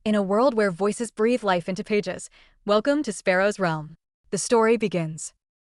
In a world where voices breathe life into pages, welcome to Sparrow's Realm. The story begins.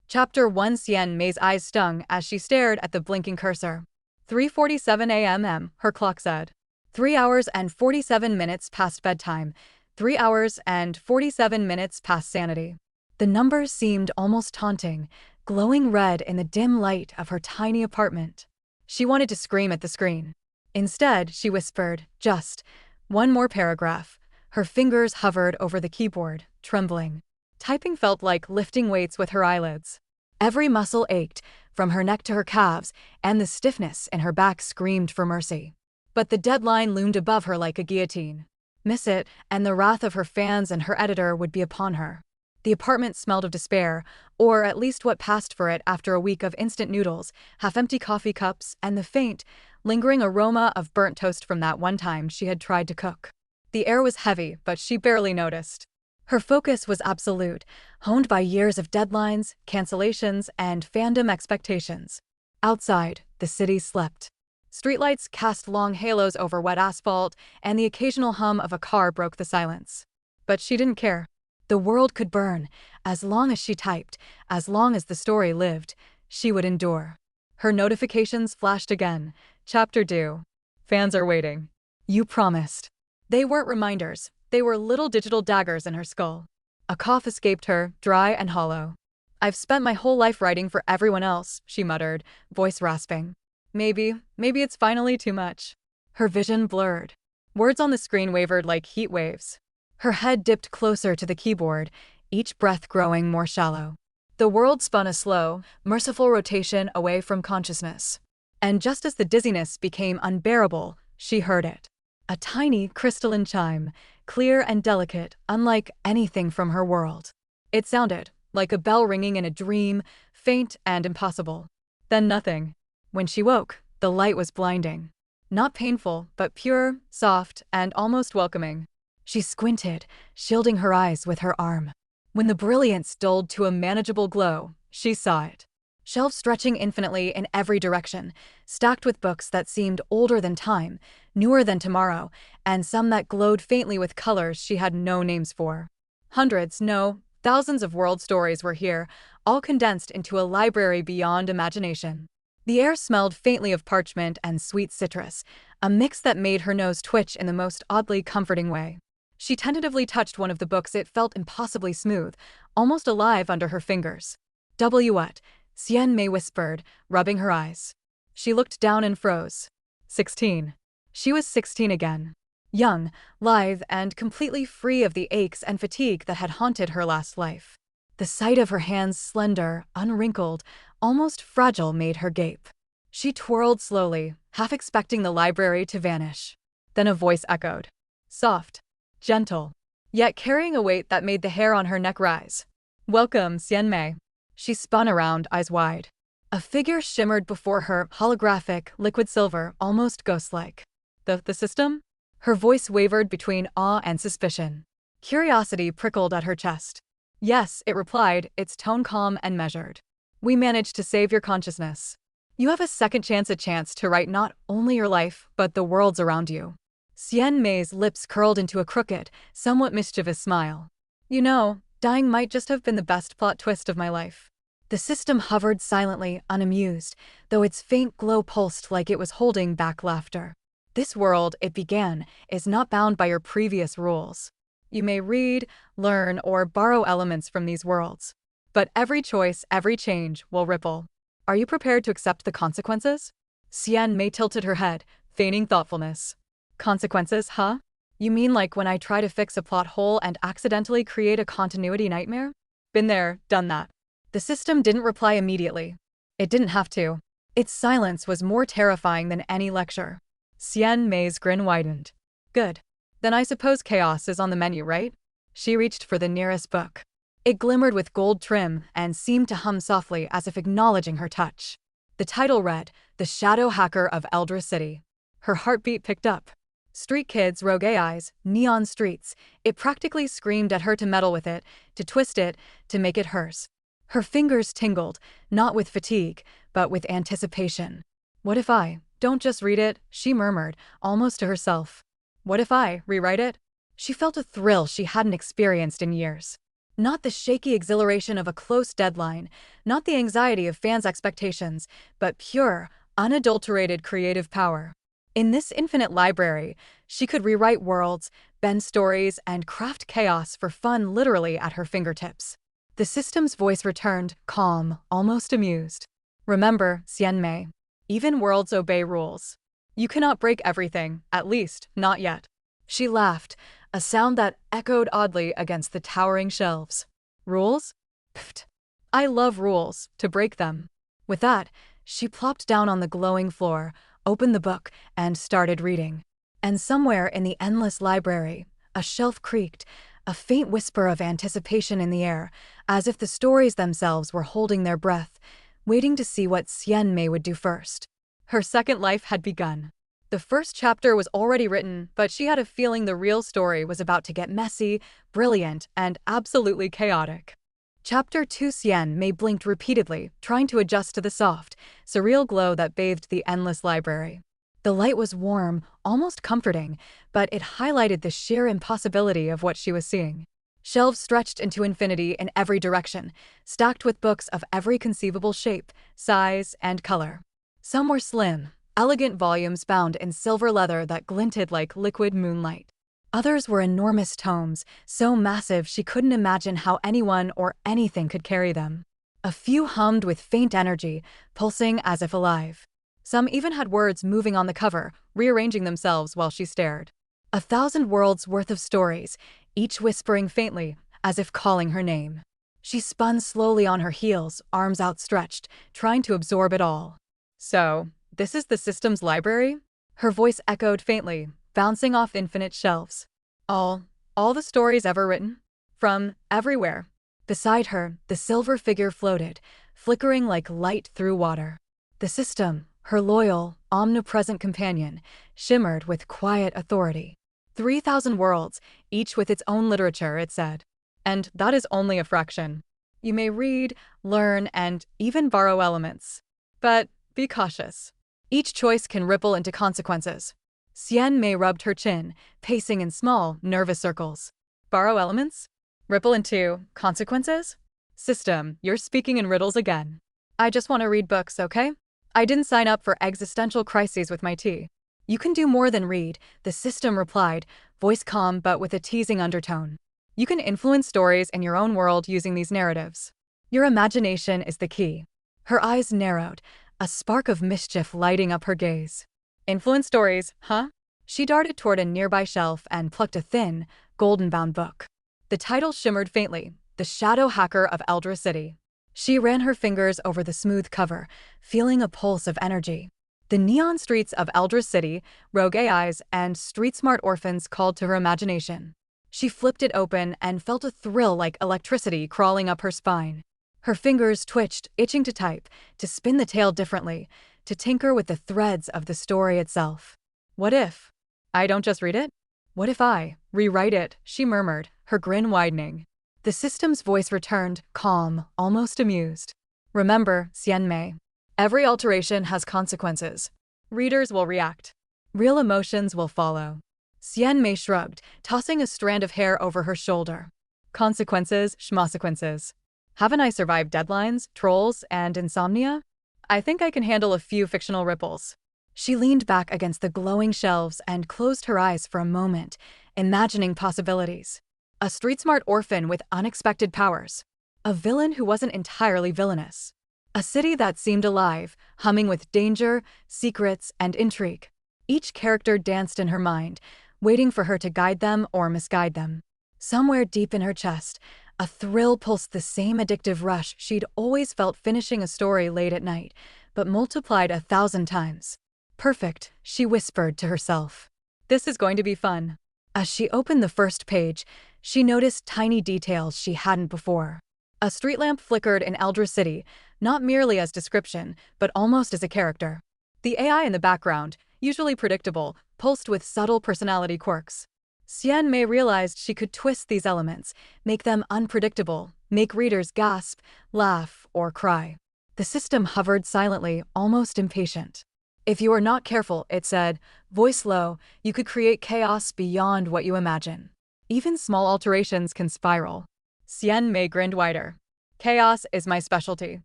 Chapter 1. Xian Mei's eyes stung as she stared at the blinking cursor. 3:47 a.m. her clock said. 3 hours and 47 minutes past bedtime. 3 hours and 47 minutes past sanity. The numbers seemed almost taunting, glowing red in the dim light of her tiny apartment. She wanted to scream at the screen. Instead, she whispered, just one more paragraph. Her fingers hovered over the keyboard, trembling. Typing felt like lifting weights with her eyelids. Every muscle ached, from her neck to her calves, and the stiffness in her back screamed for mercy. But the deadline loomed above her like a guillotine. Miss it, and the wrath of her fans and her editor would be upon her. The apartment smelled of despair, or at least what passed for it after a week of instant noodles, half-empty coffee cups, and the faint, lingering aroma of burnt toast from that one time she had tried to cook. The air was heavy, but she barely noticed. Her focus was absolute, honed by years of deadlines, cancellations, and fandom expectations. Outside, the city slept. Streetlights cast long halos over wet asphalt, and the occasional hum of a car broke the silence. But she didn't care. The world could burn. As long as she typed, as long as the story lived, she would endure. Her notifications flashed again. Chapter due. Fans are waiting. You promised. They weren't reminders. They were little digital daggers in her skull. A cough escaped her, dry and hollow. I've spent my whole life writing for everyone else, she muttered, voice rasping. Maybe it's finally too much. Her vision blurred. Words on the screen wavered like heat waves. Her head dipped closer to the keyboard, each breath growing more shallow. The world spun a slow, merciful rotation away from consciousness. And just as the dizziness became unbearable, she heard it. A tiny, crystalline chime, clear and delicate, unlike anything from her world. It sounded like a bell ringing in a dream, faint and impossible. Then nothing. When she woke, the light was blinding. Not painful, but pure, soft, and almost welcoming. She squinted, shielding her eyes with her arm. When the brilliance dulled to a manageable glow, she saw it. Shelves stretching infinitely in every direction, stacked with books that seemed older than time, newer than tomorrow, and some that glowed faintly with colors she had no names for. Hundreds, no, thousands of world stories were here, all condensed into a library beyond imagination. The air smelled faintly of parchment and sweet citrus, a mix that made her nose twitch in the most oddly comforting way. She tentatively touched one of the books. It felt impossibly smooth, almost alive under her fingers. What? Xian Mei whispered, rubbing her eyes. She looked down and froze. 16. She was 16 again. Young, lithe, and completely free of the aches and fatigue that had haunted her last life. The sight of her hands, slender, unwrinkled, almost fragile, made her gape. She twirled slowly, half expecting the library to vanish. Then a voice echoed. Soft, gentle, yet carrying a weight that made the hair on her neck rise. Welcome, Xian Mei. She spun around, eyes wide. A figure shimmered before her, holographic, liquid silver, almost ghost-like. The system? Her voice wavered between awe and suspicion. Curiosity prickled at her chest. Yes, it replied, its tone calm and measured. We managed to save your consciousness. You have a second chance, a chance to write not only your life, but the worlds around you. Xian Mei's lips curled into a crooked, somewhat mischievous smile. You know, dying might just have been the best plot twist of my life. The system hovered silently, unamused, though its faint glow pulsed like it was holding back laughter. This world, it began, is not bound by your previous rules. You may read, learn, or borrow elements from these worlds. But every choice, every change, will ripple. Are you prepared to accept the consequences? Xian Mei tilted her head, feigning thoughtfulness. Consequences, huh? You mean like when I try to fix a plot hole and accidentally create a continuity nightmare? Been there, done that. The system didn't reply immediately. It didn't have to. Its silence was more terrifying than any lecture. Xian Mei's grin widened. Good. Then I suppose chaos is on the menu, right? She reached for the nearest book. It glimmered with gold trim and seemed to hum softly as if acknowledging her touch. The title read, The Shadow Hacker of Eldra City. Her heartbeat picked up. Street kids, rogue AIs, neon streets. It practically screamed at her to meddle with it, to twist it, to make it hers. Her fingers tingled, not with fatigue, but with anticipation. What if I don't just read it, she murmured, almost to herself. What if I rewrite it? She felt a thrill she hadn't experienced in years. Not the shaky exhilaration of a close deadline, not the anxiety of fans' expectations, but pure, unadulterated creative power. In this infinite library, she could rewrite worlds, bend stories, and craft chaos for fun literally at her fingertips. The system's voice returned, calm, almost amused. Remember, Xian Mei. Even worlds obey rules. You cannot break everything, at least, not yet. She laughed, a sound that echoed oddly against the towering shelves. Rules? Pfft. I love rules, to break them. With that, she plopped down on the glowing floor, opened the book, and started reading. And somewhere in the endless library, a shelf creaked, a faint whisper of anticipation in the air, as if the stories themselves were holding their breath, waiting to see what Xian Mei would do first. Her second life had begun. The first chapter was already written, but she had a feeling the real story was about to get messy, brilliant, and absolutely chaotic. Chapter 2. Xian Mei blinked repeatedly, trying to adjust to the soft, surreal glow that bathed the endless library. The light was warm, almost comforting, but it highlighted the sheer impossibility of what she was seeing. Shelves stretched into infinity in every direction, stacked with books of every conceivable shape, size, and color. Some were slim, elegant volumes bound in silver leather that glinted like liquid moonlight. Others were enormous tomes, so massive she couldn't imagine how anyone or anything could carry them. A few hummed with faint energy, pulsing as if alive. Some even had words moving on the cover, rearranging themselves while she stared. 1,000 worlds worth of stories, each whispering faintly, as if calling her name. She spun slowly on her heels, arms outstretched, trying to absorb it all. So, this is the system's library? Her voice echoed faintly, bouncing off infinite shelves. All the stories ever written? From everywhere. Beside her, the silver figure floated, flickering like light through water. The system, her loyal, omnipresent companion, shimmered with quiet authority. 3,000 worlds, each with its own literature, it said. And that is only a fraction. You may read, learn, and even borrow elements. But be cautious. Each choice can ripple into consequences. Xian Mei rubbed her chin, pacing in small, nervous circles. Borrow elements? Ripple into consequences? System, you're speaking in riddles again. I just want to read books, okay? I didn't sign up for existential crises with my tea. You can do more than read, the system replied, voice calm but with a teasing undertone. You can influence stories in your own world using these narratives. Your imagination is the key. Her eyes narrowed, a spark of mischief lighting up her gaze. Influence stories, huh? She darted toward a nearby shelf and plucked a thin, golden-bound book. The title shimmered faintly, The Shadow Hacker of Eldra City. She ran her fingers over the smooth cover, feeling a pulse of energy. The neon streets of Eldra City, rogue AIs, and street-smart orphans called to her imagination. She flipped it open and felt a thrill like electricity crawling up her spine. Her fingers twitched, itching to type, to spin the tale differently, to tinker with the threads of the story itself. What if I don't just read it? What if I rewrite it? She murmured, her grin widening. The system's voice returned, calm, almost amused. Remember, Xian Mei. Every alteration has consequences. Readers will react. Real emotions will follow. Xian Mei shrugged, tossing a strand of hair over her shoulder. Consequences, schmosequences. Haven't I survived deadlines, trolls, and insomnia? I think I can handle a few fictional ripples. She leaned back against the glowing shelves and closed her eyes for a moment, imagining possibilities. A street-smart orphan with unexpected powers. A villain who wasn't entirely villainous. A city that seemed alive, humming with danger, secrets, and intrigue. Each character danced in her mind, waiting for her to guide them or misguide them. Somewhere deep in her chest, a thrill pulsed the same addictive rush she'd always felt finishing a story late at night, but multiplied 1,000 times. Perfect, she whispered to herself. This is going to be fun. As she opened the first page, she noticed tiny details she hadn't before. A street lamp flickered in Eldra City, not merely as description, but almost as a character. The AI in the background, usually predictable, pulsed with subtle personality quirks. Xian Mei realized she could twist these elements, make them unpredictable, make readers gasp, laugh, or cry. The system hovered silently, almost impatient. If you are not careful, it said, voice low, you could create chaos beyond what you imagine. Even small alterations can spiral. Xian Mei grinned wider. Chaos is my specialty.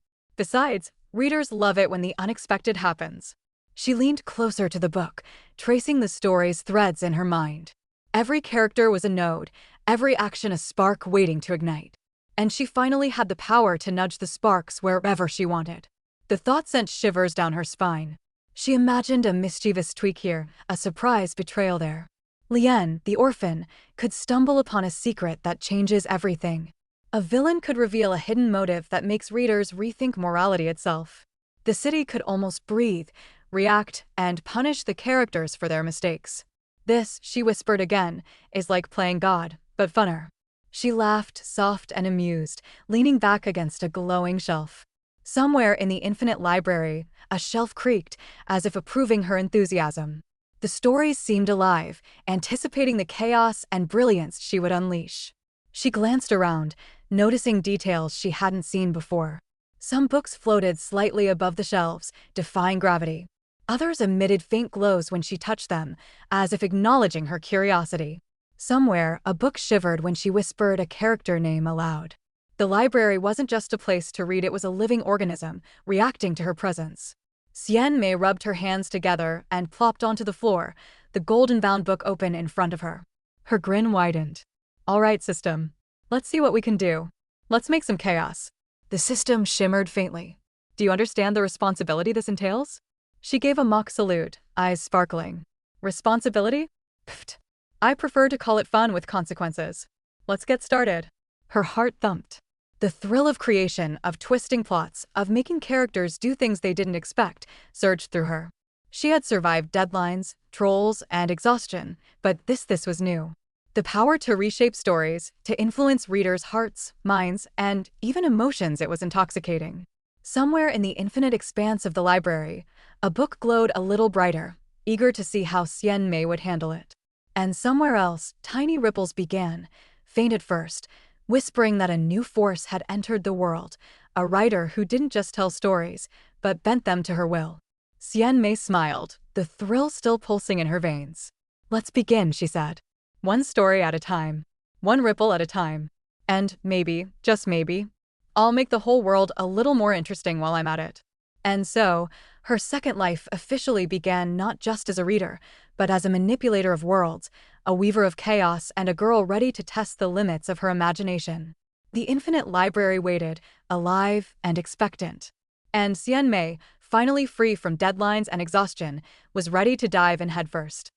Besides, readers love it when the unexpected happens. She leaned closer to the book, tracing the story's threads in her mind. Every character was a node, every action a spark waiting to ignite. And she finally had the power to nudge the sparks wherever she wanted. The thought sent shivers down her spine. She imagined a mischievous tweak here, a surprise betrayal there. Lian, the orphan, could stumble upon a secret that changes everything. A villain could reveal a hidden motive that makes readers rethink morality itself. The city could almost breathe, react, and punish the characters for their mistakes. This, she whispered again, is like playing God, but funner. She laughed, soft and amused, leaning back against a glowing shelf. Somewhere in the infinite library, a shelf creaked, as if approving her enthusiasm. The stories seemed alive, anticipating the chaos and brilliance she would unleash. She glanced around, noticing details she hadn't seen before. Some books floated slightly above the shelves, defying gravity. Others emitted faint glows when she touched them, as if acknowledging her curiosity. Somewhere, a book shivered when she whispered a character name aloud. The library wasn't just a place to read, it was a living organism, reacting to her presence. Xian Mei rubbed her hands together and plopped onto the floor, the golden-bound book open in front of her. Her grin widened. All right, system. Let's see what we can do. Let's make some chaos. The system shimmered faintly. Do you understand the responsibility this entails? She gave a mock salute, eyes sparkling. Responsibility? Pfft. I prefer to call it fun with consequences. Let's get started. Her heart thumped. The thrill of creation, of twisting plots, of making characters do things they didn't expect, surged through her. She had survived deadlines, trolls, and exhaustion, but this was new. The power to reshape stories, to influence readers' hearts, minds, and even emotions, it was intoxicating. Somewhere in the infinite expanse of the library, a book glowed a little brighter, eager to see how Xian Mei would handle it. And somewhere else, tiny ripples began, faint at first, whispering that a new force had entered the world, a writer who didn't just tell stories, but bent them to her will. Xian Mei smiled, the thrill still pulsing in her veins. Let's begin, she said. One story at a time. One ripple at a time. And maybe, just maybe, I'll make the whole world a little more interesting while I'm at it. And so, her second life officially began not just as a reader, but as a manipulator of worlds, a weaver of chaos, and a girl ready to test the limits of her imagination. The infinite library waited, alive and expectant. And Xian Mei, finally free from deadlines and exhaustion, was ready to dive in headfirst.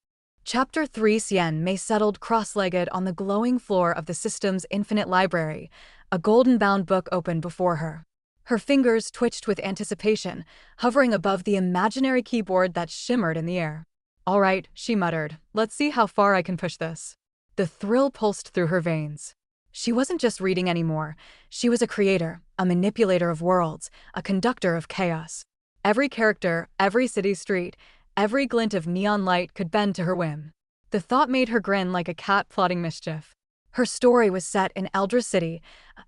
Chapter 3. Xian Mei settled cross-legged on the glowing floor of the system's infinite library, a golden-bound book open before her. Her fingers twitched with anticipation, hovering above the imaginary keyboard that shimmered in the air. All right, she muttered, let's see how far I can push this. The thrill pulsed through her veins. She wasn't just reading anymore. She was a creator, a manipulator of worlds, a conductor of chaos. Every character, every city street, every glint of neon light could bend to her whim. The thought made her grin like a cat plotting mischief. Her story was set in Eldra City,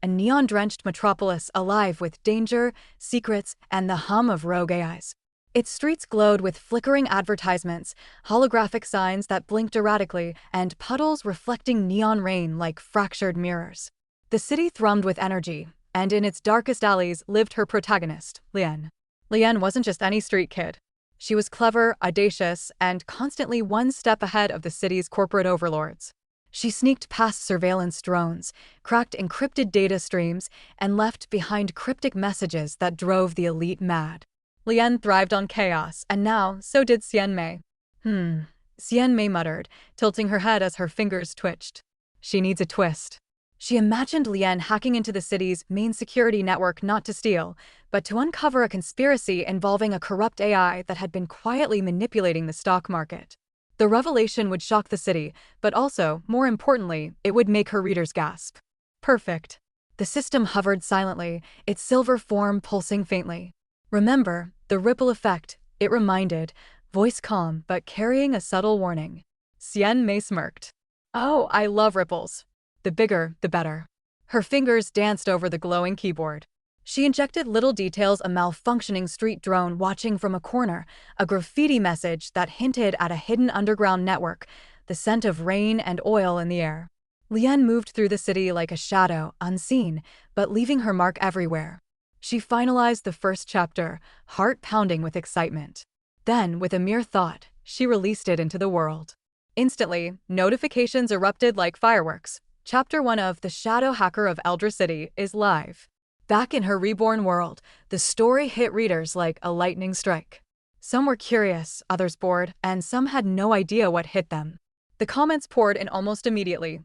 a neon-drenched metropolis alive with danger, secrets, and the hum of rogue AIs. Its streets glowed with flickering advertisements, holographic signs that blinked erratically, and puddles reflecting neon rain like fractured mirrors. The city thrummed with energy, and in its darkest alleys lived her protagonist, Lian. Lian wasn't just any street kid. She was clever, audacious, and constantly one step ahead of the city's corporate overlords. She sneaked past surveillance drones, cracked encrypted data streams, and left behind cryptic messages that drove the elite mad. Lian thrived on chaos, and now so did Xian Mei. Xian Mei muttered, tilting her head as her fingers twitched. She needs a twist. She imagined Lian hacking into the city's main security network not to steal, but to uncover a conspiracy involving a corrupt AI that had been quietly manipulating the stock market. The revelation would shock the city, but also, more importantly, it would make her readers gasp. Perfect. The system hovered silently, its silver form pulsing faintly. Remember, the ripple effect, it reminded, voice calm but carrying a subtle warning. Xian Mei smirked. Oh, I love ripples. The bigger, the better. Her fingers danced over the glowing keyboard. She injected little details: a malfunctioning street drone watching from a corner, a graffiti message that hinted at a hidden underground network, the scent of rain and oil in the air. Lian moved through the city like a shadow, unseen, but leaving her mark everywhere. She finalized the first chapter, heart pounding with excitement. Then, with a mere thought, she released it into the world. Instantly, notifications erupted like fireworks. Chapter 1 of The Shadow Hacker of Eldra City is live. Back in her reborn world, the story hit readers like a lightning strike. Some were curious, others bored, and some had no idea what hit them. The comments poured in almost immediately.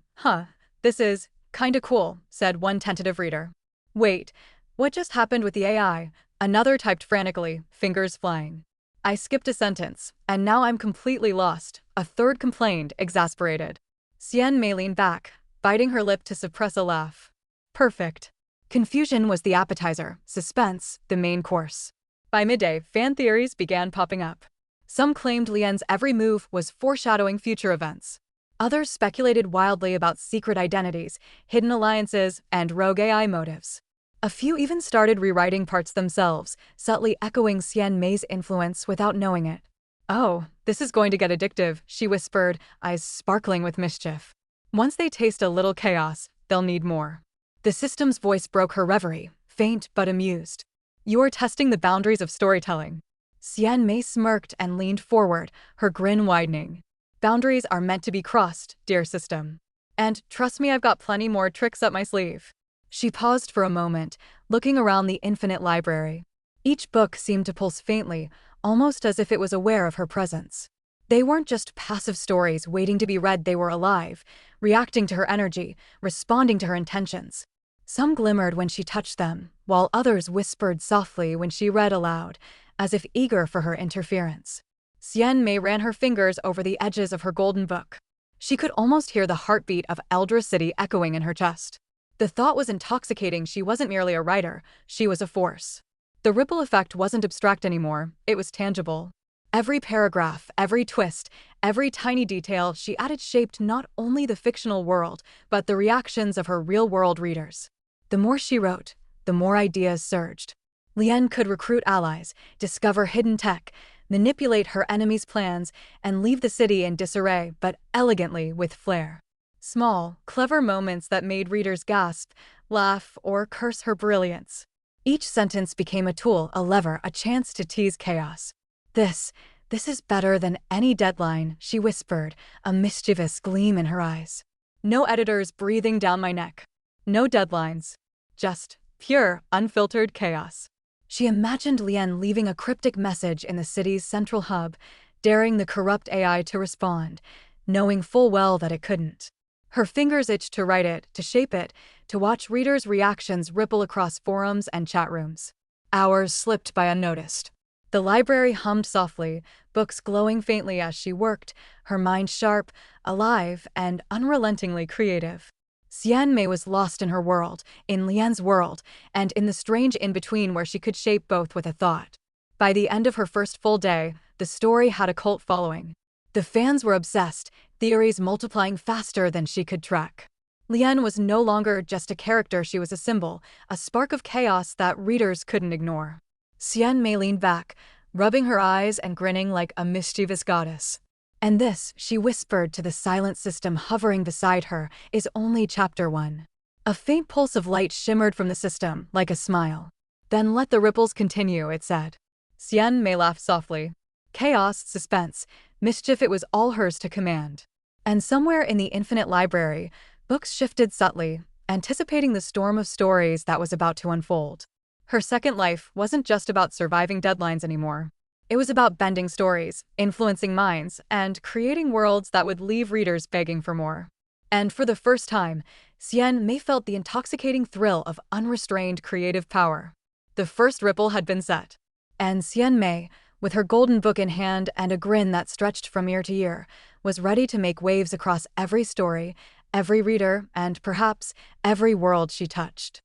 This is kinda cool, said one tentative reader. Wait, what just happened with the AI? Another typed frantically, fingers flying. I skipped a sentence, and now I'm completely lost, a third complained, exasperated. Xian Mei leaned back, biting her lip to suppress a laugh. Perfect. Confusion was the appetizer, suspense, the main course. By midday, fan theories began popping up. Some claimed Lian's every move was foreshadowing future events. Others speculated wildly about secret identities, hidden alliances, and rogue AI motives. A few even started rewriting parts themselves, subtly echoing Xian Mei's influence without knowing it. Oh, this is going to get addictive, she whispered, eyes sparkling with mischief. Once they taste a little chaos, they'll need more. The system's voice broke her reverie, faint but amused. You're testing the boundaries of storytelling. Xian Mei smirked and leaned forward, her grin widening. Boundaries are meant to be crossed, dear system. And trust me, I've got plenty more tricks up my sleeve. She paused for a moment, looking around the infinite library. Each book seemed to pulse faintly, almost as if it was aware of her presence. They weren't just passive stories waiting to be read, they were alive, reacting to her energy, responding to her intentions. Some glimmered when she touched them, while others whispered softly when she read aloud, as if eager for her interference. Xian Mei ran her fingers over the edges of her golden book. She could almost hear the heartbeat of Eldra City echoing in her chest. The thought was intoxicating. She wasn't merely a writer, she was a force. The ripple effect wasn't abstract anymore, it was tangible. Every paragraph, every twist, every tiny detail she added shaped not only the fictional world, but the reactions of her real-world readers. The more she wrote, the more ideas surged. Lian could recruit allies, discover hidden tech, manipulate her enemies' plans, and leave the city in disarray, but elegantly with flair. Small, clever moments that made readers gasp, laugh, or curse her brilliance. Each sentence became a tool, a lever, a chance to tease chaos. This is better than any deadline, she whispered, a mischievous gleam in her eyes. No editors breathing down my neck. No deadlines. Just pure, unfiltered chaos. She imagined Lian leaving a cryptic message in the city's central hub, daring the corrupt AI to respond, knowing full well that it couldn't. Her fingers itched to write it, to shape it, to watch readers' reactions ripple across forums and chat rooms. Hours slipped by unnoticed. The library hummed softly, books glowing faintly as she worked, her mind sharp, alive, and unrelentingly creative. Xian Mei was lost in her world, in Lian's world, and in the strange in-between where she could shape both with a thought. By the end of her first full day, the story had a cult following. The fans were obsessed, theories multiplying faster than she could track. Lian was no longer just a character, she was a symbol, a spark of chaos that readers couldn't ignore. Xian Mei leaned back, rubbing her eyes and grinning like a mischievous goddess. And this, she whispered to the silent system hovering beside her, is only chapter 1. A faint pulse of light shimmered from the system, like a smile. Then let the ripples continue, it said. Xian Mei laughed softly. Chaos, suspense, mischief, it was all hers to command. And somewhere in the infinite library, books shifted subtly, anticipating the storm of stories that was about to unfold. Her second life wasn't just about surviving deadlines anymore. It was about bending stories, influencing minds, and creating worlds that would leave readers begging for more. And for the first time, Xian Mei felt the intoxicating thrill of unrestrained creative power. The first ripple had been set. And Xian Mei, with her golden book in hand and a grin that stretched from ear to ear, was ready to make waves across every story, every reader, and perhaps every world she touched.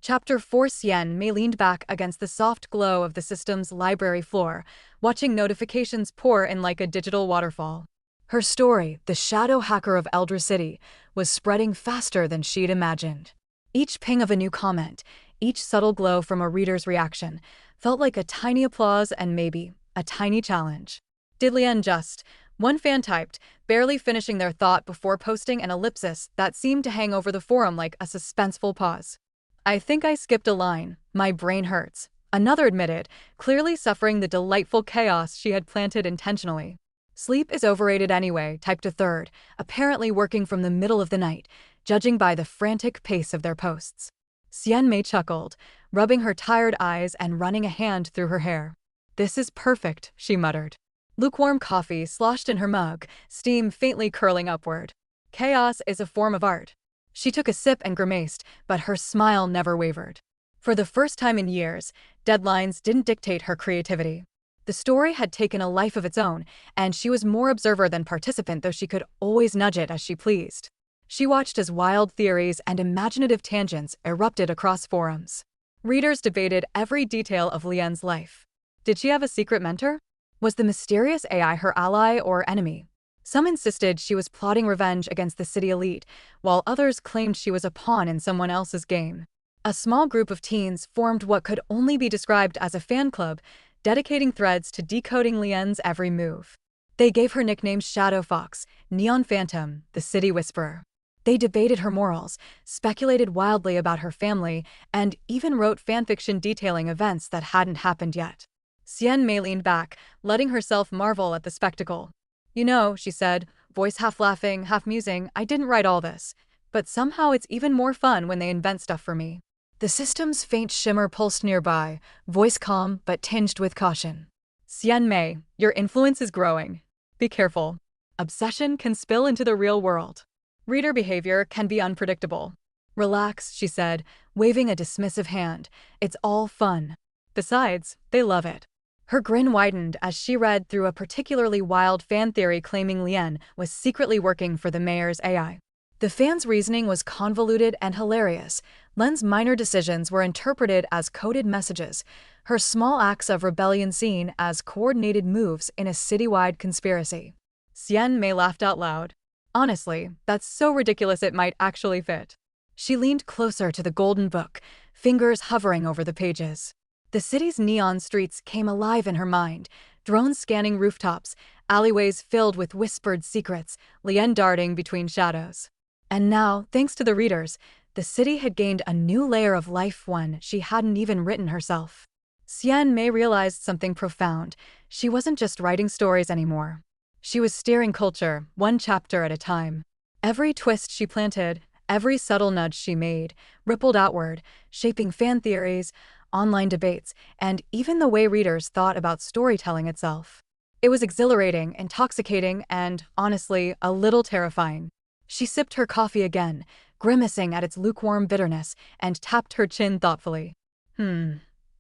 Chapter 4. Xian Mei leaned back against the soft glow of the system's library floor, watching notifications pour in like a digital waterfall. Her story, The Shadow Hacker of Eldra City, was spreading faster than she'd imagined. Each ping of a new comment, each subtle glow from a reader's reaction, felt like a tiny applause and maybe a tiny challenge. Did Lian just One fan typed, barely finishing their thought before posting an ellipsis that seemed to hang over the forum like a suspenseful pause. I think I skipped a line. My brain hurts. Another admitted, clearly suffering the delightful chaos she had planted intentionally. Sleep is overrated anyway, typed a third, apparently working from the middle of the night, judging by the frantic pace of their posts. Xian Mei chuckled, rubbing her tired eyes and running a hand through her hair. This is perfect, she muttered. Lukewarm coffee sloshed in her mug, steam faintly curling upward. Chaos is a form of art. She took a sip and grimaced, but her smile never wavered. For the first time in years, deadlines didn't dictate her creativity. The story had taken a life of its own, and she was more observer than participant, though she could always nudge it as she pleased. She watched as wild theories and imaginative tangents erupted across forums. Readers debated every detail of Lian's life. Did she have a secret mentor? Was the mysterious AI her ally or enemy? Some insisted she was plotting revenge against the city elite, while others claimed she was a pawn in someone else's game. A small group of teens formed what could only be described as a fan club, dedicating threads to decoding Lian's every move. They gave her nicknames Shadow Fox, Neon Phantom, the City Whisperer. They debated her morals, speculated wildly about her family, and even wrote fanfiction detailing events that hadn't happened yet. Xian Mei leaned back, letting herself marvel at the spectacle. You know, she said, voice half laughing, half musing, I didn't write all this. But somehow it's even more fun when they invent stuff for me. The system's faint shimmer pulsed nearby, voice calm but tinged with caution. Xian Mei, your influence is growing. Be careful. Obsession can spill into the real world. Reader behavior can be unpredictable. Relax, she said, waving a dismissive hand. It's all fun. Besides, they love it. Her grin widened as she read through a particularly wild fan theory claiming Lian was secretly working for the mayor's AI. The fan's reasoning was convoluted and hilarious. Len's minor decisions were interpreted as coded messages, her small acts of rebellion seen as coordinated moves in a citywide conspiracy. Xian Mei laughed out loud. Honestly, that's so ridiculous it might actually fit. She leaned closer to the golden book, fingers hovering over the pages. The city's neon streets came alive in her mind, drones scanning rooftops, alleyways filled with whispered secrets, Lian darting between shadows. And now, thanks to the readers, the city had gained a new layer of life, one she hadn't even written herself. Xian Mei realized something profound. She wasn't just writing stories anymore. She was steering culture, one chapter at a time. Every twist she planted, every subtle nudge she made, rippled outward, shaping fan theories, online debates, and even the way readers thought about storytelling itself. It was exhilarating, intoxicating, and, honestly, a little terrifying. She sipped her coffee again, grimacing at its lukewarm bitterness, and tapped her chin thoughtfully.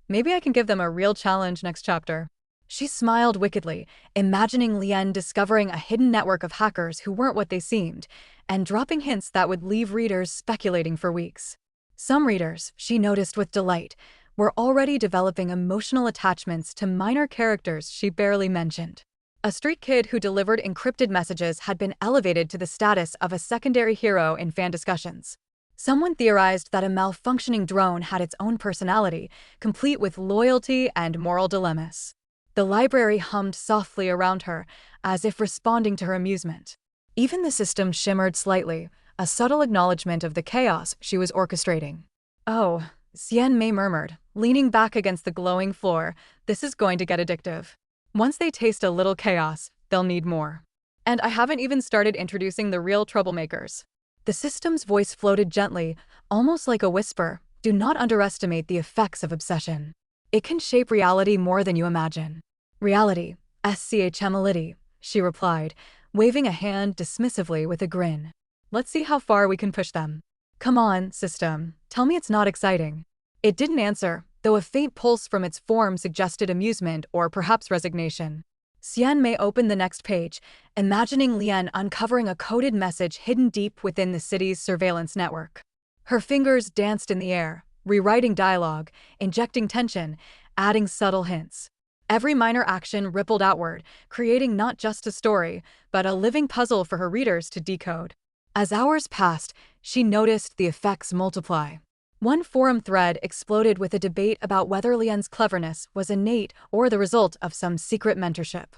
Maybe I can give them a real challenge next chapter. She smiled wickedly, imagining Lian discovering a hidden network of hackers who weren't what they seemed, and dropping hints that would leave readers speculating for weeks. Some readers, she noticed with delight, were already developing emotional attachments to minor characters she barely mentioned. A street kid who delivered encrypted messages had been elevated to the status of a secondary hero in fan discussions. Someone theorized that a malfunctioning drone had its own personality, complete with loyalty and moral dilemmas. The library hummed softly around her, as if responding to her amusement. Even the system shimmered slightly, a subtle acknowledgement of the chaos she was orchestrating. Oh, Xian Mei murmured, leaning back against the glowing floor, this is going to get addictive. Once they taste a little chaos, they'll need more. And I haven't even started introducing the real troublemakers. The system's voice floated gently, almost like a whisper. Do not underestimate the effects of obsession. It can shape reality more than you imagine. Reality, SCHMality, she replied, waving a hand dismissively with a grin. Let's see how far we can push them. Come on, system, tell me it's not exciting. It didn't answer, though a faint pulse from its form suggested amusement or perhaps resignation. Xian Mei opened the next page, imagining Lian uncovering a coded message hidden deep within the city's surveillance network. Her fingers danced in the air, rewriting dialogue, injecting tension, adding subtle hints. Every minor action rippled outward, creating not just a story, but a living puzzle for her readers to decode. As hours passed, she noticed the effects multiply. One forum thread exploded with a debate about whether Lian's cleverness was innate or the result of some secret mentorship.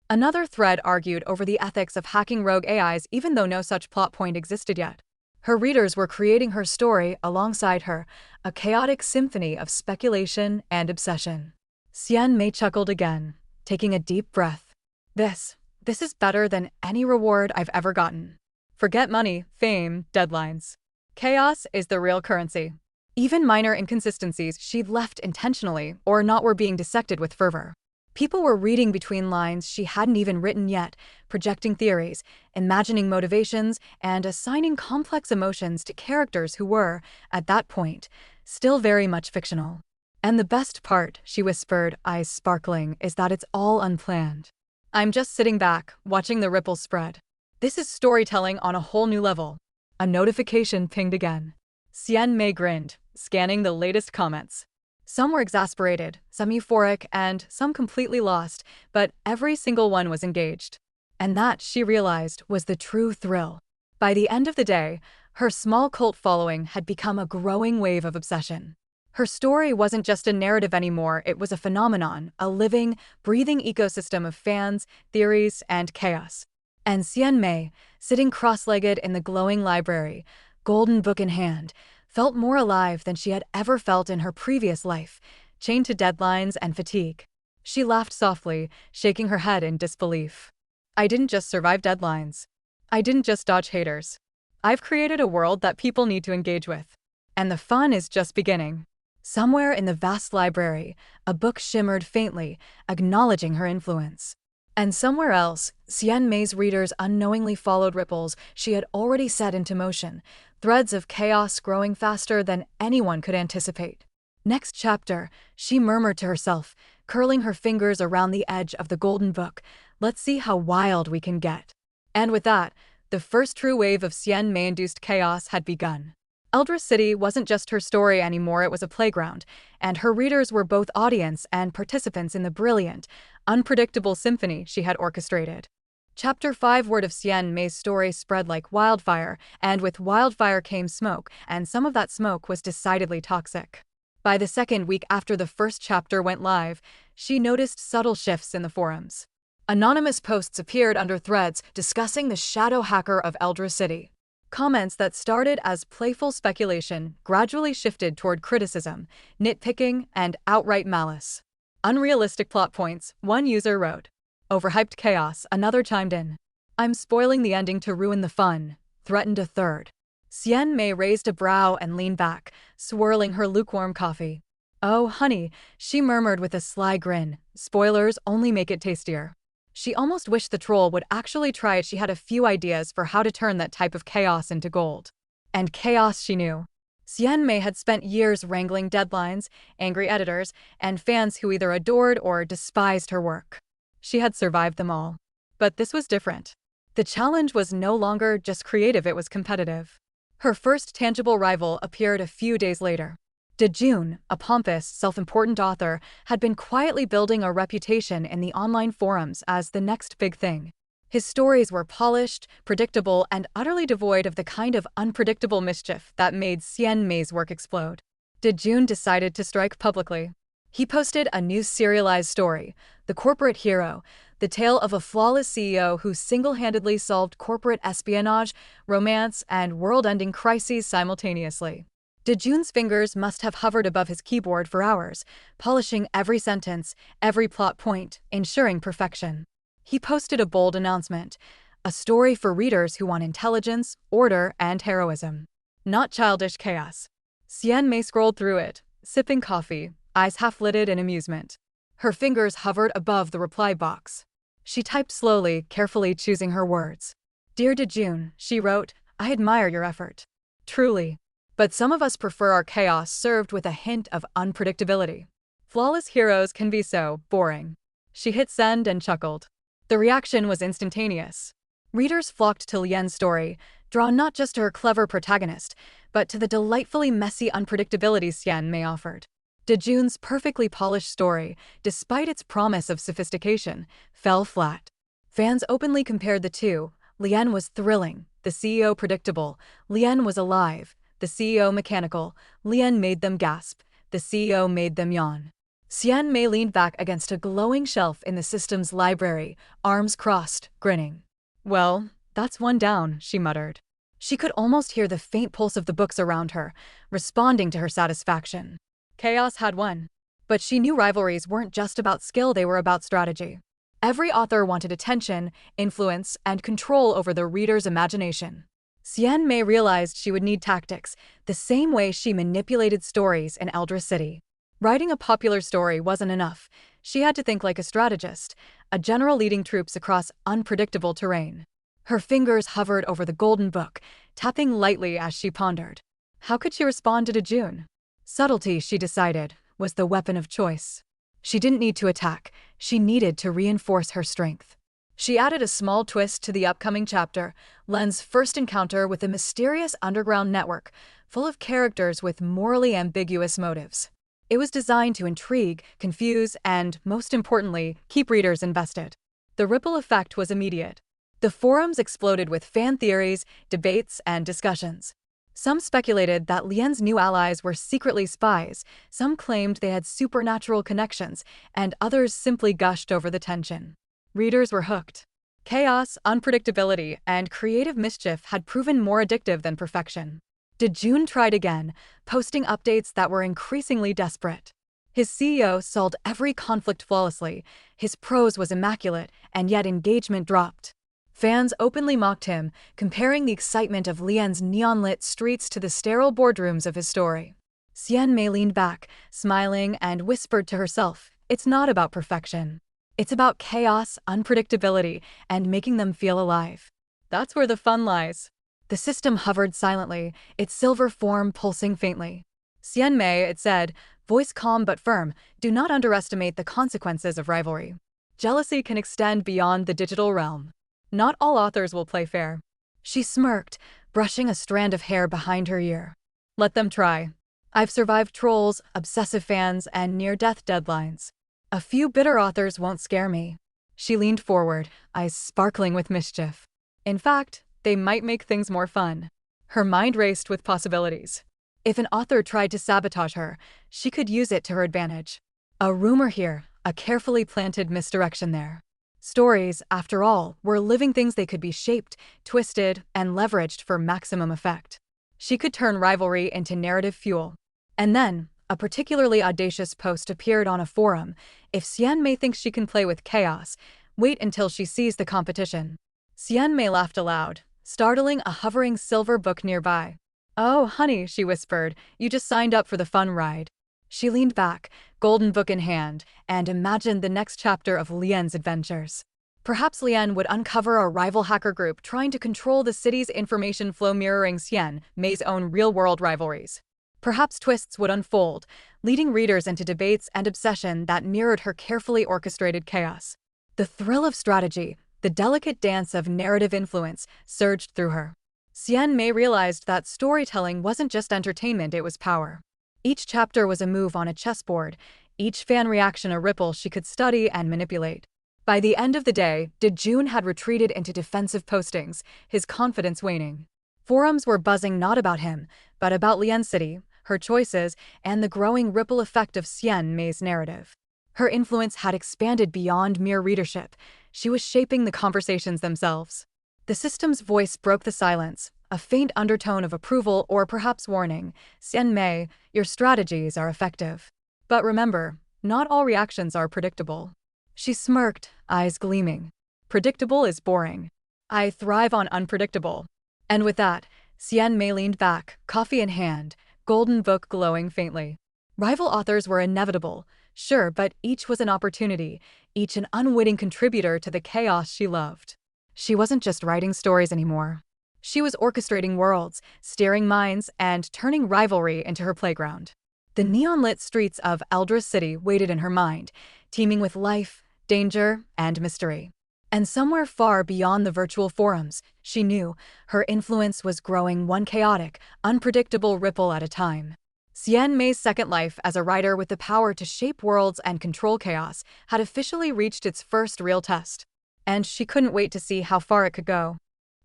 Another thread argued over the ethics of hacking rogue AIs even though no such plot point existed yet. Her readers were creating her story alongside her, a chaotic symphony of speculation and obsession. Xian Mei chuckled again, taking a deep breath. This is better than any reward I've ever gotten. Forget money, fame, deadlines. Chaos is the real currency. Even minor inconsistencies she'd left intentionally or not were being dissected with fervor. People were reading between lines she hadn't even written yet, projecting theories, imagining motivations, and assigning complex emotions to characters who were, at that point, still very much fictional. And the best part, she whispered, eyes sparkling, is that it's all unplanned. I'm just sitting back, watching the ripples spread. This is storytelling on a whole new level. A notification pinged again. Xian Mei grinned, scanning the latest comments. Some were exasperated, some euphoric, and some completely lost, but every single one was engaged. And that, she realized, was the true thrill. By the end of the day, her small cult following had become a growing wave of obsession. Her story wasn't just a narrative anymore, it was a phenomenon, a living, breathing ecosystem of fans, theories, and chaos. And Xian Mei, sitting cross-legged in the glowing library, golden book in hand, felt more alive than she had ever felt in her previous life, chained to deadlines and fatigue. She laughed softly, shaking her head in disbelief. I didn't just survive deadlines. I didn't just dodge haters. I've created a world that people need to engage with. And the fun is just beginning. Somewhere in the vast library, a book shimmered faintly, acknowledging her influence. And somewhere else, Xian Mei's readers unknowingly followed ripples she had already set into motion, threads of chaos growing faster than anyone could anticipate. Next chapter, she murmured to herself, curling her fingers around the edge of the golden book. Let's see how wild we can get. And with that, the first true wave of Xian Mei-induced chaos had begun. Eldra City wasn't just her story anymore, it was a playground, and her readers were both audience and participants in the brilliant, unpredictable symphony she had orchestrated. Chapter 5 Word of Xian Mei's story spread like wildfire, and with wildfire came smoke, and some of that smoke was decidedly toxic. By the second week after the first chapter went live, she noticed subtle shifts in the forums. Anonymous posts appeared under threads discussing the shadow hacker of Eldra City. Comments that started as playful speculation gradually shifted toward criticism, nitpicking, and outright malice. Unrealistic plot points, one user wrote. Overhyped chaos, another chimed in. I'm spoiling the ending to ruin the fun, threatened a third. Xian Mei raised a brow and leaned back, swirling her lukewarm coffee. Oh, honey, she murmured with a sly grin, spoilers only make it tastier. She almost wished the troll would actually try it. She had a few ideas for how to turn that type of chaos into gold. And chaos she knew. Xian Mei had spent years wrangling deadlines, angry editors, and fans who either adored or despised her work. She had survived them all. But this was different. The challenge was no longer just creative, it was competitive. Her first tangible rival appeared a few days later. Jun, a pompous, self-important author, had been quietly building a reputation in the online forums as the next big thing. His stories were polished, predictable, and utterly devoid of the kind of unpredictable mischief that made Xian Mei's work explode. Jun decided to strike publicly. He posted a new serialized story, The Corporate Hero, the tale of a flawless CEO who single-handedly solved corporate espionage, romance, and world-ending crises simultaneously. Jun's fingers must have hovered above his keyboard for hours, polishing every sentence, every plot point, ensuring perfection. He posted a bold announcement, a story for readers who want intelligence, order, and heroism. Not childish chaos. Xian Mei scrolled through it, sipping coffee, eyes half-lidded in amusement. Her fingers hovered above the reply box. She typed slowly, carefully choosing her words. Dear Jun, she wrote, I admire your effort. Truly. But some of us prefer our chaos served with a hint of unpredictability. Flawless heroes can be so boring. She hit send and chuckled. The reaction was instantaneous. Readers flocked to Lian's story, drawn not just to her clever protagonist, but to the delightfully messy unpredictability Xian Mei offered. Jun's perfectly polished story, despite its promise of sophistication, fell flat. Fans openly compared the two. Lian was thrilling, the CEO predictable. Lian was alive, the CEO mechanical. Lian made them gasp, the CEO made them yawn. Xian Mei leaned back against a glowing shelf in the system's library, arms crossed, grinning. Well, that's one down, she muttered. She could almost hear the faint pulse of the books around her, responding to her satisfaction. Chaos had won. But she knew rivalries weren't just about skill, they were about strategy. Every author wanted attention, influence, and control over the reader's imagination. Xian Mei realized she would need tactics, the same way she manipulated stories in Eldra City. Writing a popular story wasn't enough. She had to think like a strategist, a general leading troops across unpredictable terrain. Her fingers hovered over the golden book, tapping lightly as she pondered. How could she respond to Dejun? Subtlety, she decided, was the weapon of choice. She didn't need to attack, she needed to reinforce her strength. She added a small twist to the upcoming chapter, Len's first encounter with a mysterious underground network, full of characters with morally ambiguous motives. It was designed to intrigue, confuse, and, most importantly, keep readers invested. The ripple effect was immediate. The forums exploded with fan theories, debates, and discussions. Some speculated that Lian's new allies were secretly spies, some claimed they had supernatural connections, and others simply gushed over the tension. Readers were hooked. Chaos, unpredictability, and creative mischief had proven more addictive than perfection. Dejun tried again, posting updates that were increasingly desperate. His CEO solved every conflict flawlessly, his prose was immaculate, and yet engagement dropped. Fans openly mocked him, comparing the excitement of Lian's neon-lit streets to the sterile boardrooms of his story. Xian Mei leaned back, smiling, and whispered to herself, "It's not about perfection. It's about chaos, unpredictability, and making them feel alive. That's where the fun lies." The system hovered silently, its silver form pulsing faintly. "Xian Mei," it said, voice calm but firm, "do not underestimate the consequences of rivalry. Jealousy can extend beyond the digital realm. Not all authors will play fair." She smirked, brushing a strand of hair behind her ear. "Let them try. I've survived trolls, obsessive fans, and near-death deadlines. A few bitter authors won't scare me." She leaned forward, eyes sparkling with mischief. In fact, they might make things more fun. Her mind raced with possibilities. If an author tried to sabotage her, she could use it to her advantage. A rumor here, a carefully planted misdirection there. Stories, after all, were living things. They could be shaped, twisted, and leveraged for maximum effect. She could turn rivalry into narrative fuel. And then, a particularly audacious post appeared on a forum. "If Xian Mei thinks she can play with chaos, wait until she sees the competition." Xian Mei laughed aloud, startling a hovering silver book nearby. "Oh, honey," she whispered, "you just signed up for the fun ride." She leaned back, golden book in hand, and imagined the next chapter of Lian's adventures. Perhaps Lian would uncover a rival hacker group trying to control the city's information flow, mirroring Xian Mei's own real-world rivalries. Perhaps twists would unfold, leading readers into debates and obsession that mirrored her carefully orchestrated chaos. The thrill of strategy, the delicate dance of narrative influence, surged through her. Xian Mei realized that storytelling wasn't just entertainment, it was power. Each chapter was a move on a chessboard, each fan reaction a ripple she could study and manipulate. By the end of the day, Dejun had retreated into defensive postings, his confidence waning. Forums were buzzing not about him, but about Lian City, her choices, and the growing ripple effect of Xian Mei's narrative. Her influence had expanded beyond mere readership. She was shaping the conversations themselves. The system's voice broke the silence, a faint undertone of approval or perhaps warning. "Xian Mei, your strategies are effective. But remember, not all reactions are predictable." She smirked, eyes gleaming. "Predictable is boring. I thrive on unpredictable." And with that, Xian Mei leaned back, coffee in hand, golden book glowing faintly. Rival authors were inevitable, sure, but each was an opportunity, each an unwitting contributor to the chaos she loved. She wasn't just writing stories anymore. She was orchestrating worlds, steering minds, and turning rivalry into her playground. The neon-lit streets of Eldra City waited in her mind, teeming with life, danger, and mystery. And somewhere far beyond the virtual forums, she knew, her influence was growing, one chaotic, unpredictable ripple at a time. Xian Mei's second life as a writer with the power to shape worlds and control chaos had officially reached its first real test. And she couldn't wait to see how far it could go.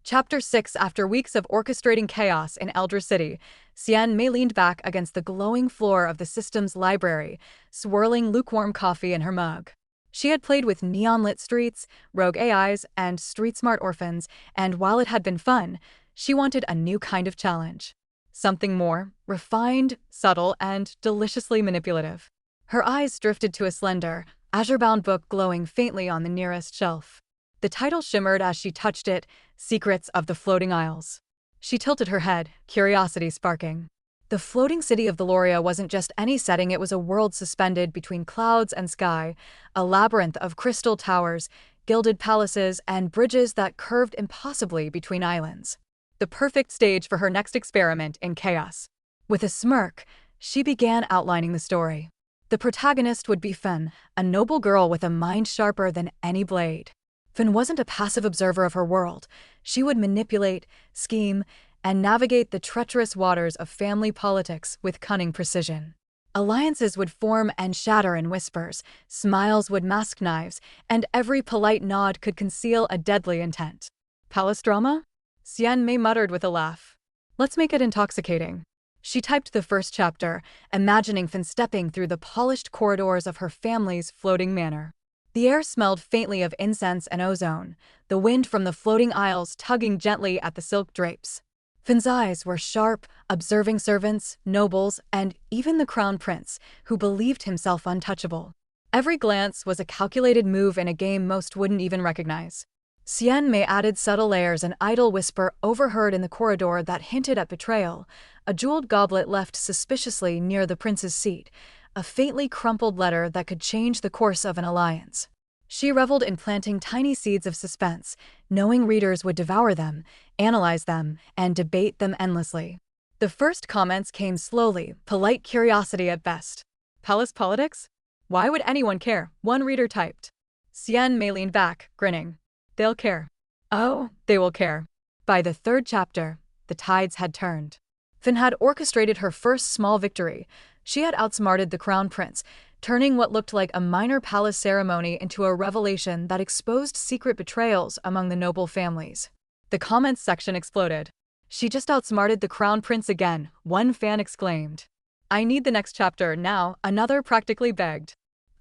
Chapter 6. After weeks of orchestrating chaos in Eldra City, Xian Mei leaned back against the glowing floor of the system's library, swirling lukewarm coffee in her mug. She had played with neon-lit streets, rogue AIs, and street-smart orphans, and while it had been fun, she wanted a new kind of challenge. Something more refined, subtle, and deliciously manipulative. Her eyes drifted to a slender, azure-bound book glowing faintly on the nearest shelf. The title shimmered as she touched it, Secrets of the Floating Isles. She tilted her head, curiosity sparking. The floating city of Veloria wasn't just any setting, it was a world suspended between clouds and sky, a labyrinth of crystal towers, gilded palaces, and bridges that curved impossibly between islands. The perfect stage for her next experiment in chaos. With a smirk, she began outlining the story. The protagonist would be Fen, a noble girl with a mind sharper than any blade. Fen wasn't a passive observer of her world. She would manipulate, scheme, and navigate the treacherous waters of family politics with cunning precision. Alliances would form and shatter in whispers, smiles would mask knives, and every polite nod could conceal a deadly intent. Palace drama? Xian Mei muttered with a laugh. Let's make it intoxicating. She typed the first chapter, imagining Fen stepping through the polished corridors of her family's floating manor. The air smelled faintly of incense and ozone, the wind from the floating isles tugging gently at the silk drapes. Fen's eyes were sharp, observing servants, nobles, and even the crown prince, who believed himself untouchable. Every glance was a calculated move in a game most wouldn't even recognize. Xian Mei added subtle layers, an idle whisper overheard in the corridor that hinted at betrayal, a jeweled goblet left suspiciously near the prince's seat, a faintly crumpled letter that could change the course of an alliance. She reveled in planting tiny seeds of suspense, knowing readers would devour them, analyze them, and debate them endlessly. The first comments came slowly, polite curiosity at best. Palace politics? Why would anyone care? One reader typed. Xian Mei leaned back, grinning. They'll care. Oh, they will care. By the third chapter, the tides had turned. Fen had orchestrated her first small victory. She had outsmarted the crown prince, turning what looked like a minor palace ceremony into a revelation that exposed secret betrayals among the noble families. The comments section exploded. She just outsmarted the crown prince again, one fan exclaimed. I need the next chapter now, another practically begged.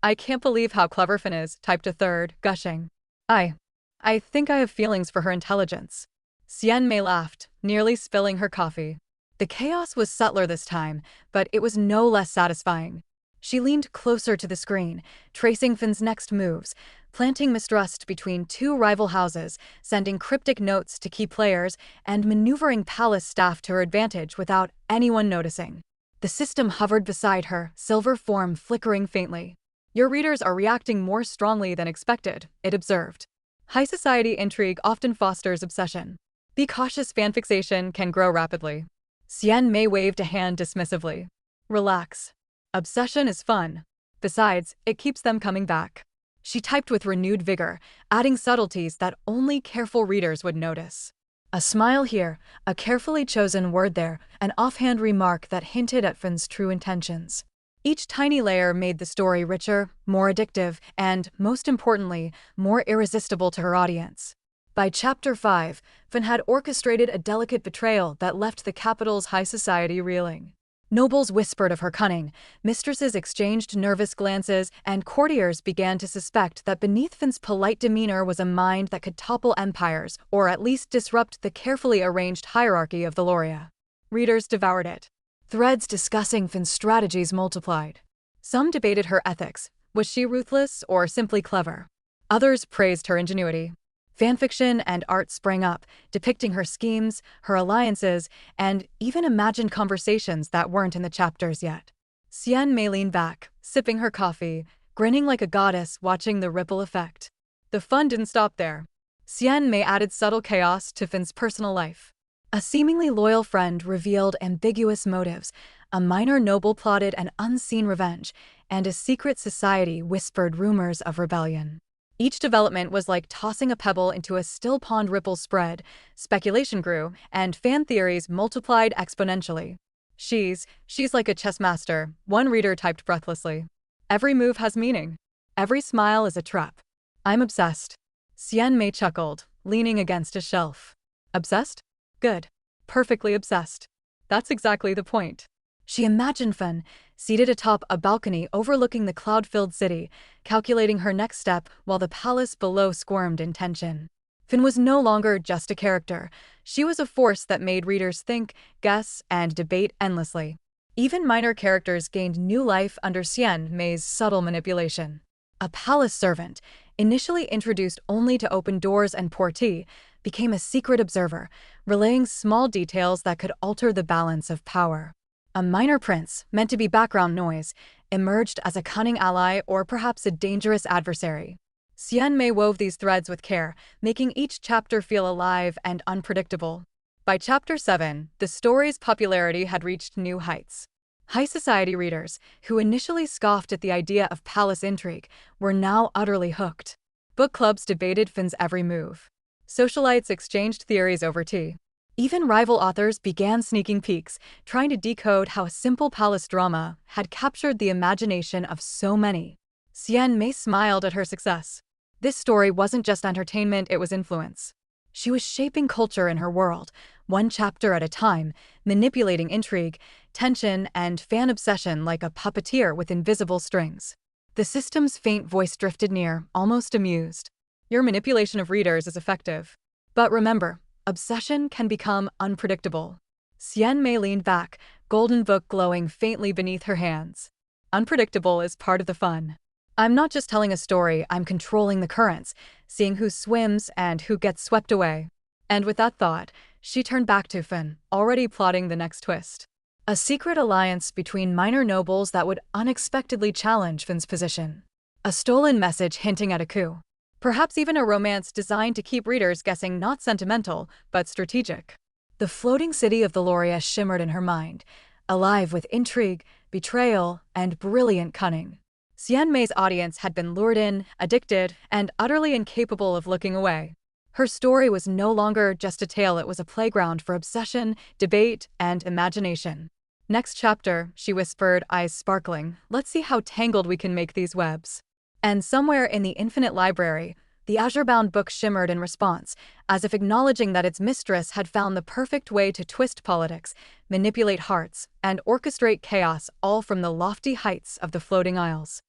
I can't believe how clever Fen is, typed a third, gushing. I think I have feelings for her intelligence. Xian Mei laughed, nearly spilling her coffee. The chaos was subtler this time, but it was no less satisfying. She leaned closer to the screen, tracing Fen's next moves, planting mistrust between two rival houses, sending cryptic notes to key players, and maneuvering palace staff to her advantage without anyone noticing. The system hovered beside her, silver form flickering faintly. Your readers are reacting more strongly than expected, it observed. High society intrigue often fosters obsession. Be cautious, fan fixation can grow rapidly. Xian Mei waved a hand dismissively. Relax. Obsession is fun. Besides, it keeps them coming back. She typed with renewed vigor, adding subtleties that only careful readers would notice. A smile here, a carefully chosen word there, an offhand remark that hinted at Fen's true intentions. Each tiny layer made the story richer, more addictive, and, most importantly, more irresistible to her audience. By Chapter 5, Fen had orchestrated a delicate betrayal that left the capital's high society reeling. Nobles whispered of her cunning, mistresses exchanged nervous glances, and courtiers began to suspect that beneath Fen's polite demeanor was a mind that could topple empires, or at least disrupt the carefully arranged hierarchy of Veloria. Readers devoured it. Threads discussing Fen's strategies multiplied. Some debated her ethics. Was she ruthless or simply clever? Others praised her ingenuity. Fanfiction and art sprang up, depicting her schemes, her alliances, and even imagined conversations that weren't in the chapters yet. Xian Mei leaned back, sipping her coffee, grinning like a goddess watching the ripple effect. The fun didn't stop there. Xian Mei added subtle chaos to Fen's personal life. A seemingly loyal friend revealed ambiguous motives, a minor noble plotted an unseen revenge, and a secret society whispered rumors of rebellion. Each development was like tossing a pebble into a still pond. Ripple spread, speculation grew, and fan theories multiplied exponentially. She's like a chess master, one reader typed breathlessly. Every move has meaning. Every smile is a trap. I'm obsessed. Xian Mei chuckled, leaning against a shelf. Obsessed? Good. Perfectly obsessed. That's exactly the point. She imagined Fen, seated atop a balcony overlooking the cloud-filled city, calculating her next step while the palace below squirmed in tension. Fen was no longer just a character. She was a force that made readers think, guess, and debate endlessly. Even minor characters gained new life under Xian Mei's subtle manipulation. A palace servant, initially introduced only to open doors and pour tea, became a secret observer, relaying small details that could alter the balance of power. A minor prince, meant to be background noise, emerged as a cunning ally or perhaps a dangerous adversary. Xian Mei wove these threads with care, making each chapter feel alive and unpredictable. By Chapter 7, the story's popularity had reached new heights. High society readers, who initially scoffed at the idea of palace intrigue, were now utterly hooked. Book clubs debated Fen's every move. Socialites exchanged theories over tea. Even rival authors began sneaking peeks, trying to decode how a simple palace drama had captured the imagination of so many. Xian Mei smiled at her success. This story wasn't just entertainment, it was influence. She was shaping culture in her world, one chapter at a time, manipulating intrigue, tension, and fan obsession like a puppeteer with invisible strings. The system's faint voice drifted near, almost amused. Your manipulation of readers is effective. But remember, obsession can become unpredictable. Xian Mei leaned back, golden book glowing faintly beneath her hands. Unpredictable is part of the fun. I'm not just telling a story, I'm controlling the currents, seeing who swims and who gets swept away. And with that thought, she turned back to Fen, already plotting the next twist. A secret alliance between minor nobles that would unexpectedly challenge Fen's position. A stolen message hinting at a coup. Perhaps even a romance designed to keep readers guessing, not sentimental, but strategic. The floating city of the Loria shimmered in her mind, alive with intrigue, betrayal, and brilliant cunning. Xian Mei's audience had been lured in, addicted, and utterly incapable of looking away. Her story was no longer just a tale, it was a playground for obsession, debate, and imagination. Next chapter, she whispered, eyes sparkling, let's see how tangled we can make these webs. And somewhere in the infinite library, the azure-bound book shimmered in response, as if acknowledging that its mistress had found the perfect way to twist politics, manipulate hearts, and orchestrate chaos, all from the lofty heights of the floating isles.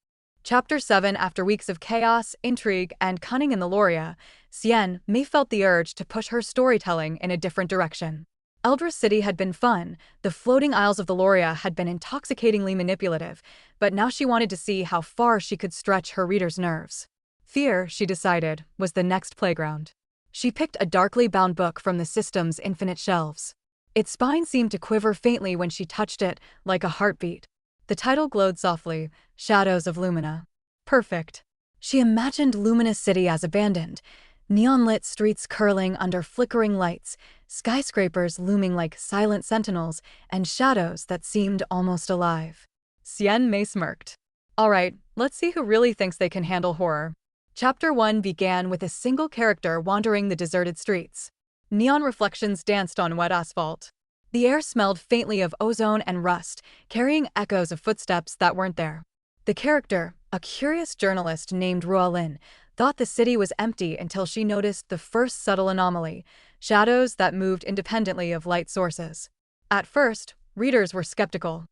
Chapter 7. After weeks of chaos, intrigue, and cunning in the Loria, Xian Mei felt the urge to push her storytelling in a different direction. Eldris City had been fun, the floating isles of the Loria had been intoxicatingly manipulative, but now she wanted to see how far she could stretch her readers' nerves. Fear, she decided, was the next playground. She picked a darkly bound book from the system's infinite shelves. Its spine seemed to quiver faintly when she touched it, like a heartbeat. The title glowed softly, Shadows of Lumina. Perfect. She imagined Luminous City as abandoned, neon-lit streets curling under flickering lights, skyscrapers looming like silent sentinels, and shadows that seemed almost alive. Xian Mei smirked. All right, let's see who really thinks they can handle horror. Chapter 1 began with a single character wandering the deserted streets. Neon reflections danced on wet asphalt. The air smelled faintly of ozone and rust, carrying echoes of footsteps that weren't there. The character, a curious journalist named Rualin, thought the city was empty until she noticed the first subtle anomaly, shadows that moved independently of light sources. At first, readers were skeptical.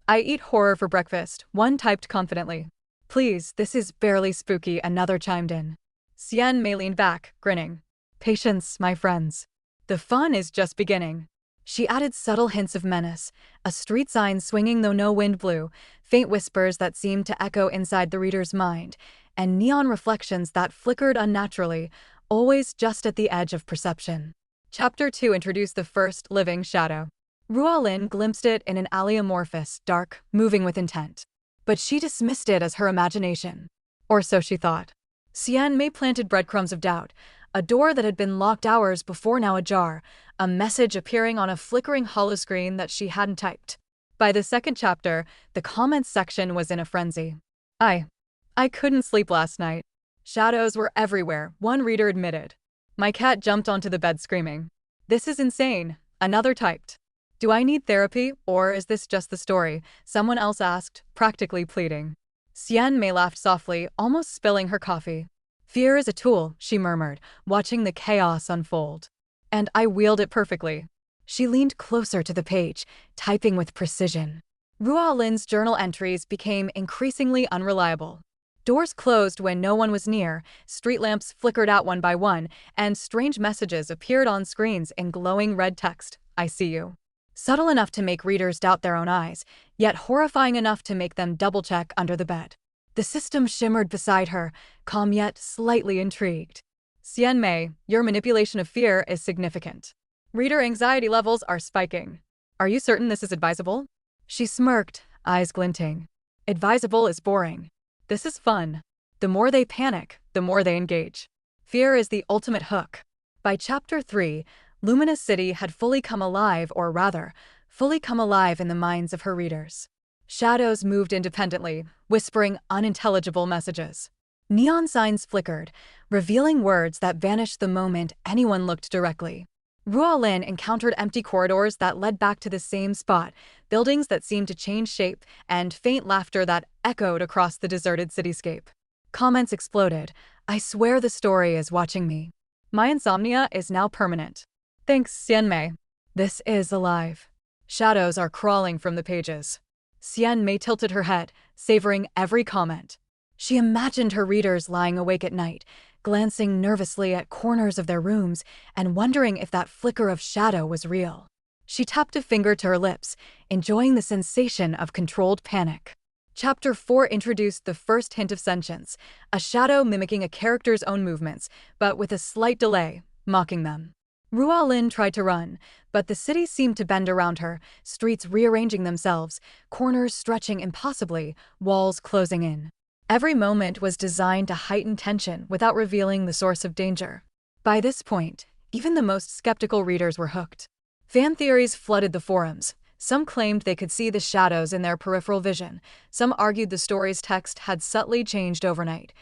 I eat horror for breakfast, one typed confidently. Please, this is barely spooky, another chimed in. Xian Mei leaned back, grinning. Patience, my friends. The fun is just beginning. She added subtle hints of menace, a street sign swinging though no wind blew, faint whispers that seemed to echo inside the reader's mind, and neon reflections that flickered unnaturally, always just at the edge of perception. Chapter 2 introduced the first living shadow. Rualin glimpsed it in an alley amorphous, dark, moving with intent. But she dismissed it as her imagination. Or so she thought. Xian Mei planted breadcrumbs of doubt, a door that had been locked hours before now ajar, a message appearing on a flickering holoscreen that she hadn't typed. By the second chapter, the comments section was in a frenzy. I couldn't sleep last night. Shadows were everywhere, one reader admitted. My cat jumped onto the bed screaming. This is insane, another typed. Do I need therapy, or is this just the story? Someone else asked, practically pleading. Xian Mei laughed softly, almost spilling her coffee. Fear is a tool, she murmured, watching the chaos unfold. And I wield it perfectly. She leaned closer to the page, typing with precision. Ruo Lin's journal entries became increasingly unreliable. Doors closed when no one was near, street lamps flickered out one by one, and strange messages appeared on screens in glowing red text. I see you. Subtle enough to make readers doubt their own eyes, yet horrifying enough to make them double-check under the bed. The system shimmered beside her, calm yet slightly intrigued. Xian Mei, your manipulation of fear is significant. Reader anxiety levels are spiking. Are you certain this is advisable? She smirked, eyes glinting. Advisable is boring. This is fun. The more they panic, the more they engage. Fear is the ultimate hook. By Chapter 3, Luminous City had fully come alive, or rather, fully come alive in the minds of her readers. Shadows moved independently, whispering unintelligible messages. Neon signs flickered, revealing words that vanished the moment anyone looked directly. Ruo Lin encountered empty corridors that led back to the same spot, buildings that seemed to change shape, and faint laughter that echoed across the deserted cityscape. Comments exploded. I swear the story is watching me. My insomnia is now permanent. Thanks, Xian Mei. This is alive. Shadows are crawling from the pages. Xian Mei tilted her head, savoring every comment. She imagined her readers lying awake at night, glancing nervously at corners of their rooms and wondering if that flicker of shadow was real. She tapped a finger to her lips, enjoying the sensation of controlled panic. Chapter 4 introduced the first hint of sentience, a shadow mimicking a character's own movements, but with a slight delay, mocking them. Ruo Lin tried to run, but the city seemed to bend around her, streets rearranging themselves, corners stretching impossibly, walls closing in. Every moment was designed to heighten tension without revealing the source of danger. By this point, even the most skeptical readers were hooked. Fan theories flooded the forums. Some claimed they could see the shadows in their peripheral vision. Some argued the story's text had subtly changed overnight.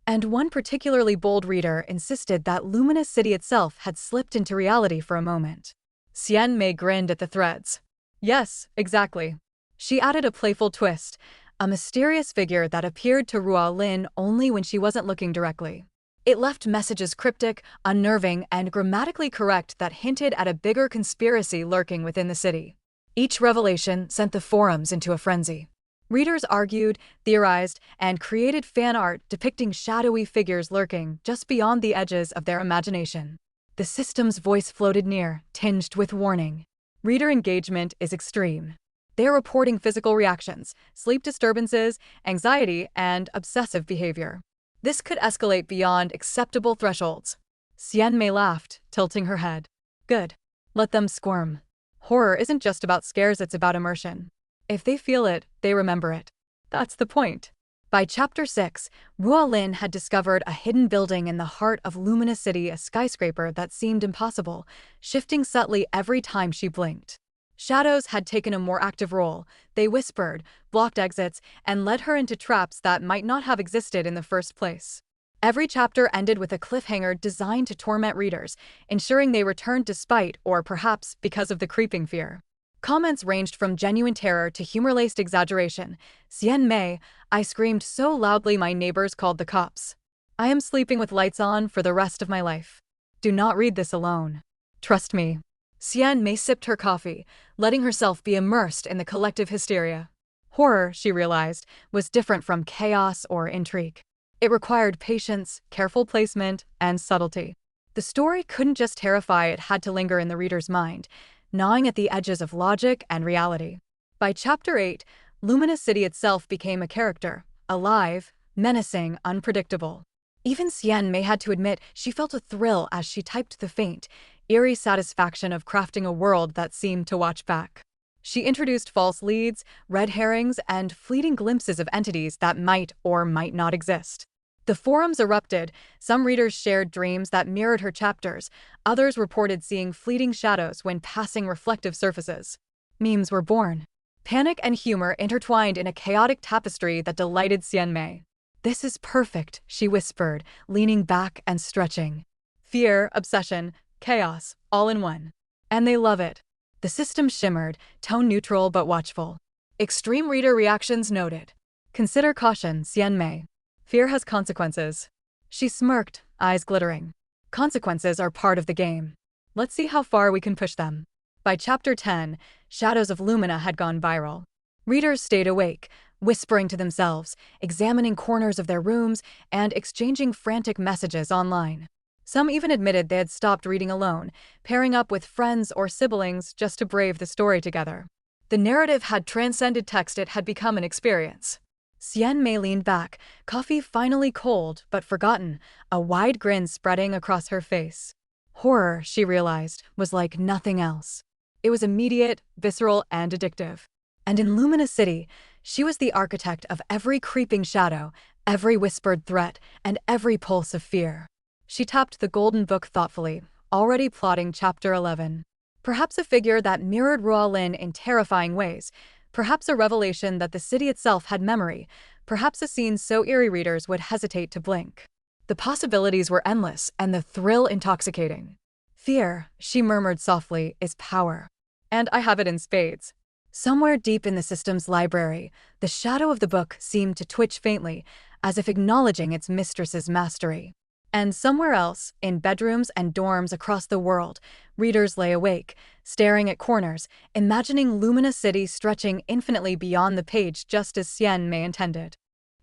And one particularly bold reader insisted that Luminous City itself had slipped into reality for a moment. Xian Mei grinned at the threads. Yes, exactly. She added a playful twist, a mysterious figure that appeared to Ruo Lin only when she wasn't looking directly. It left messages cryptic, unnerving, and grammatically correct that hinted at a bigger conspiracy lurking within the city. Each revelation sent the forums into a frenzy. Readers argued, theorized, and created fan art depicting shadowy figures lurking just beyond the edges of their imagination. The system's voice floated near, tinged with warning. Reader engagement is extreme. They are reporting physical reactions, sleep disturbances, anxiety, and obsessive behavior. This could escalate beyond acceptable thresholds. Xian Mei laughed, tilting her head. Good. Let them squirm. Horror isn't just about scares, it's about immersion. If they feel it, they remember it. That's the point. By Chapter 6, Ruo Lin had discovered a hidden building in the heart of Luminous City, a skyscraper that seemed impossible, shifting subtly every time she blinked. Shadows had taken a more active role. They whispered, blocked exits, and led her into traps that might not have existed in the first place. Every chapter ended with a cliffhanger designed to torment readers, ensuring they returned despite, or perhaps because of the creeping fear. Comments ranged from genuine terror to humor-laced exaggeration. Xian Mei, I screamed so loudly my neighbors called the cops. I am sleeping with lights on for the rest of my life. Do not read this alone. Trust me. Xian Mei sipped her coffee, letting herself be immersed in the collective hysteria. Horror, she realized, was different from chaos or intrigue. It required patience, careful placement, and subtlety. The story couldn't just terrify, it had to linger in the reader's mind, gnawing at the edges of logic and reality. By Chapter 8, Luminous City itself became a character, alive, menacing, unpredictable. Even Xian Mei had to admit she felt a thrill as she typed the faint, eerie satisfaction of crafting a world that seemed to watch back. She introduced false leads, red herrings, and fleeting glimpses of entities that might or might not exist. The forums erupted. Some readers shared dreams that mirrored her chapters. Others reported seeing fleeting shadows when passing reflective surfaces. Memes were born. Panic and humor intertwined in a chaotic tapestry that delighted Xian Mei. This is perfect, she whispered, leaning back and stretching. Fear, obsession, chaos, all in one. And they love it. The system shimmered, tone neutral but watchful. Extreme reader reactions noted. Consider caution, Xian Mei. Fear has consequences. She smirked, eyes glittering. Consequences are part of the game. Let's see how far we can push them. By chapter 10, Shadows of Lumina had gone viral. Readers stayed awake, whispering to themselves, examining corners of their rooms, and exchanging frantic messages online. Some even admitted they had stopped reading alone, pairing up with friends or siblings just to brave the story together. The narrative had transcended text, it had become an experience. Xian Mei leaned back, coffee finally cold but forgotten, a wide grin spreading across her face. Horror, she realized, was like nothing else. It was immediate, visceral, and addictive. And in Lumina City, she was the architect of every creeping shadow, every whispered threat, and every pulse of fear. She tapped the golden book thoughtfully, already plotting chapter 11. Perhaps a figure that mirrored Ruolin in terrifying ways, perhaps a revelation that the city itself had memory, perhaps a scene so eerie readers would hesitate to blink. The possibilities were endless and the thrill intoxicating. Fear, she murmured softly, is power. And I have it in spades. Somewhere deep in the system's library, the shadow of the book seemed to twitch faintly, as if acknowledging its mistress's mastery. And somewhere else, in bedrooms and dorms across the world, readers lay awake, staring at corners, imagining Lumina City stretching infinitely beyond the page just as Xian Mei intended.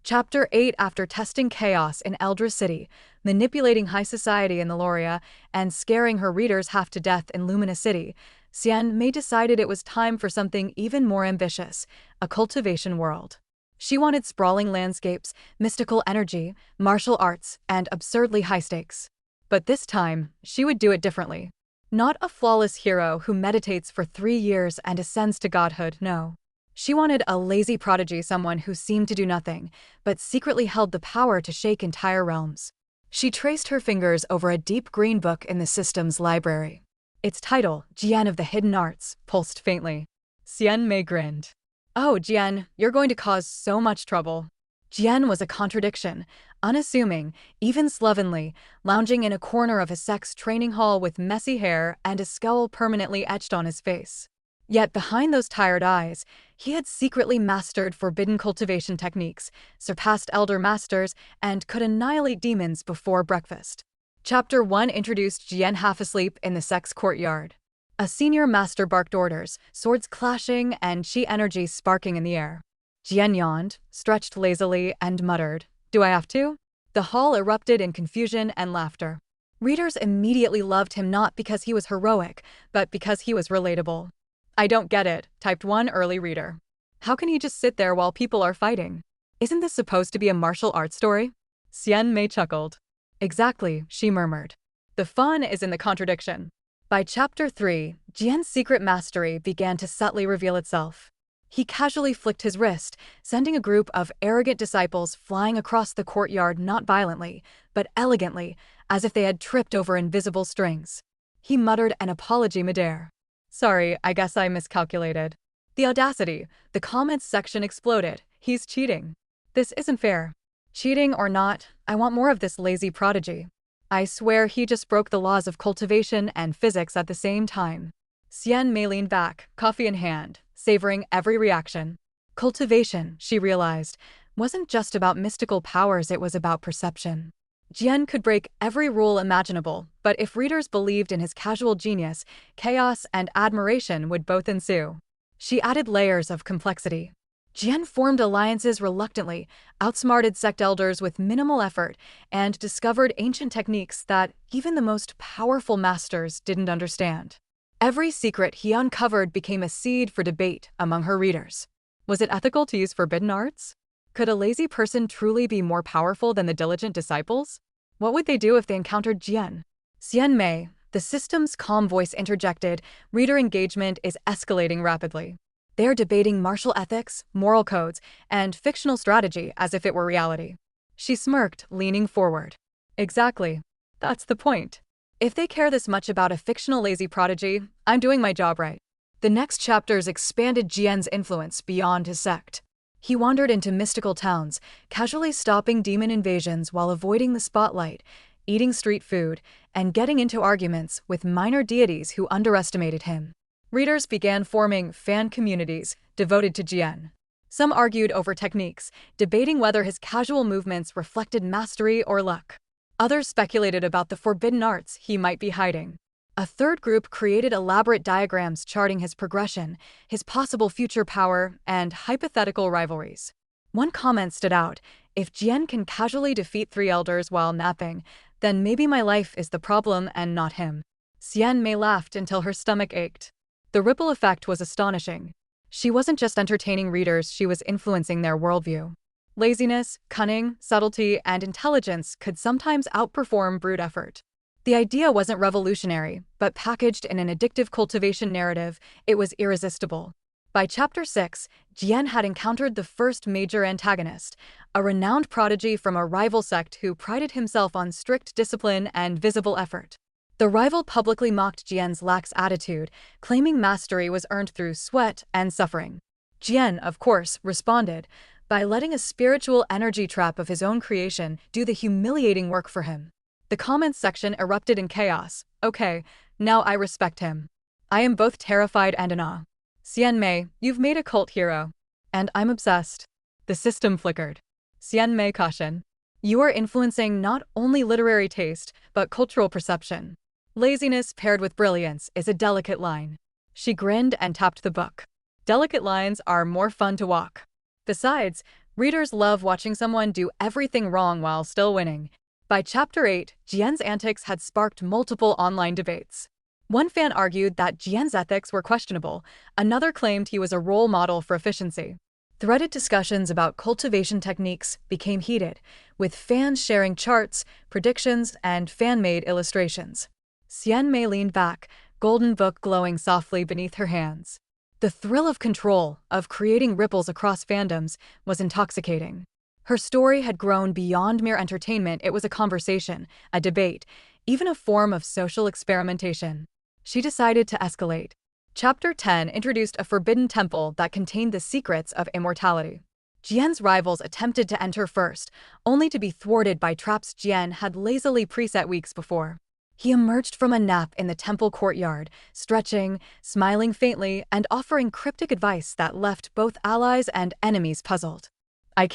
Chapter 8. After testing chaos in Eldra City, manipulating high society in the Loria, and scaring her readers half to death in Lumina City, Xian Mei decided it was time for something even more ambitious, a cultivation world. She wanted sprawling landscapes, mystical energy, martial arts, and absurdly high stakes. But this time, she would do it differently. Not a flawless hero who meditates for 3 years and ascends to godhood, no. She wanted a lazy prodigy, someone who seemed to do nothing, but secretly held the power to shake entire realms. She traced her fingers over a deep green book in the system's library. Its title, Jian of the Hidden Arts, pulsed faintly. Xian Mei grinned. Oh, Jian, you're going to cause so much trouble. Jian was a contradiction, unassuming, even slovenly, lounging in a corner of his sex training hall with messy hair and a scowl permanently etched on his face. Yet behind those tired eyes, he had secretly mastered forbidden cultivation techniques, surpassed elder masters, and could annihilate demons before breakfast. Chapter 1 introduced Jian half asleep in the sex courtyard. A senior master barked orders, swords clashing and chi energy sparking in the air. Jian yawned, stretched lazily, and muttered, "Do I have to?" The hall erupted in confusion and laughter. Readers immediately loved him not because he was heroic, but because he was relatable. "I don't get it," typed one early reader. "How can he just sit there while people are fighting? Isn't this supposed to be a martial arts story?" Xian Mei chuckled. "Exactly," she murmured. "The fun is in the contradiction." By chapter 3, Jian's secret mastery began to subtly reveal itself. He casually flicked his wrist, sending a group of arrogant disciples flying across the courtyard not violently, but elegantly, as if they had tripped over invisible strings. He muttered an apology midair. "Sorry, I guess I miscalculated." The audacity, the comments section exploded. "He's cheating. This isn't fair." Cheating or not, I want more of this lazy prodigy. I swear he just broke the laws of cultivation and physics at the same time. Xian Mei leaned back, coffee in hand, savoring every reaction. Cultivation, she realized, wasn't just about mystical powers, it was about perception. Jian could break every rule imaginable, but if readers believed in his casual genius, chaos and admiration would both ensue. She added layers of complexity. Jian formed alliances reluctantly, outsmarted sect elders with minimal effort, and discovered ancient techniques that even the most powerful masters didn't understand. Every secret he uncovered became a seed for debate among her readers. Was it ethical to use forbidden arts? Could a lazy person truly be more powerful than the diligent disciples? What would they do if they encountered Jian? Xian Mei, the system's calm voice interjected, reader engagement is escalating rapidly. They're debating martial ethics, moral codes, and fictional strategy as if it were reality. She smirked, leaning forward. Exactly. That's the point. If they care this much about a fictional lazy prodigy, I'm doing my job right. The next chapters expanded Jian's influence beyond his sect. He wandered into mystical towns, casually stopping demon invasions while avoiding the spotlight, eating street food, and getting into arguments with minor deities who underestimated him. Readers began forming fan communities devoted to Jian. Some argued over techniques, debating whether his casual movements reflected mastery or luck. Others speculated about the forbidden arts he might be hiding. A third group created elaborate diagrams charting his progression, his possible future power, and hypothetical rivalries. One comment stood out: if Xian can casually defeat 3 elders while napping, then maybe my life is the problem and not him. Xian Mei laughed until her stomach ached. The ripple effect was astonishing. She wasn't just entertaining readers, she was influencing their worldview. Laziness, cunning, subtlety, and intelligence could sometimes outperform brute effort. The idea wasn't revolutionary, but packaged in an addictive cultivation narrative, it was irresistible. By Chapter 6, Jian had encountered the first major antagonist, a renowned prodigy from a rival sect who prided himself on strict discipline and visible effort. The rival publicly mocked Jian's lax attitude, claiming mastery was earned through sweat and suffering. Jian, of course, responded by letting a spiritual energy trap of his own creation do the humiliating work for him. The comments section erupted in chaos. Okay, now I respect him. I am both terrified and in awe. Xian Mei, you've made a cult hero. And I'm obsessed. The system flickered. Xian Mei caution. You are influencing not only literary taste, but cultural perception. Laziness paired with brilliance is a delicate line. She grinned and tapped the book. Delicate lines are more fun to walk. Besides, readers love watching someone do everything wrong while still winning. By Chapter 8, Jian's antics had sparked multiple online debates. One fan argued that Jian's ethics were questionable, another claimed he was a role model for efficiency. Threaded discussions about cultivation techniques became heated, with fans sharing charts, predictions, and fan-made illustrations. Xian Mei leaned back, golden book glowing softly beneath her hands. The thrill of control, of creating ripples across fandoms, was intoxicating. Her story had grown beyond mere entertainment. It was a conversation, a debate, even a form of social experimentation. She decided to escalate. Chapter 10 introduced a forbidden temple that contained the secrets of immortality. Jian's rivals attempted to enter first, only to be thwarted by traps Jian had lazily preset weeks before. He emerged from a nap in the temple courtyard, stretching, smiling faintly, and offering cryptic advice that left both allies and enemies puzzled. I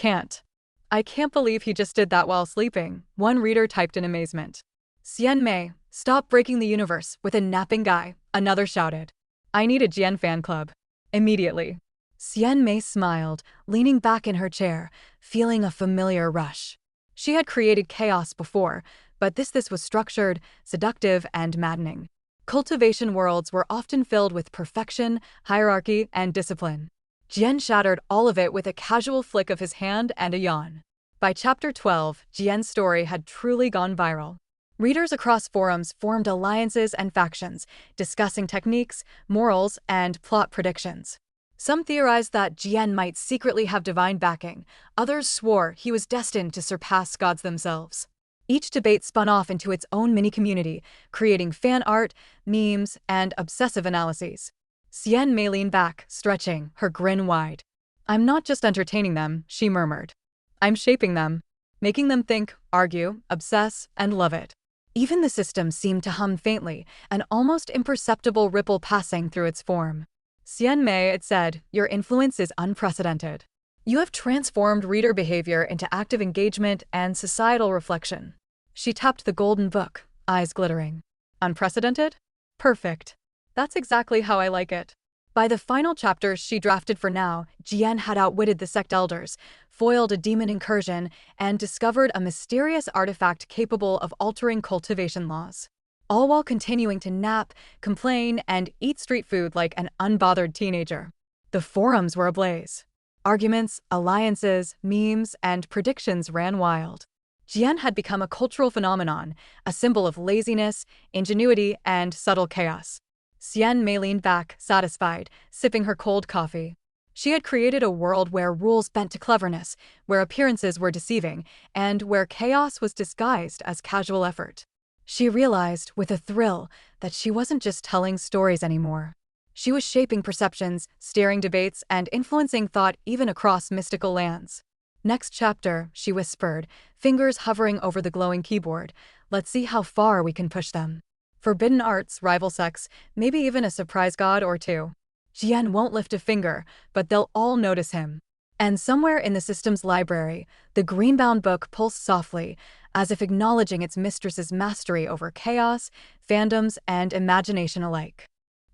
can't believe he just did that while sleeping, one reader typed in amazement. Xian Mei, stop breaking the universe with a napping guy, another shouted. I need a Jian fan club. Immediately. Xian Mei smiled, leaning back in her chair, feeling a familiar rush. She had created chaos before, but this was structured, seductive, and maddening. Cultivation worlds were often filled with perfection, hierarchy, and discipline. Jian shattered all of it with a casual flick of his hand and a yawn. By Chapter 12, Jian's story had truly gone viral. Readers across forums formed alliances and factions, discussing techniques, morals, and plot predictions. Some theorized that Jian might secretly have divine backing, others swore he was destined to surpass gods themselves. Each debate spun off into its own mini-community, creating fan art, memes, and obsessive analyses. Xian Mei leaned back, stretching, her grin wide. I'm not just entertaining them, she murmured. I'm shaping them, making them think, argue, obsess, and love it. Even the system seemed to hum faintly, an almost imperceptible ripple passing through its form. Xian Mei, it said, your influence is unprecedented. You have transformed reader behavior into active engagement and societal reflection. She tapped the golden book, eyes glittering. Unprecedented? Perfect. That's exactly how I like it. By the final chapter she drafted for now, Jian had outwitted the sect elders, foiled a demon incursion, and discovered a mysterious artifact capable of altering cultivation laws. All while continuing to nap, complain, and eat street food like an unbothered teenager. The forums were ablaze. Arguments, alliances, memes, and predictions ran wild. Jian had become a cultural phenomenon, a symbol of laziness, ingenuity, and subtle chaos. Xian Mei leaned back, satisfied, sipping her cold coffee. She had created a world where rules bent to cleverness, where appearances were deceiving, and where chaos was disguised as casual effort. She realized, with a thrill, that she wasn't just telling stories anymore. She was shaping perceptions, steering debates, and influencing thought even across mystical lands. Next chapter, she whispered, fingers hovering over the glowing keyboard. Let's see how far we can push them. Forbidden arts, rival sects, maybe even a surprise god or two. Jian won't lift a finger, but they'll all notice him. And somewhere in the system's library, the green-bound book pulsed softly, as if acknowledging its mistress's mastery over chaos, fandoms, and imagination alike.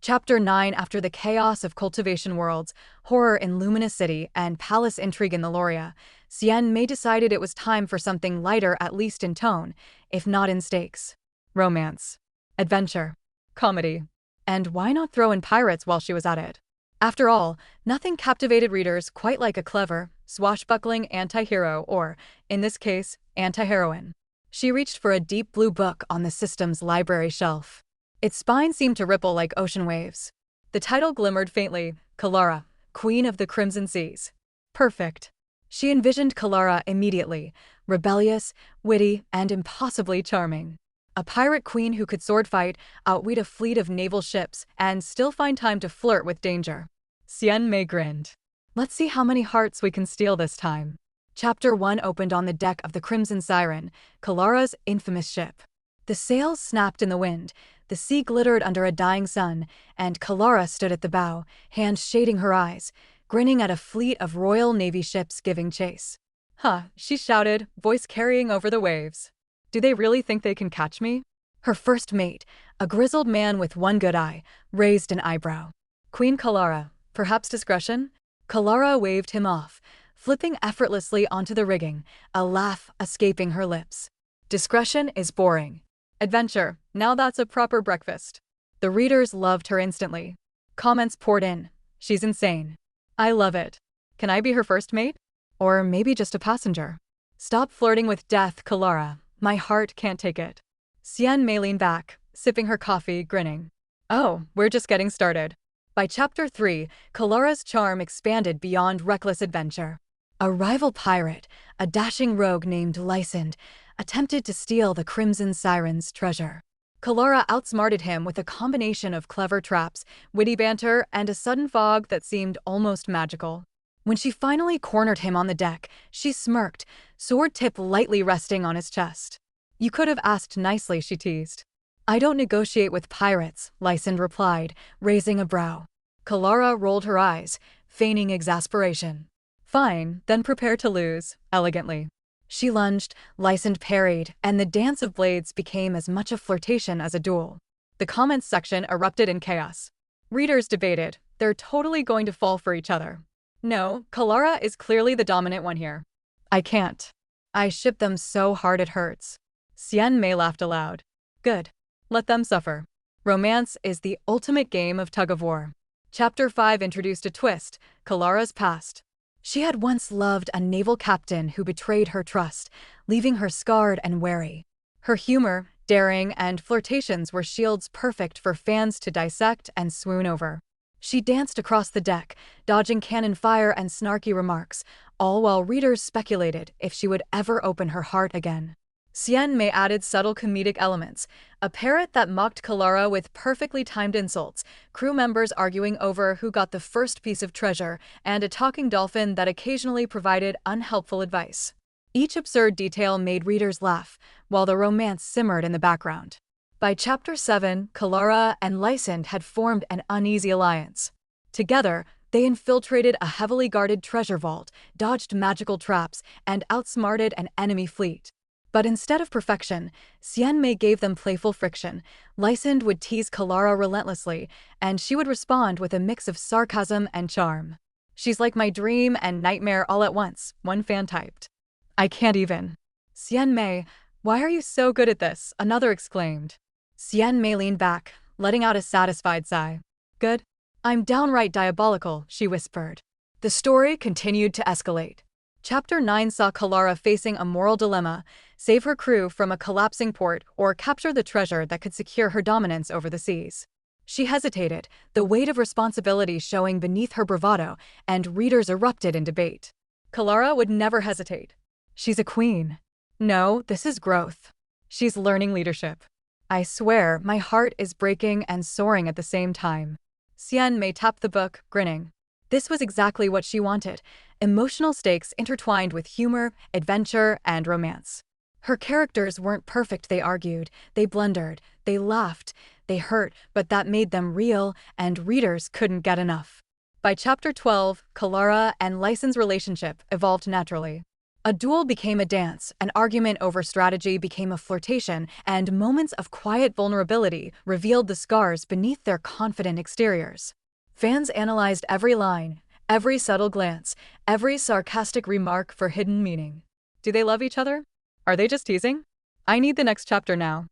Chapter 9. After the chaos of Cultivation Worlds, horror in Luminous City, and palace intrigue in the Loria, Xian Mei decided it was time for something lighter, at least in tone, if not in stakes. Romance, adventure, comedy, and why not throw in pirates while she was at it? After all, nothing captivated readers quite like a clever, swashbuckling anti-hero or, in this case, anti-heroine. She reached for a deep blue book on the system's library shelf. Its spine seemed to ripple like ocean waves. The title glimmered faintly, Kalara, Queen of the Crimson Seas. Perfect. She envisioned Kalara immediately, rebellious, witty, and impossibly charming. A pirate queen who could sword fight, outwit a fleet of naval ships, and still find time to flirt with danger. Xian Mei grinned. Let's see how many hearts we can steal this time. Chapter 1 opened on the deck of the Crimson Siren, Kalara's infamous ship. The sails snapped in the wind, the sea glittered under a dying sun, and Kalara stood at the bow, hands shading her eyes, grinning at a fleet of Royal Navy ships giving chase. "Huh," she shouted, voice carrying over the waves. "Do they really think they can catch me?" Her first mate, a grizzled man with one good eye, raised an eyebrow. "Queen Kalara, perhaps discretion?" Kalara waved him off, flipping effortlessly onto the rigging, a laugh escaping her lips. "Discretion is boring. Adventure, now that's a proper breakfast." The readers loved her instantly. Comments poured in. "She's insane. I love it. Can I be her first mate? Or maybe just a passenger? Stop flirting with death, Kalara. My heart can't take it." Xian Mei leaned back, sipping her coffee, grinning. "Oh, we're just getting started." By Chapter 3, Kalara's charm expanded beyond reckless adventure. A rival pirate, a dashing rogue named Lysand, attempted to steal the Crimson Siren's treasure. Kalara outsmarted him with a combination of clever traps, witty banter, and a sudden fog that seemed almost magical. When she finally cornered him on the deck, she smirked, sword tip lightly resting on his chest. "You could have asked nicely," she teased. "I don't negotiate with pirates," Lysand replied, raising a brow. Kalara rolled her eyes, feigning exasperation. "Fine, then prepare to lose," elegantly. She lunged, Lysand parried, and the dance of blades became as much a flirtation as a duel. The comments section erupted in chaos. Readers debated, they're totally going to fall for each other. "No, Kalara is clearly the dominant one here. I can't. I ship them so hard it hurts." Xian Mei laughed aloud. "Good. Let them suffer. Romance is the ultimate game of tug-of-war." Chapter 5 introduced a twist, Kalara's past. She had once loved a naval captain who betrayed her trust, leaving her scarred and wary. Her humor, daring, and flirtations were shields perfect for fans to dissect and swoon over. She danced across the deck, dodging cannon fire and snarky remarks, all while readers speculated if she would ever open her heart again. Xian Mei added subtle comedic elements, a parrot that mocked Kalara with perfectly timed insults, crew members arguing over who got the first piece of treasure, and a talking dolphin that occasionally provided unhelpful advice. Each absurd detail made readers laugh, while the romance simmered in the background. By Chapter 7, Kalara and Lysand had formed an uneasy alliance. Together, they infiltrated a heavily guarded treasure vault, dodged magical traps, and outsmarted an enemy fleet. But instead of perfection, Xian Mei gave them playful friction. Lysand would tease Kalara relentlessly, and she would respond with a mix of sarcasm and charm. "She's like my dream and nightmare all at once," one fan typed. "I can't even." "Xian Mei, why are you so good at this?" another exclaimed. Xian Mei leaned back, letting out a satisfied sigh. "Good? I'm downright diabolical," she whispered. The story continued to escalate. Chapter 9 saw Kalara facing a moral dilemma: save her crew from a collapsing port or capture the treasure that could secure her dominance over the seas. She hesitated, the weight of responsibility showing beneath her bravado, and readers erupted in debate. Kalara would never hesitate. She's a queen. No, this is growth. She's learning leadership. I swear, my heart is breaking and soaring at the same time. Xian Mei tapped the book, grinning. This was exactly what she wanted: emotional stakes intertwined with humor, adventure, and romance. Her characters weren't perfect, they argued. They blundered, they laughed, they hurt, but that made them real, and readers couldn't get enough. By Chapter 12, Kalara and Lysand's relationship evolved naturally. A duel became a dance, an argument over strategy became a flirtation, and moments of quiet vulnerability revealed the scars beneath their confident exteriors. Fans analyzed every line, every subtle glance, every sarcastic remark for hidden meaning. Do they love each other? Are they just teasing? I need the next chapter now.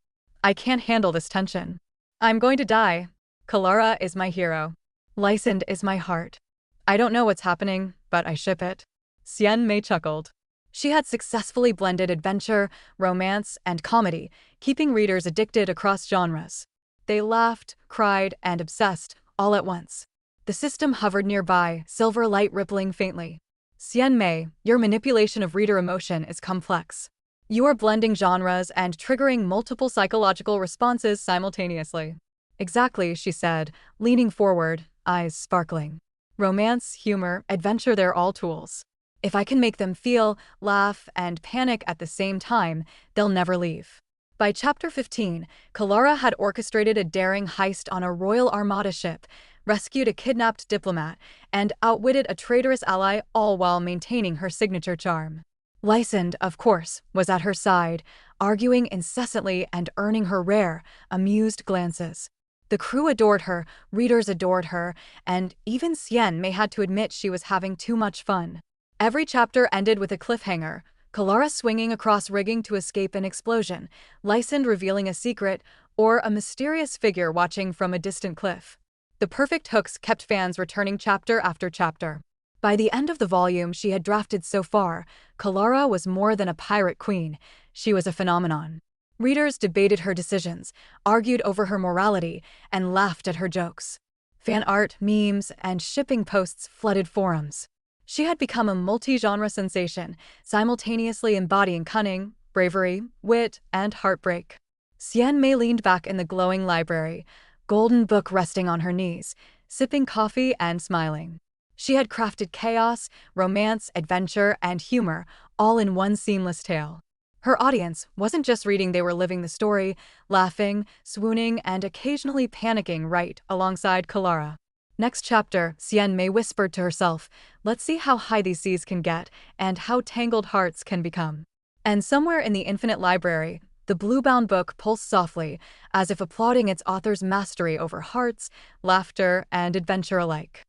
I can't handle this tension. I'm going to die. Kalara is my hero. Lysand is my heart. I don't know what's happening, but I ship it. Xian Mei chuckled. She had successfully blended adventure, romance, and comedy, keeping readers addicted across genres. They laughed, cried, and obsessed, all at once. The system hovered nearby, silver light rippling faintly. Xian Mei, your manipulation of reader emotion is complex. You are blending genres and triggering multiple psychological responses simultaneously. Exactly, she said, leaning forward, eyes sparkling. Romance, humor, adventure, they're all tools. If I can make them feel, laugh, and panic at the same time, they'll never leave. By chapter 15, Kalara had orchestrated a daring heist on a Royal Armada ship, rescued a kidnapped diplomat, and outwitted a traitorous ally, all while maintaining her signature charm. Lysand, of course, was at her side, arguing incessantly and earning her rare, amused glances. The crew adored her, readers adored her, and even Xian Mei had to admit she was having too much fun. Every chapter ended with a cliffhanger, Kalara swinging across rigging to escape an explosion, Lysand revealing a secret, or a mysterious figure watching from a distant cliff. The perfect hooks kept fans returning chapter after chapter. By the end of the volume she had drafted so far, Kalara was more than a pirate queen, she was a phenomenon. Readers debated her decisions, argued over her morality, and laughed at her jokes. Fan art, memes, and shipping posts flooded forums. She had become a multi-genre sensation, simultaneously embodying cunning, bravery, wit, and heartbreak. Xian Mei leaned back in the glowing library, golden book resting on her knees, sipping coffee and smiling. She had crafted chaos, romance, adventure, and humor, all in one seamless tale. Her audience wasn't just reading, they were living the story, laughing, swooning, and occasionally panicking right alongside Kalara. Next chapter, Xian Mei whispered to herself, let's see how high these seas can get, and how tangled hearts can become. And somewhere in the infinite library, the blue-bound book pulsed softly, as if applauding its author's mastery over hearts, laughter, and adventure alike.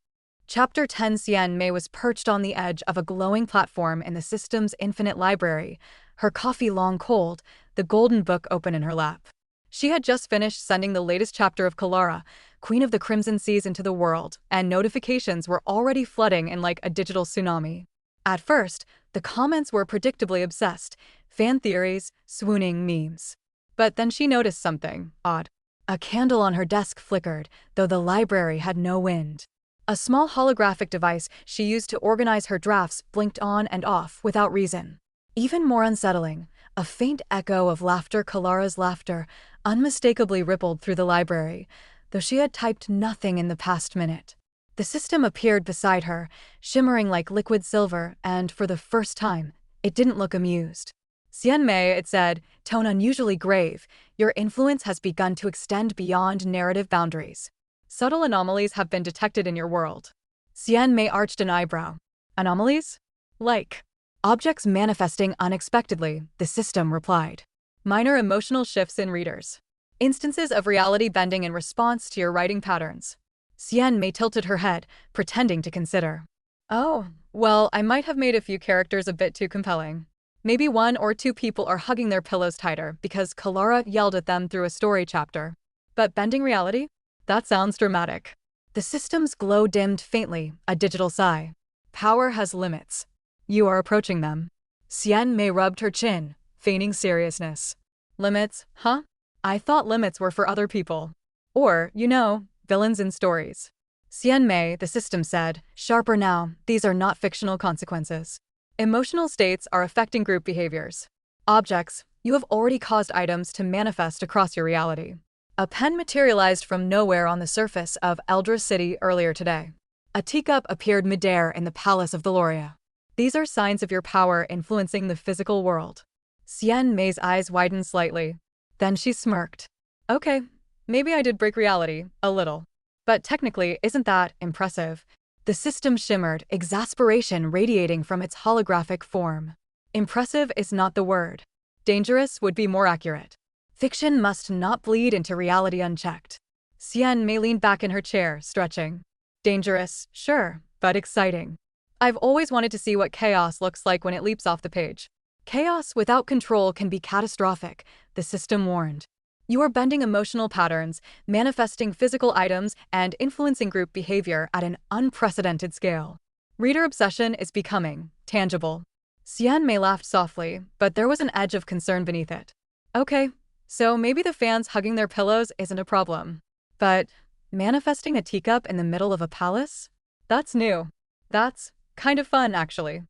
Chapter 10. Xian Mei was perched on the edge of a glowing platform in the system's infinite library, her coffee long cold, the golden book open in her lap. She had just finished sending the latest chapter of Kalara, Queen of the Crimson Seas, into the world, and notifications were already flooding in like a digital tsunami. At first, the comments were predictably obsessed, fan theories, swooning memes. But then she noticed something odd. A candle on her desk flickered, though the library had no wind. A small holographic device she used to organize her drafts blinked on and off without reason. Even more unsettling, a faint echo of laughter, Kalara's laughter, unmistakably rippled through the library, though she had typed nothing in the past minute. The system appeared beside her, shimmering like liquid silver, and for the first time, it didn't look amused. Xian Mei, it said, tone unusually grave, your influence has begun to extend beyond narrative boundaries. Subtle anomalies have been detected in your world. Xian Mei arched an eyebrow. Anomalies? Like objects manifesting unexpectedly, the system replied. Minor emotional shifts in readers. Instances of reality bending in response to your writing patterns. Xian Mei tilted her head, pretending to consider. Oh, well, I might have made a few characters a bit too compelling. Maybe 1 or 2 people are hugging their pillows tighter because Kalara yelled at them through a story chapter. But bending reality? That sounds dramatic. The system's glow dimmed faintly, a digital sigh. Power has limits. You are approaching them. Xian Mei rubbed her chin, feigning seriousness. Limits, huh? I thought limits were for other people. Or, villains in stories. Xian Mei, the system said, sharper now, these are not fictional consequences. Emotional states are affecting group behaviors. Objects, you have already caused items to manifest across your reality. A pen materialized from nowhere on the surface of Eldra's city earlier today. A teacup appeared midair in the palace of Veloria. These are signs of your power influencing the physical world. Xian Mei's eyes widened slightly. Then she smirked. Okay, maybe I did break reality, a little. But technically, isn't that impressive? The system shimmered, exasperation radiating from its holographic form. Impressive is not the word. Dangerous would be more accurate. Fiction must not bleed into reality unchecked. Xian Mei leaned back in her chair, stretching. Dangerous, sure, but exciting. I've always wanted to see what chaos looks like when it leaps off the page. Chaos without control can be catastrophic, the system warned. You are bending emotional patterns, manifesting physical items, and influencing group behavior at an unprecedented scale. Reader obsession is becoming tangible. Xian Mei laughed softly, but there was an edge of concern beneath it. Okay, so maybe the fans hugging their pillows isn't a problem. But manifesting a teacup in the middle of a palace? That's new. That's kind of fun, actually.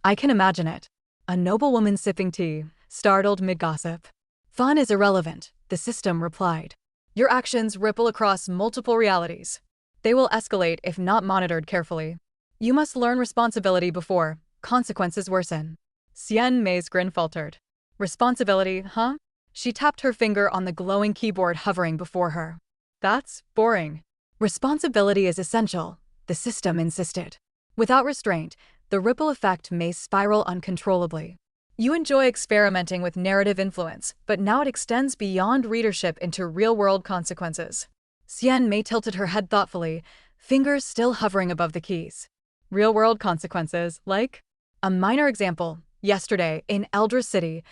I can imagine it. A noblewoman sipping tea, startled mid-gossip. Fun is irrelevant, the system replied. Your actions ripple across multiple realities. They will escalate if not monitored carefully. You must learn responsibility before consequences worsen. Xian Mei's grin faltered. Responsibility, huh? She tapped her finger on the glowing keyboard hovering before her. That's boring. Responsibility is essential, the system insisted. Without restraint, the ripple effect may spiral uncontrollably. You enjoy experimenting with narrative influence, but now it extends beyond readership into real-world consequences. Xian Mei tilted her head thoughtfully, fingers still hovering above the keys. Real-world consequences, like? A minor example, yesterday, in Eldra City,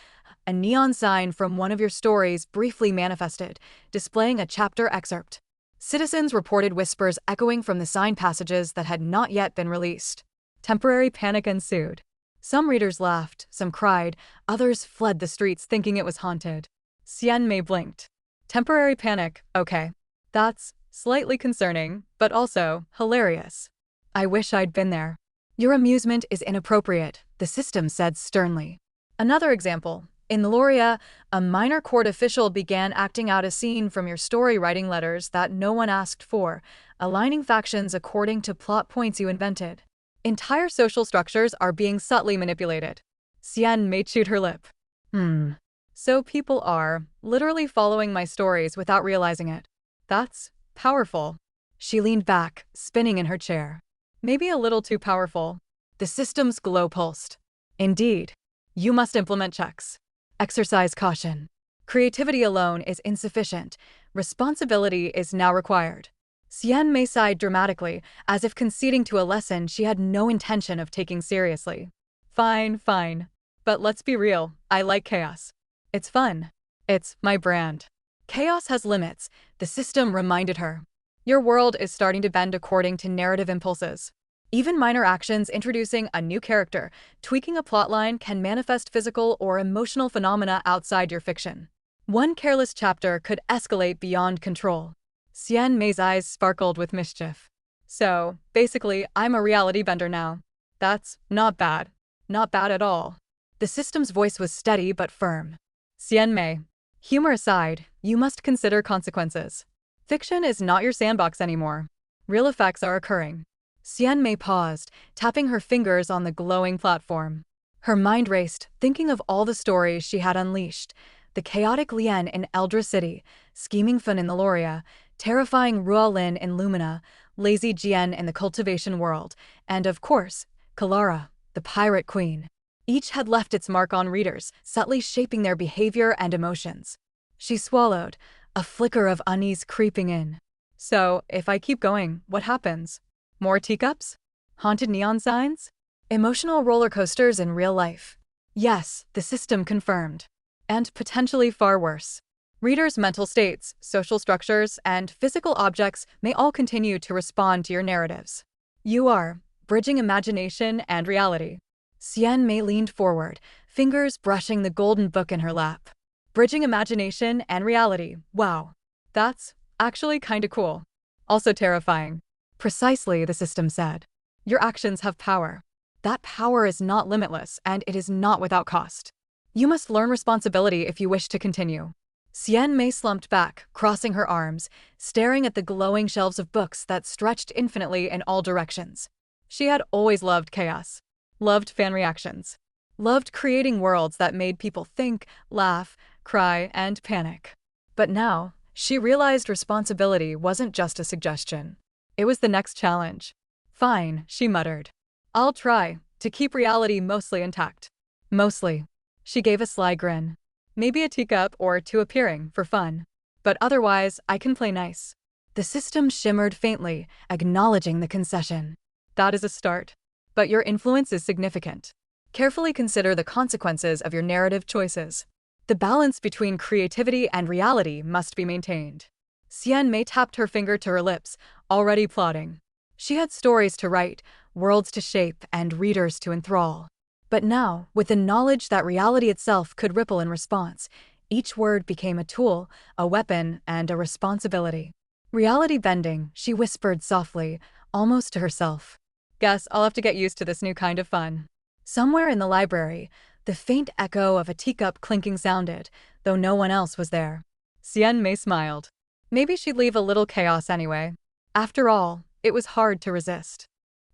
a neon sign from one of your stories briefly manifested, displaying a chapter excerpt. Citizens reported whispers echoing from the sign passages that had not yet been released. Temporary panic ensued. Some readers laughed, some cried, others fled the streets thinking it was haunted. Xian Mei blinked. Temporary panic, okay. That's slightly concerning, but also hilarious. I wish I'd been there. Your amusement is inappropriate, the system said sternly. Another example. In Loria, a minor court official began acting out a scene from your story writing letters that no one asked for, aligning factions according to plot points you invented. Entire social structures are being subtly manipulated. Xian Mei chewed her lip. So people are literally following my stories without realizing it. That's powerful. She leaned back, spinning in her chair. Maybe a little too powerful. The system's glow pulsed. Indeed. You must implement checks. Exercise caution. Creativity alone is insufficient. Responsibility is now required. Xian Mei sighed dramatically, as if conceding to a lesson she had no intention of taking seriously. Fine. But let's be real, I like chaos. It's fun. It's my brand. Chaos has limits, the system reminded her. Your world is starting to bend according to narrative impulses. Even minor actions introducing a new character, tweaking a plotline can manifest physical or emotional phenomena outside your fiction. One careless chapter could escalate beyond control. Xian Mei's eyes sparkled with mischief. So, basically, I'm a reality bender now. That's not bad. Not bad at all. The system's voice was steady but firm. Xian Mei, humor aside, you must consider consequences. Fiction is not your sandbox anymore. Real effects are occurring. Xian Mei paused, tapping her fingers on the glowing platform. Her mind raced, thinking of all the stories she had unleashed. The chaotic Lian in Eldra City, scheming Fun in the Loria, terrifying Ruolin in Lumina, lazy Jian in the cultivation world, and of course, Kalara, the pirate queen. Each had left its mark on readers, subtly shaping their behavior and emotions. She swallowed, a flicker of unease creeping in. So, if I keep going, what happens? More teacups? Haunted neon signs? Emotional roller coasters in real life? Yes, the system confirmed. And potentially far worse. Readers' mental states, social structures, and physical objects may all continue to respond to your narratives. You are bridging imagination and reality. Xian Mei leaned forward, fingers brushing the golden book in her lap. Bridging imagination and reality, wow. That's actually kinda cool. Also terrifying. Precisely, the system said. Your actions have power. That power is not limitless, and it is not without cost. You must learn responsibility if you wish to continue. Xian Mei slumped back, crossing her arms, staring at the glowing shelves of books that stretched infinitely in all directions. She had always loved chaos. Loved fan reactions. Loved creating worlds that made people think, laugh, cry, and panic. But now, she realized responsibility wasn't just a suggestion. It was the next challenge. Fine, she muttered. I'll try to keep reality mostly intact. Mostly. She gave a sly grin. Maybe a teacup or two appearing for fun. But otherwise, I can play nice. The system shimmered faintly, acknowledging the concession. That is a start. But your influence is significant. Carefully consider the consequences of your narrative choices. The balance between creativity and reality must be maintained. Xian Mei tapped her finger to her lips, already plotting. She had stories to write, worlds to shape, and readers to enthrall. But now, with the knowledge that reality itself could ripple in response, each word became a tool, a weapon, and a responsibility. Reality bending, she whispered softly, almost to herself. Guess I'll have to get used to this new kind of fun. Somewhere in the library, the faint echo of a teacup clinking sounded, though no one else was there. Xian Mei smiled. Maybe she'd leave a little chaos anyway. After all, it was hard to resist.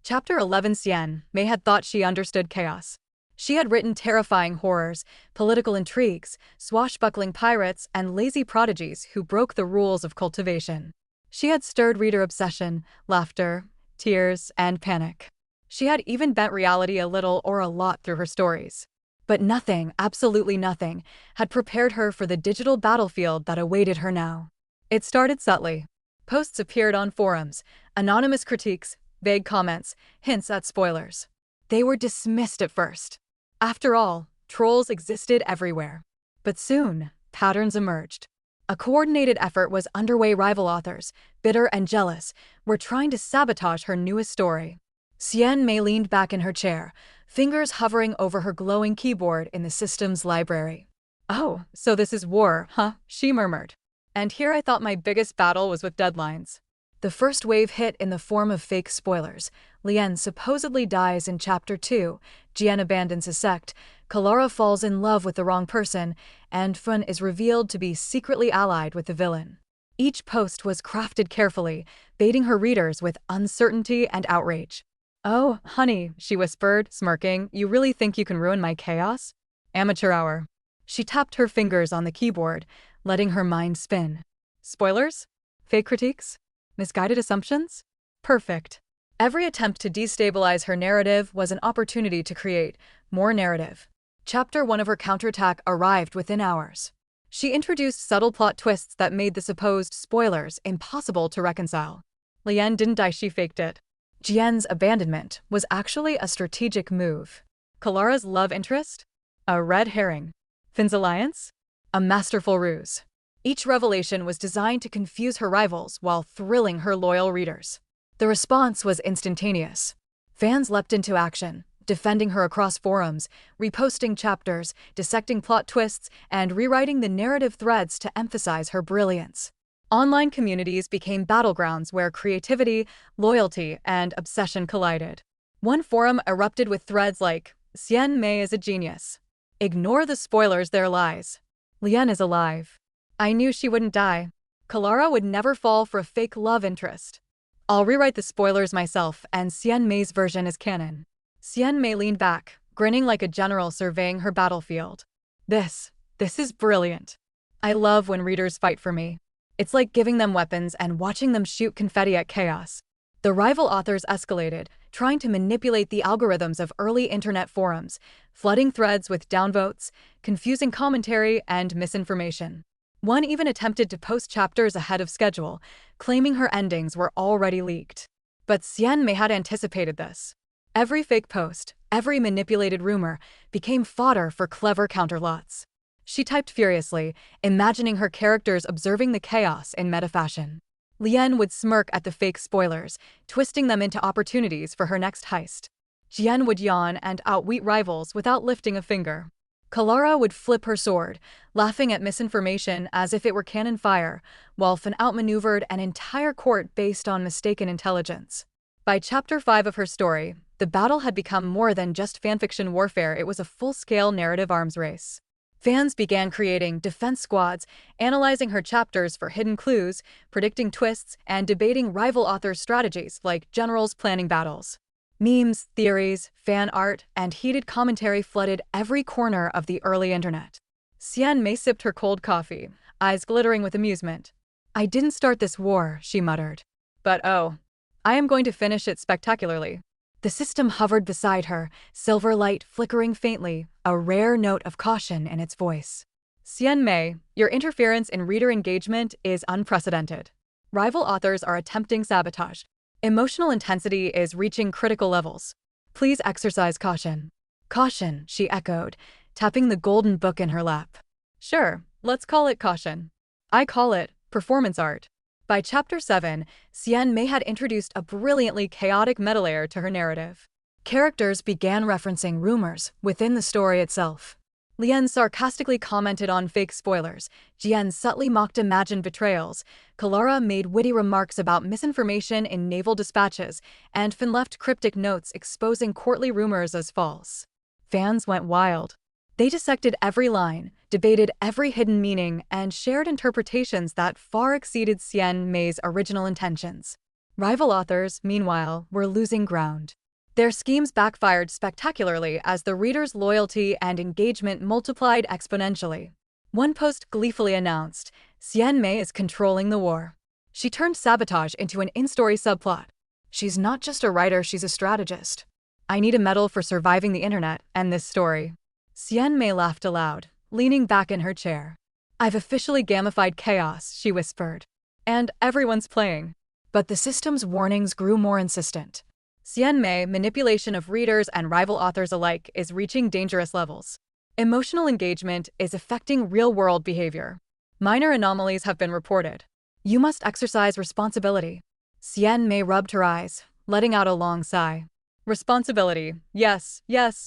Chapter 11. Xian Mei had thought she understood chaos. She had written terrifying horrors, political intrigues, swashbuckling pirates, and lazy prodigies who broke the rules of cultivation. She had stirred reader obsession, laughter, tears, and panic. She had even bent reality a little or a lot through her stories. But nothing, absolutely nothing, had prepared her for the digital battlefield that awaited her now. It started subtly. Posts appeared on forums, anonymous critiques, vague comments, hints at spoilers. They were dismissed at first. After all, trolls existed everywhere. But soon, patterns emerged. A coordinated effort was underway. Rival authors, bitter and jealous, were trying to sabotage her newest story. Xian Mei leaned back in her chair, fingers hovering over her glowing keyboard in the system's library. "Oh, so this is war, huh?" she murmured. "And here I thought my biggest battle was with deadlines." The first wave hit in the form of fake spoilers. Lian supposedly dies in Chapter 2, Jian abandons his sect, Kalara falls in love with the wrong person, and Fun is revealed to be secretly allied with the villain. Each post was crafted carefully, baiting her readers with uncertainty and outrage. "Oh, honey," she whispered, smirking, "you really think you can ruin my chaos?" Amateur hour. She tapped her fingers on the keyboard, letting her mind spin. Spoilers? Fake critiques? Misguided assumptions? Perfect. Every attempt to destabilize her narrative was an opportunity to create more narrative. Chapter 1 of her counterattack arrived within hours. She introduced subtle plot twists that made the supposed spoilers impossible to reconcile. Lian didn't die, she faked it. Jian's abandonment was actually a strategic move. Kalara's love interest? A red herring. Finn's alliance? A masterful ruse. Each revelation was designed to confuse her rivals while thrilling her loyal readers. The response was instantaneous. Fans leapt into action, defending her across forums, reposting chapters, dissecting plot twists, and rewriting the narrative threads to emphasize her brilliance. Online communities became battlegrounds where creativity, loyalty, and obsession collided. One forum erupted with threads like, "Xian Mei is a genius. Ignore the spoilers, they're lies. Lian is alive. I knew she wouldn't die. Kalara would never fall for a fake love interest. I'll rewrite the spoilers myself, and Xian Mei's version is canon." Xian Mei leaned back, grinning like a general surveying her battlefield. This is brilliant. I love when readers fight for me. It's like giving them weapons and watching them shoot confetti at chaos. The rival authors escalated, trying to manipulate the algorithms of early internet forums, flooding threads with downvotes, confusing commentary, and misinformation. One even attempted to post chapters ahead of schedule, claiming her endings were already leaked. But Xian Mei had anticipated this. Every fake post, every manipulated rumor, became fodder for clever counterlots. She typed furiously, imagining her characters observing the chaos in meta-fashion. Lian would smirk at the fake spoilers, twisting them into opportunities for her next heist. Jian would yawn and outwit rivals without lifting a finger. Kalara would flip her sword, laughing at misinformation as if it were cannon fire, while Fan outmaneuvered an entire court based on mistaken intelligence. By Chapter 5 of her story, the battle had become more than just fanfiction warfare. It was a full-scale narrative arms race. Fans began creating defense squads, analyzing her chapters for hidden clues, predicting twists, and debating rival authors' strategies like generals planning battles. Memes, theories, fan art, and heated commentary flooded every corner of the early internet. Xian Mei sipped her cold coffee, eyes glittering with amusement. "I didn't start this war," she muttered. "But oh, I am going to finish it spectacularly." The system hovered beside her, silver light flickering faintly, a rare note of caution in its voice. Xian Mei, your interference in reader engagement is unprecedented. Rival authors are attempting sabotage. Emotional intensity is reaching critical levels. Please exercise caution. Caution, she echoed, tapping the golden book in her lap. Sure, let's call it caution. I call it performance art. By Chapter 7, Xian Mei had introduced a brilliantly chaotic meta-layer to her narrative. Characters began referencing rumors within the story itself. Lian sarcastically commented on fake spoilers, Jian subtly mocked imagined betrayals, Kalara made witty remarks about misinformation in naval dispatches, and Fin left cryptic notes exposing courtly rumors as false. Fans went wild. They dissected every line, debated every hidden meaning, and shared interpretations that far exceeded Xian Mei's original intentions. Rival authors, meanwhile, were losing ground. Their schemes backfired spectacularly as the reader's loyalty and engagement multiplied exponentially. One post gleefully announced, Xian Mei is controlling the war. She turned sabotage into an in-story subplot. She's not just a writer, she's a strategist. I need a medal for surviving the internet and this story. Xian Mei laughed aloud, leaning back in her chair. I've officially gamified chaos, she whispered. And everyone's playing. But the system's warnings grew more insistent. Xian Mei, manipulation of readers and rival authors alike, is reaching dangerous levels. Emotional engagement is affecting real-world behavior. Minor anomalies have been reported. You must exercise responsibility. Xian Mei rubbed her eyes, letting out a long sigh. Responsibility. Yes,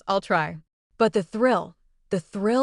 I'll try. But the thrill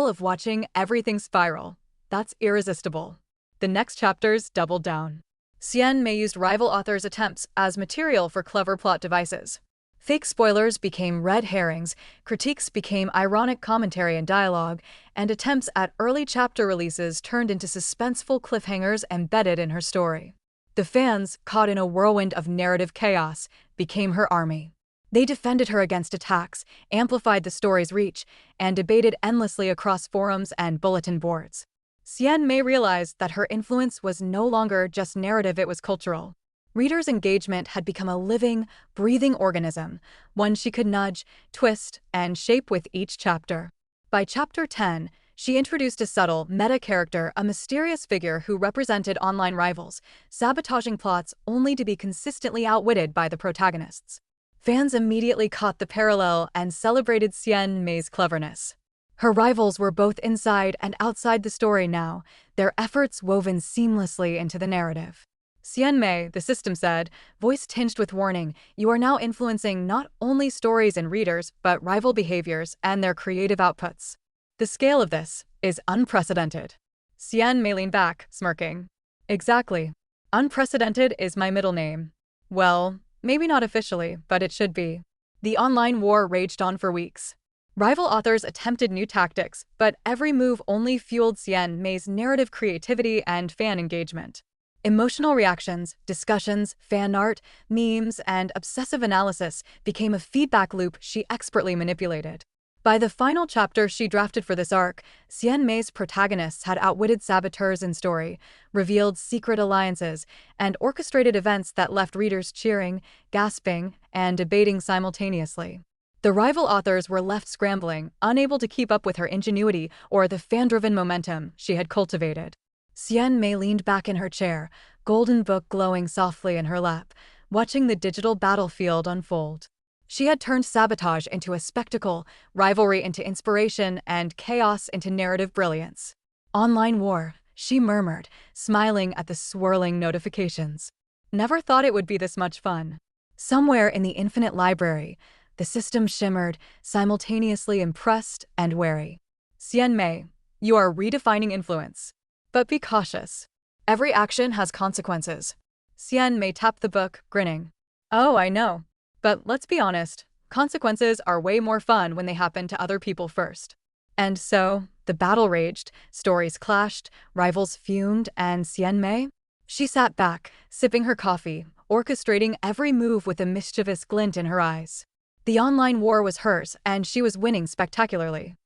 of watching everything spiral, that's irresistible. The next chapters doubled down. Xian Mei used rival authors' attempts as material for clever plot devices. Fake spoilers became red herrings, critiques became ironic commentary and dialogue, and attempts at early chapter releases turned into suspenseful cliffhangers embedded in her story. The fans, caught in a whirlwind of narrative chaos, became her army. They defended her against attacks, amplified the story's reach, and debated endlessly across forums and bulletin boards. Xian Mei realized that her influence was no longer just narrative, it was cultural. Readers' engagement had become a living, breathing organism, one she could nudge, twist, and shape with each chapter. By Chapter 10, she introduced a subtle, meta-character, a mysterious figure who represented online rivals, sabotaging plots only to be consistently outwitted by the protagonists. Fans immediately caught the parallel and celebrated Xian Mei's cleverness. Her rivals were both inside and outside the story now, their efforts woven seamlessly into the narrative. Xian Mei, the system said, voice tinged with warning, you are now influencing not only stories and readers, but rival behaviors and their creative outputs. The scale of this is unprecedented. Xian Mei leaned back, smirking. Exactly. Unprecedented is my middle name. Well, maybe not officially, but it should be. The online war raged on for weeks. Rival authors attempted new tactics, but every move only fueled Xian Mei's narrative creativity and fan engagement. Emotional reactions, discussions, fan art, memes, and obsessive analysis became a feedback loop she expertly manipulated. By the final chapter she drafted for this arc, Xian Mei's protagonists had outwitted saboteurs in story, revealed secret alliances, and orchestrated events that left readers cheering, gasping, and debating simultaneously. The rival authors were left scrambling, unable to keep up with her ingenuity or the fan-driven momentum she had cultivated. Xian Mei leaned back in her chair, golden book glowing softly in her lap, watching the digital battlefield unfold. She had turned sabotage into a spectacle, rivalry into inspiration, and chaos into narrative brilliance. Online war, she murmured, smiling at the swirling notifications. Never thought it would be this much fun. Somewhere in the infinite library, the system shimmered, simultaneously impressed and wary. Xian Mei, you are redefining influence. But be cautious. Every action has consequences. Xian Mei tapped the book, grinning. Oh, I know. But let's be honest, consequences are way more fun when they happen to other people first. And so, the battle raged, stories clashed, rivals fumed, and Xian Mei? She sat back, sipping her coffee, orchestrating every move with a mischievous glint in her eyes. The online war was hers, and she was winning spectacularly.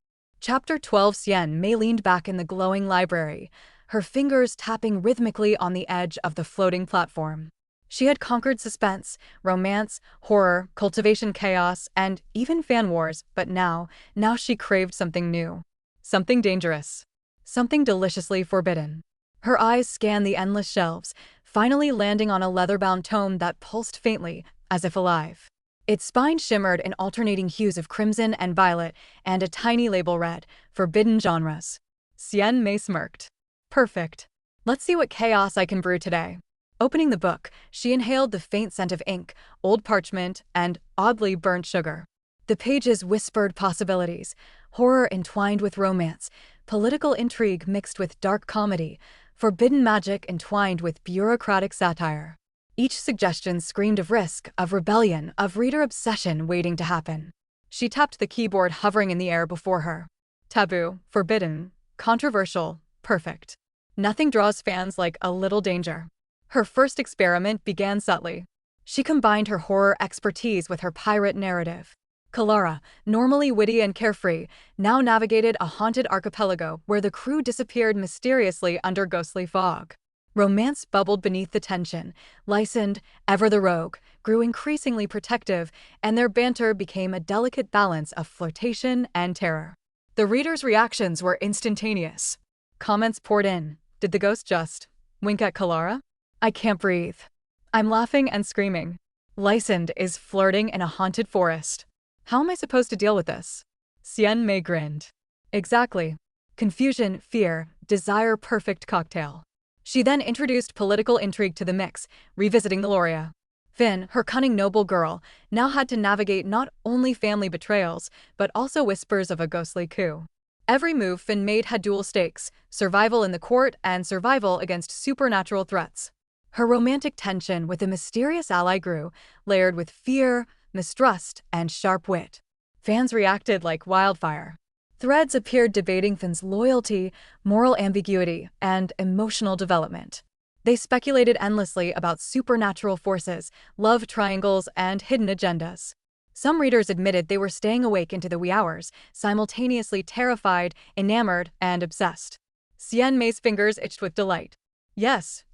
Chapter 12. Xian Mei leaned back in the glowing library, her fingers tapping rhythmically on the edge of the floating platform. She had conquered suspense, romance, horror, cultivation chaos, and even fan wars, but now she craved something new. Something dangerous. Something deliciously forbidden. Her eyes scanned the endless shelves, finally landing on a leather-bound tome that pulsed faintly, as if alive. Its spine shimmered in alternating hues of crimson and violet, and a tiny label read, "Forbidden Genres." Xian Mei smirked. Perfect. Let's see what chaos I can brew today. Opening the book, she inhaled the faint scent of ink, old parchment, and oddly burnt sugar. The pages whispered possibilities, horror entwined with romance, political intrigue mixed with dark comedy, forbidden magic entwined with bureaucratic satire. Each suggestion screamed of risk, of rebellion, of reader obsession waiting to happen. She tapped the keyboard hovering in the air before her. Taboo, forbidden, controversial, perfect. Nothing draws fans like a little danger. Her first experiment began subtly. She combined her horror expertise with her pirate narrative. Kalara, normally witty and carefree, now navigated a haunted archipelago where the crew disappeared mysteriously under ghostly fog. Romance bubbled beneath the tension. Lysand, ever the rogue, grew increasingly protective, and their banter became a delicate balance of flirtation and terror. The readers' reactions were instantaneous. Comments poured in. Did the ghost just wink at Kalara? I can't breathe. I'm laughing and screaming. Lysand is flirting in a haunted forest. How am I supposed to deal with this? Xian Mei grinned. Exactly. Confusion, fear, desire, perfect cocktail. She then introduced political intrigue to the mix, revisiting the Loria. Finn, her cunning noble girl, now had to navigate not only family betrayals, but also whispers of a ghostly coup. Every move Finn made had dual stakes, survival in the court and survival against supernatural threats. Her romantic tension with a mysterious ally grew, layered with fear, mistrust, and sharp wit. Fans reacted like wildfire. Threads appeared debating Finn's loyalty, moral ambiguity, and emotional development. They speculated endlessly about supernatural forces, love triangles, and hidden agendas. Some readers admitted they were staying awake into the wee hours, simultaneously terrified, enamored, and obsessed. Xian Mei's fingers itched with delight. Yes,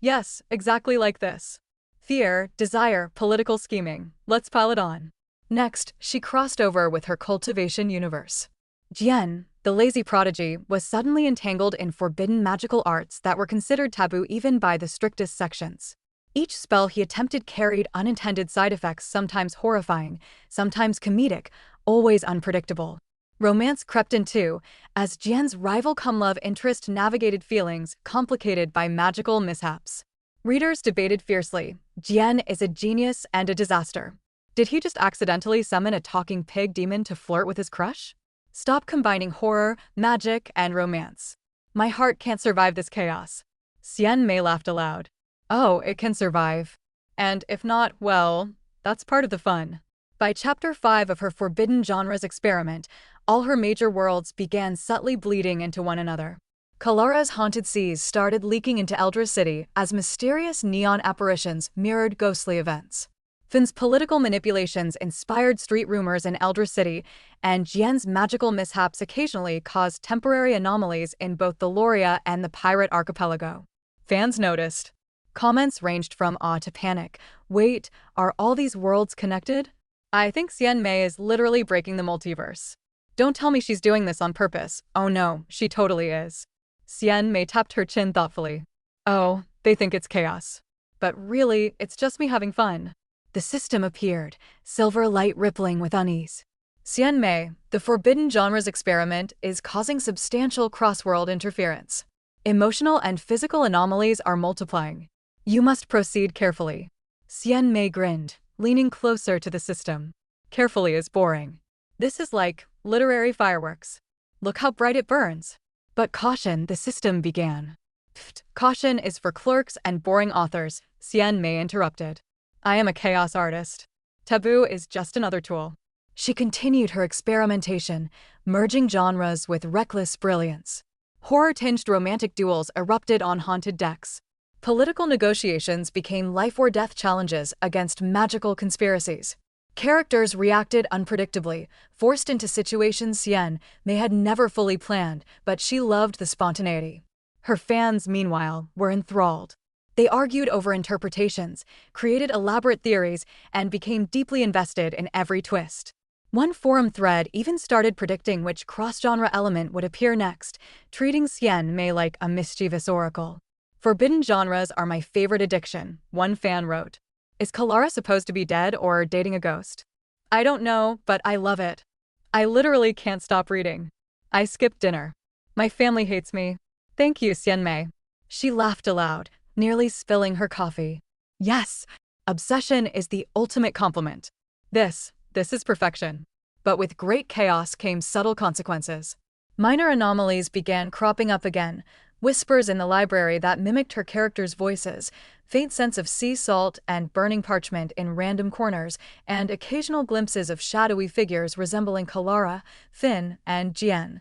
exactly like this. Fear, desire, political scheming. Let's pile it on. Next, she crossed over with her cultivation universe. Jian, the lazy prodigy, was suddenly entangled in forbidden magical arts that were considered taboo even by the strictest sections. Each spell he attempted carried unintended side effects, sometimes horrifying, sometimes comedic, always unpredictable. Romance crept in too, as Jian's rival come-love interest navigated feelings complicated by magical mishaps. Readers debated fiercely. Jian is a genius and a disaster. Did he just accidentally summon a talking pig demon to flirt with his crush? Stop combining horror, magic, and romance. My heart can't survive this chaos. Xian Mei laughed aloud. Oh, it can survive. And if not, well, that's part of the fun. By chapter 5 of her Forbidden Genres experiment, all her major worlds began subtly bleeding into one another. Kalara's haunted seas started leaking into Eldra City as mysterious neon apparitions mirrored ghostly events. Finn's political manipulations inspired street rumors in Eldra City, and Jian's magical mishaps occasionally caused temporary anomalies in both the Loria and the pirate archipelago. Fans noticed. Comments ranged from awe to panic. Wait, are all these worlds connected? I think Xian Mei is literally breaking the multiverse. Don't tell me she's doing this on purpose. Oh no, she totally is. Xian Mei tapped her chin thoughtfully. Oh, they think it's chaos. But really, it's just me having fun. The system appeared, silver light rippling with unease. Xian Mei, the Forbidden Genres experiment is causing substantial cross-world interference. Emotional and physical anomalies are multiplying. You must proceed carefully. Xian Mei grinned, leaning closer to the system. Carefully is boring. This is like literary fireworks. Look how bright it burns. But caution, the system began. Pfft, caution is for clerks and boring authors, Xian Mei interrupted. I am a chaos artist. Taboo is just another tool. She continued her experimentation, merging genres with reckless brilliance. Horror-tinged romantic duels erupted on haunted decks. Political negotiations became life-or-death challenges against magical conspiracies. Characters reacted unpredictably, forced into situations Xian Mei had never fully planned, but she loved the spontaneity. Her fans, meanwhile, were enthralled. They argued over interpretations, created elaborate theories, and became deeply invested in every twist. One forum thread even started predicting which cross-genre element would appear next, treating Xian Mei like a mischievous oracle. Forbidden genres are my favorite addiction, one fan wrote. Is Kalara supposed to be dead or dating a ghost? I don't know, but I love it. I literally can't stop reading. I skipped dinner. My family hates me. Thank you, Xian Mei. She laughed aloud, nearly spilling her coffee. Yes, obsession is the ultimate compliment. This is perfection. But with great chaos came subtle consequences. Minor anomalies began cropping up again, whispers in the library that mimicked her characters' voices, faint scents of sea salt and burning parchment in random corners, and occasional glimpses of shadowy figures resembling Kalara, Finn, and Jian,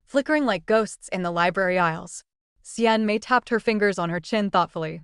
flickering like ghosts in the library aisles. Xian Mei tapped her fingers on her chin thoughtfully.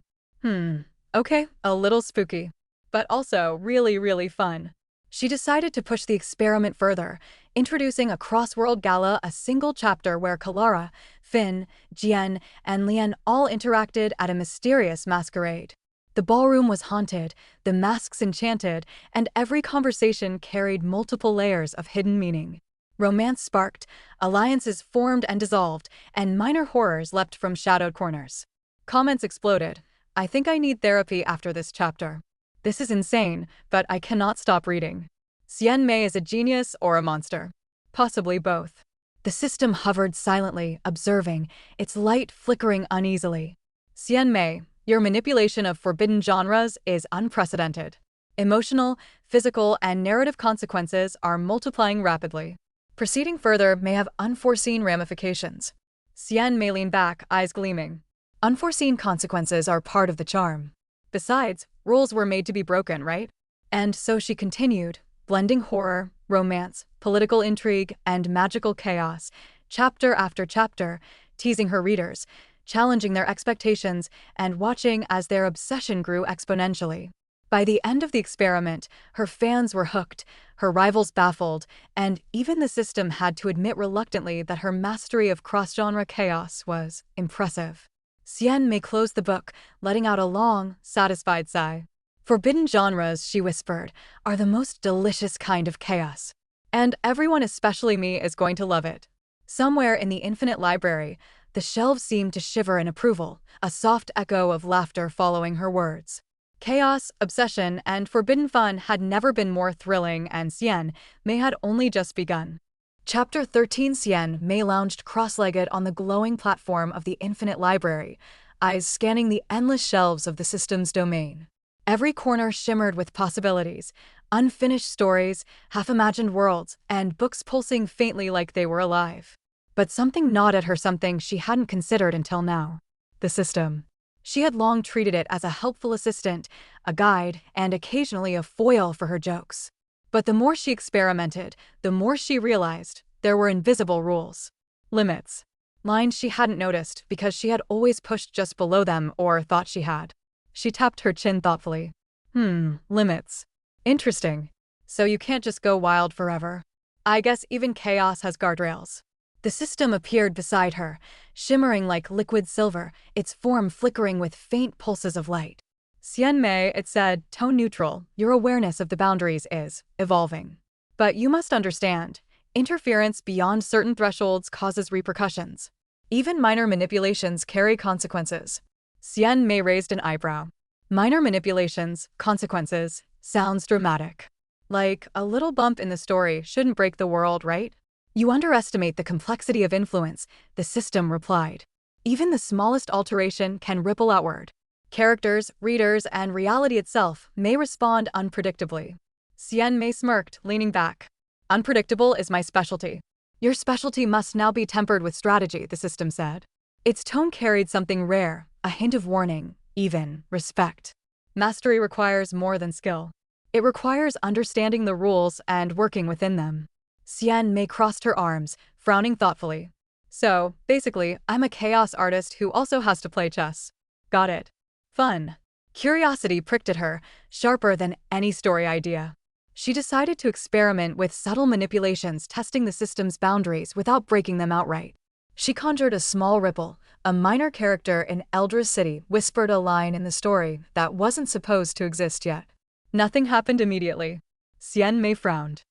Okay, a little spooky, but also really, really fun. She decided to push the experiment further, introducing a cross-world gala, a single chapter where Kalara, Finn, Jian, and Lian all interacted at a mysterious masquerade. The ballroom was haunted, the masks enchanted, and every conversation carried multiple layers of hidden meaning. Romance sparked, alliances formed and dissolved, and minor horrors leapt from shadowed corners. Comments exploded. I think I need therapy after this chapter. This is insane, but I cannot stop reading. Xian Mei is a genius or a monster. Possibly both. The system hovered silently, observing, its light flickering uneasily. Xian Mei, your manipulation of forbidden genres is unprecedented. Emotional, physical, and narrative consequences are multiplying rapidly. Proceeding further may have unforeseen ramifications. Xian Mei leaned back, eyes gleaming. Unforeseen consequences are part of the charm. Besides, rules were made to be broken, right? And so she continued, blending horror, romance, political intrigue, and magical chaos, chapter after chapter, teasing her readers, challenging their expectations, and watching as their obsession grew exponentially. By the end of the experiment, her fans were hooked, her rivals baffled, and even the system had to admit reluctantly that her mastery of cross-genre chaos was impressive. Xian Mei closed the book, letting out a long, satisfied sigh. Forbidden genres, she whispered, are the most delicious kind of chaos. And everyone, especially me, is going to love it. Somewhere in the infinite library, the shelves seemed to shiver in approval, a soft echo of laughter following her words. Chaos, obsession, and forbidden fun had never been more thrilling, and Xian Mei had only just begun. Chapter 13. Xian Mei lounged cross-legged on the glowing platform of the infinite library, eyes scanning the endless shelves of the system's domain. Every corner shimmered with possibilities, unfinished stories, half-imagined worlds, and books pulsing faintly like they were alive. But something gnawed at her, something she hadn't considered until now. The system. She had long treated it as a helpful assistant, a guide, and occasionally a foil for her jokes. But the more she experimented, the more she realized there were invisible rules. Limits. Lines she hadn't noticed because she had always pushed just below them or thought she had. She tapped her chin thoughtfully. Limits. Interesting. So you can't just go wild forever. I guess even chaos has guardrails. The system appeared beside her, shimmering like liquid silver, its form flickering with faint pulses of light. Xian Mei, it said, tone neutral, your awareness of the boundaries is evolving. But you must understand, interference beyond certain thresholds causes repercussions. Even minor manipulations carry consequences. Xian Mei raised an eyebrow. Minor manipulations, consequences, sounds dramatic. Like, a little bump in the story shouldn't break the world, right? You underestimate the complexity of influence, the system replied. Even the smallest alteration can ripple outward. Characters, readers, and reality itself may respond unpredictably. Xian Mei smirked, leaning back. Unpredictable is my specialty. Your specialty must now be tempered with strategy, the system said. Its tone carried something rare, a hint of warning, even respect. Mastery requires more than skill. It requires understanding the rules and working within them. Xian Mei crossed her arms, frowning thoughtfully. So, basically, I'm a chaos artist who also has to play chess. Got it. Fun. Curiosity pricked at her, sharper than any story idea. She decided to experiment with subtle manipulations, testing the system's boundaries without breaking them outright. She conjured a small ripple. A minor character in Eldra's city whispered a line in the story that wasn't supposed to exist yet. Nothing happened immediately. Xian Mei frowned.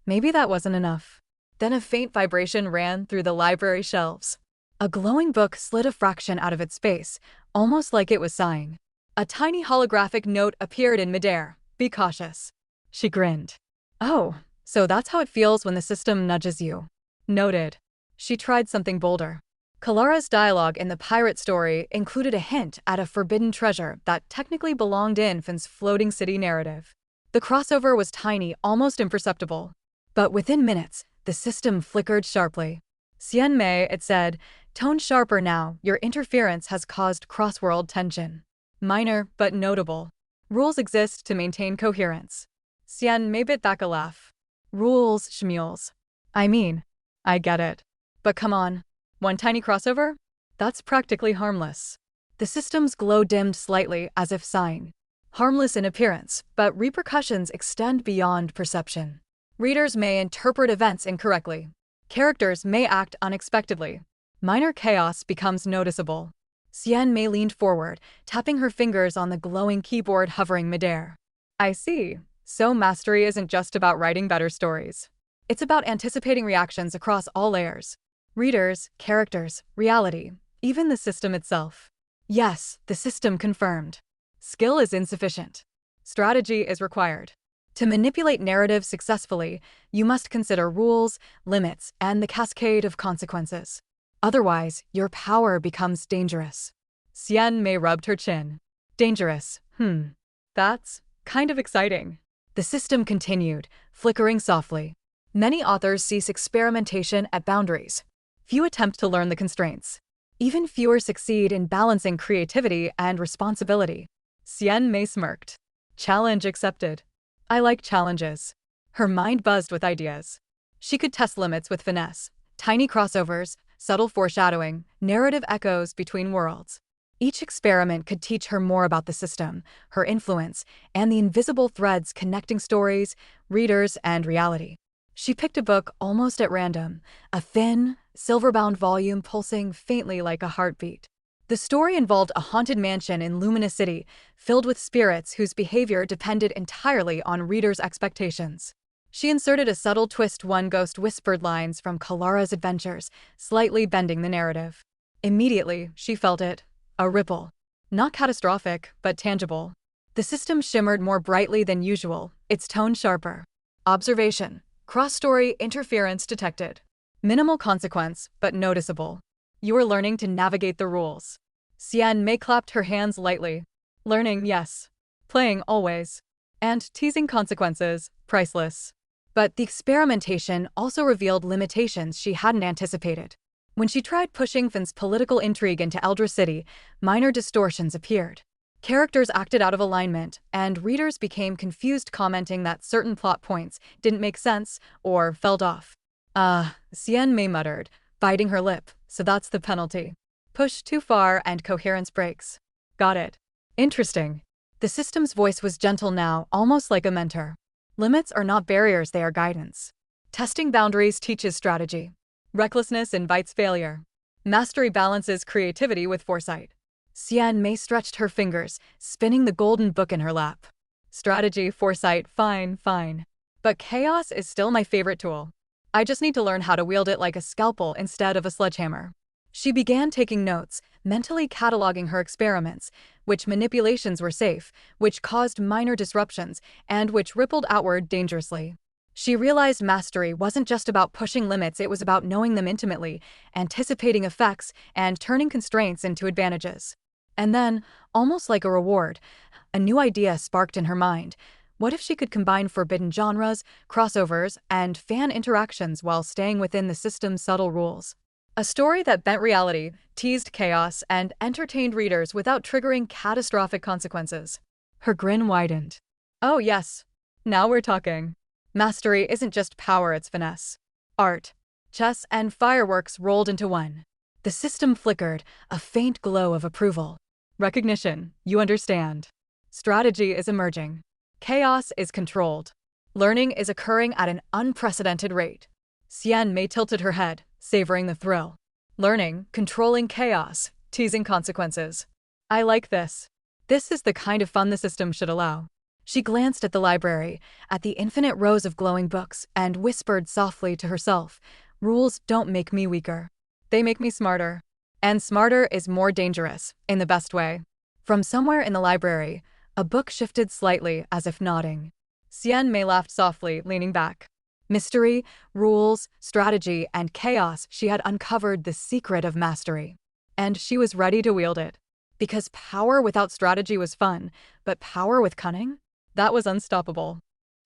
Maybe that wasn't enough. Then a faint vibration ran through the library shelves. A glowing book slid a fraction out of its space, almost like it was sighing. A tiny holographic note appeared in midair. Be cautious. She grinned. Oh, so that's how it feels when the system nudges you. Noted. She tried something bolder. Kalara's dialogue in the pirate story included a hint at a forbidden treasure that technically belonged in Fin's floating city narrative. The crossover was tiny, almost imperceptible. But within minutes, the system flickered sharply. Xian Mei, it said, tone sharper now, your interference has caused cross-world tension. Minor, but notable. Rules exist to maintain coherence. Xian Mei bit back a laugh. Rules, schmules. I get it. But come on. One tiny crossover? That's practically harmless. The system's glow dimmed slightly as if sighing. Harmless in appearance, but repercussions extend beyond perception. Readers may interpret events incorrectly. Characters may act unexpectedly. Minor chaos becomes noticeable. Xian Mei leaned forward, tapping her fingers on the glowing keyboard hovering midair. I see. So mastery isn't just about writing better stories. It's about anticipating reactions across all layers. Readers, characters, reality, even the system itself. Yes, the system confirmed. Skill is insufficient. Strategy is required. To manipulate narrative successfully, you must consider rules, limits, and the cascade of consequences. Otherwise, your power becomes dangerous. Xian Mei rubbed her chin. Dangerous, That's kind of exciting. The system continued, flickering softly. Many authors cease experimentation at boundaries. Few attempt to learn the constraints. Even fewer succeed in balancing creativity and responsibility. Xian Mei smirked. Challenge accepted. I like challenges. Her mind buzzed with ideas. She could test limits with finesse. Tiny crossovers, subtle foreshadowing, narrative echoes between worlds. Each experiment could teach her more about the system, her influence, and the invisible threads connecting stories, readers, and reality. She picked a book almost at random, a thin, silver-bound volume pulsing faintly like a heartbeat. The story involved a haunted mansion in Luminous City, filled with spirits whose behavior depended entirely on readers' expectations. She inserted a subtle twist. One ghost whispered lines from Kalara's adventures, slightly bending the narrative. Immediately, she felt it. A ripple. Not catastrophic, but tangible. The system shimmered more brightly than usual, its tone sharper. Observation. Cross-story interference detected. Minimal consequence, but noticeable. You are learning to navigate the rules. Xian Mei clapped her hands lightly. Learning, yes. Playing, always. And teasing consequences, priceless. But the experimentation also revealed limitations she hadn't anticipated. When she tried pushing Fin's political intrigue into Eldra City, minor distortions appeared. Characters acted out of alignment, and readers became confused, commenting that certain plot points didn't make sense or felt off. Xian Mei muttered, biting her lip, so that's the penalty. Push too far and coherence breaks. Got it. Interesting. The system's voice was gentle now, almost like a mentor. Limits are not barriers, they are guidance. Testing boundaries teaches strategy. Recklessness invites failure. Mastery balances creativity with foresight. Xian Mei stretched her fingers, spinning the golden book in her lap. Strategy, foresight, fine. But chaos is still my favorite tool. I just need to learn how to wield it like a scalpel instead of a sledgehammer. She began taking notes, mentally cataloging her experiments, which manipulations were safe, which caused minor disruptions, and which rippled outward dangerously. She realized mastery wasn't just about pushing limits, it was about knowing them intimately, anticipating effects, and turning constraints into advantages. And then, almost like a reward, a new idea sparked in her mind. What if she could combine forbidden genres, crossovers, and fan interactions while staying within the system's subtle rules? A story that bent reality, teased chaos, and entertained readers without triggering catastrophic consequences. Her grin widened. Oh yes, now we're talking. Mastery isn't just power, it's finesse. Art, chess, and fireworks rolled into one. The system flickered, a faint glow of approval. Recognition, you understand. Strategy is emerging. Chaos is controlled. Learning is occurring at an unprecedented rate. Xian Mei tilted her head, savoring the thrill. Learning, controlling chaos, teasing consequences. I like this. This is the kind of fun the system should allow. She glanced at the library, at the infinite rows of glowing books, and whispered softly to herself, "Rules don't make me weaker. They make me smarter. And smarter is more dangerous, in the best way." From somewhere in the library, a book shifted slightly as if nodding. Xian Mei laughed softly, leaning back. Mystery, rules, strategy, and chaos, she had uncovered the secret of mastery. And she was ready to wield it. Because power without strategy was fun, but power with cunning? That was unstoppable.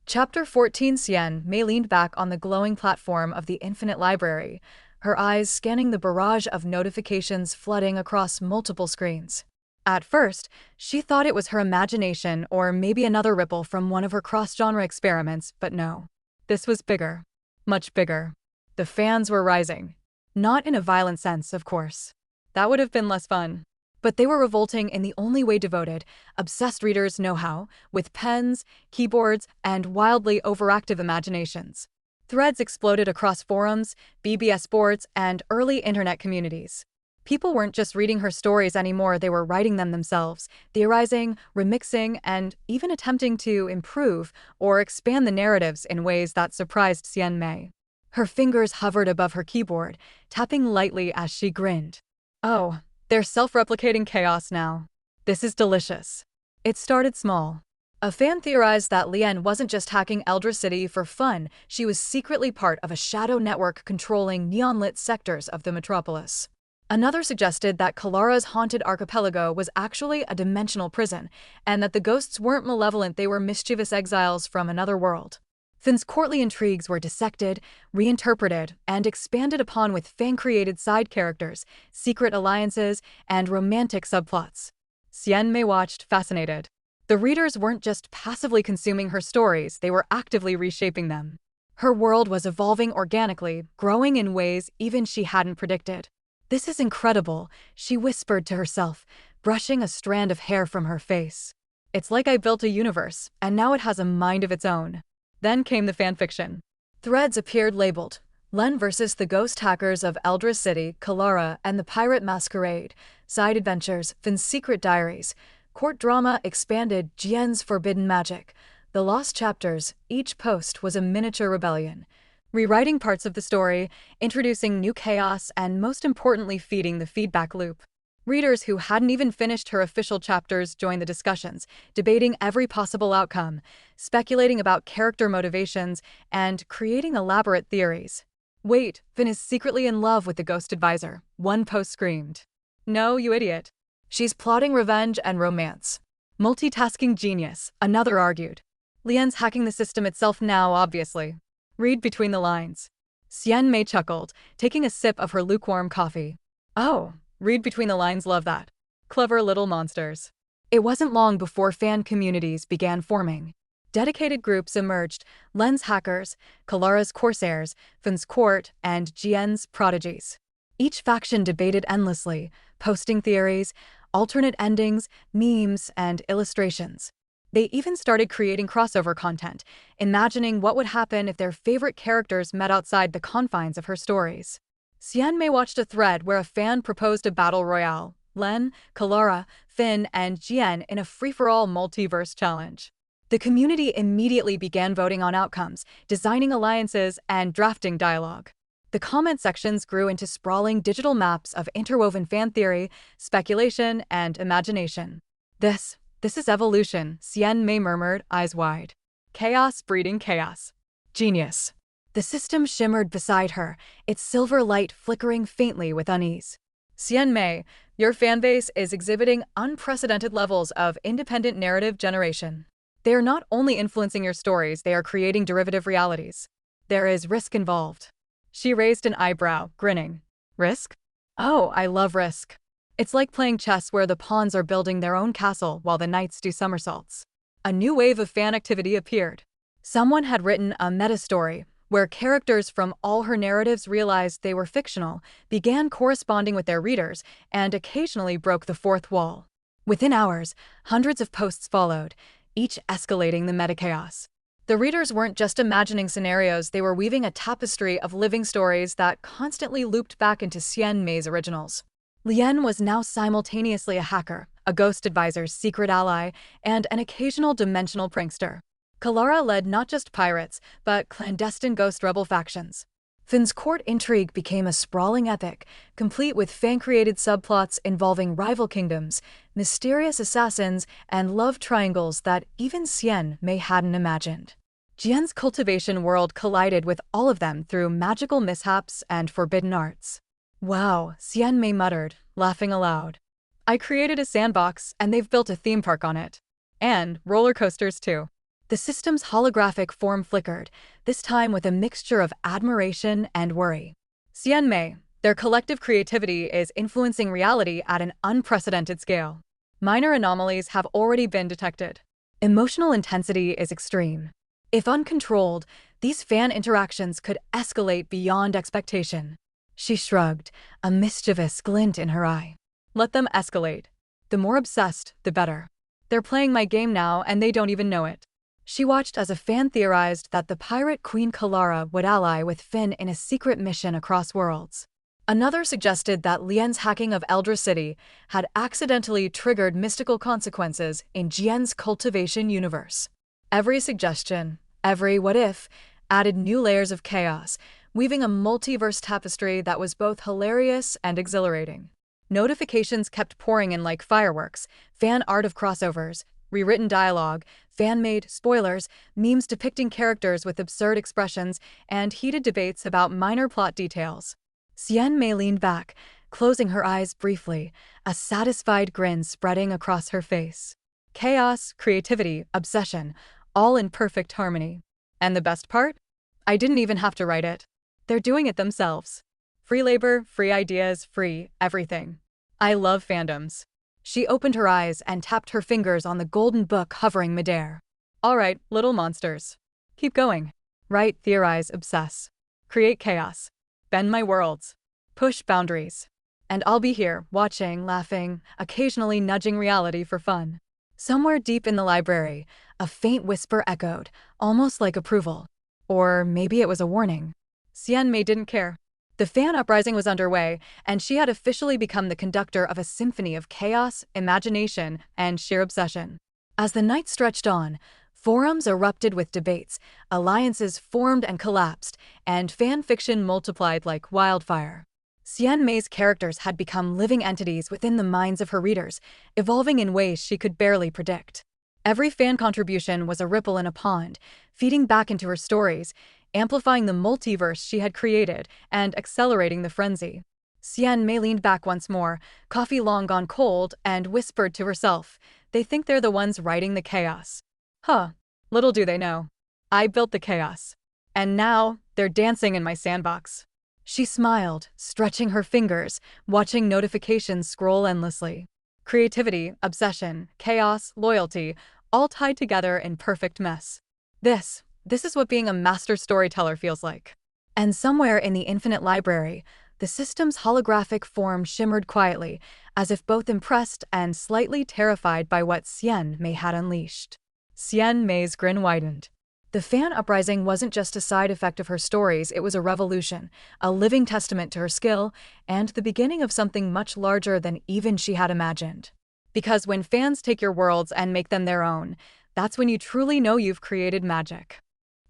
Chapter 14. Xian Mei leaned back on the glowing platform of the infinite library, her eyes scanning the barrage of notifications flooding across multiple screens. At first, she thought it was her imagination or maybe another ripple from one of her cross-genre experiments, but no. This was bigger. Much bigger. The fans were rising. Not in a violent sense, of course. That would have been less fun. But they were revolting in the only way devoted, obsessed readers know how, with pens, keyboards, and wildly overactive imaginations. Threads exploded across forums, BBS boards, and early internet communities. People weren't just reading her stories anymore, they were writing them themselves, theorizing, remixing, and even attempting to improve or expand the narratives in ways that surprised Xian Mei. Her fingers hovered above her keyboard, tapping lightly as she grinned. Oh, they're self-replicating chaos now. This is delicious. It started small. A fan theorized that Lian wasn't just hacking Eldra City for fun, she was secretly part of a shadow network controlling neon-lit sectors of the metropolis. Another suggested that Kalara's haunted archipelago was actually a dimensional prison, and that the ghosts weren't malevolent, they were mischievous exiles from another world. Finn's courtly intrigues were dissected, reinterpreted, and expanded upon with fan-created side characters, secret alliances, and romantic subplots. Xian Mei watched, fascinated. The readers weren't just passively consuming her stories, they were actively reshaping them. Her world was evolving organically, growing in ways even she hadn't predicted. "This is incredible," she whispered to herself, brushing a strand of hair from her face. "It's like I built a universe, and now it has a mind of its own." Then came the fanfiction. Threads appeared labeled, Len versus the ghost hackers of Eldra City, Kalara, and the Pirate Masquerade, side adventures, Finn's secret diaries, court drama expanded, Jian's forbidden magic, the lost chapters. Each post was a miniature rebellion. Rewriting parts of the story, introducing new chaos, and most importantly feeding the feedback loop. Readers who hadn't even finished her official chapters joined the discussions, debating every possible outcome, speculating about character motivations, and creating elaborate theories. "Wait, Finn is secretly in love with the ghost advisor," one post screamed. "No, you idiot. She's plotting revenge and romance." "Multitasking genius," another argued. "Lian's hacking the system itself now, obviously." "Read between the lines." Xian Mei chuckled, taking a sip of her lukewarm coffee. "Oh, read between the lines, love that. Clever little monsters." It wasn't long before fan communities began forming. Dedicated groups emerged, Len's hackers, Kalara's corsairs, Finn's court, and Jian's prodigies. Each faction debated endlessly, posting theories, alternate endings, memes, and illustrations. They even started creating crossover content, imagining what would happen if their favorite characters met outside the confines of her stories. Xian Mei watched a thread where a fan proposed a battle royale, Len, Kalara, Finn, and Jian in a free-for-all multiverse challenge. The community immediately began voting on outcomes, designing alliances, and drafting dialogue. The comment sections grew into sprawling digital maps of interwoven fan theory, speculation, and imagination. This is evolution," Xian Mei murmured, eyes wide. "Chaos breeding chaos. Genius." The system shimmered beside her, its silver light flickering faintly with unease. "Xian Mei, your fanbase is exhibiting unprecedented levels of independent narrative generation. They are not only influencing your stories, they are creating derivative realities. There is risk involved." She raised an eyebrow, grinning. "Risk? Oh, I love risk. It's like playing chess where the pawns are building their own castle while the knights do somersaults." A new wave of fan activity appeared. Someone had written a meta-story where characters from all her narratives realized they were fictional, began corresponding with their readers, and occasionally broke the fourth wall. Within hours, hundreds of posts followed, each escalating the meta-chaos. The readers weren't just imagining scenarios, they were weaving a tapestry of living stories that constantly looped back into Xian Mei's originals. Lien was now simultaneously a hacker, a ghost advisor's secret ally, and an occasional dimensional prankster. Kalara led not just pirates, but clandestine ghost rebel factions. Finn's court intrigue became a sprawling epic, complete with fan-created subplots involving rival kingdoms, mysterious assassins, and love triangles that even Xian Mei hadn't imagined. Jian's cultivation world collided with all of them through magical mishaps and forbidden arts. Wow, Xian Mei muttered, laughing aloud. I created a sandbox, and they've built a theme park on it. And roller coasters too. The system's holographic form flickered, this time with a mixture of admiration and worry. Xian Mei, their collective creativity is influencing reality at an unprecedented scale. Minor anomalies have already been detected. Emotional intensity is extreme. If uncontrolled, these fan interactions could escalate beyond expectation. She shrugged, a mischievous glint in her eye. Let them escalate. The more obsessed, the better. They're playing my game now and they don't even know it. She watched as a fan theorized that the pirate Queen Kalara would ally with Finn in a secret mission across worlds. Another suggested that Lien's hacking of Eldra City had accidentally triggered mystical consequences in Jian's cultivation universe. Every suggestion, every what if, added new layers of chaos, weaving a multiverse tapestry that was both hilarious and exhilarating. Notifications kept pouring in like fireworks, fan art of crossovers, rewritten dialogue, fan-made spoilers, memes depicting characters with absurd expressions, and heated debates about minor plot details. Xian Mei leaned back, closing her eyes briefly, a satisfied grin spreading across her face. Chaos, creativity, obsession, all in perfect harmony. And the best part? I didn't even have to write it. They're doing it themselves. Free labor, free ideas, free everything. I love fandoms. She opened her eyes and tapped her fingers on the golden book hovering midair. All right, little monsters. Keep going. Write, theorize, obsess. Create chaos. Bend my worlds. Push boundaries. And I'll be here, watching, laughing, occasionally nudging reality for fun. Somewhere deep in the library, a faint whisper echoed, almost like approval. Or maybe it was a warning. Xian Mei didn't care. The fan uprising was underway, and she had officially become the conductor of a symphony of chaos, imagination, and sheer obsession. As the night stretched on, forums erupted with debates, alliances formed and collapsed, and fan fiction multiplied like wildfire. Xian Mei's characters had become living entities within the minds of her readers, evolving in ways she could barely predict. Every fan contribution was a ripple in a pond, feeding back into her stories, amplifying the multiverse she had created and accelerating the frenzy. Xian Mei leaned back once more, coffee long gone cold, and whispered to herself, "They think they're the ones writing the chaos. Huh, little do they know. I built the chaos. And now, they're dancing in my sandbox." She smiled, stretching her fingers, watching notifications scroll endlessly. Creativity, obsession, chaos, loyalty, all tied together in perfect mess. This is what being a master storyteller feels like. And somewhere in the infinite library, the system's holographic form shimmered quietly, as if both impressed and slightly terrified by what Xian Mei had unleashed. Xian Mei's grin widened. The fan uprising wasn't just a side effect of her stories, it was a revolution, a living testament to her skill, and the beginning of something much larger than even she had imagined. Because when fans take your worlds and make them their own, that's when you truly know you've created magic.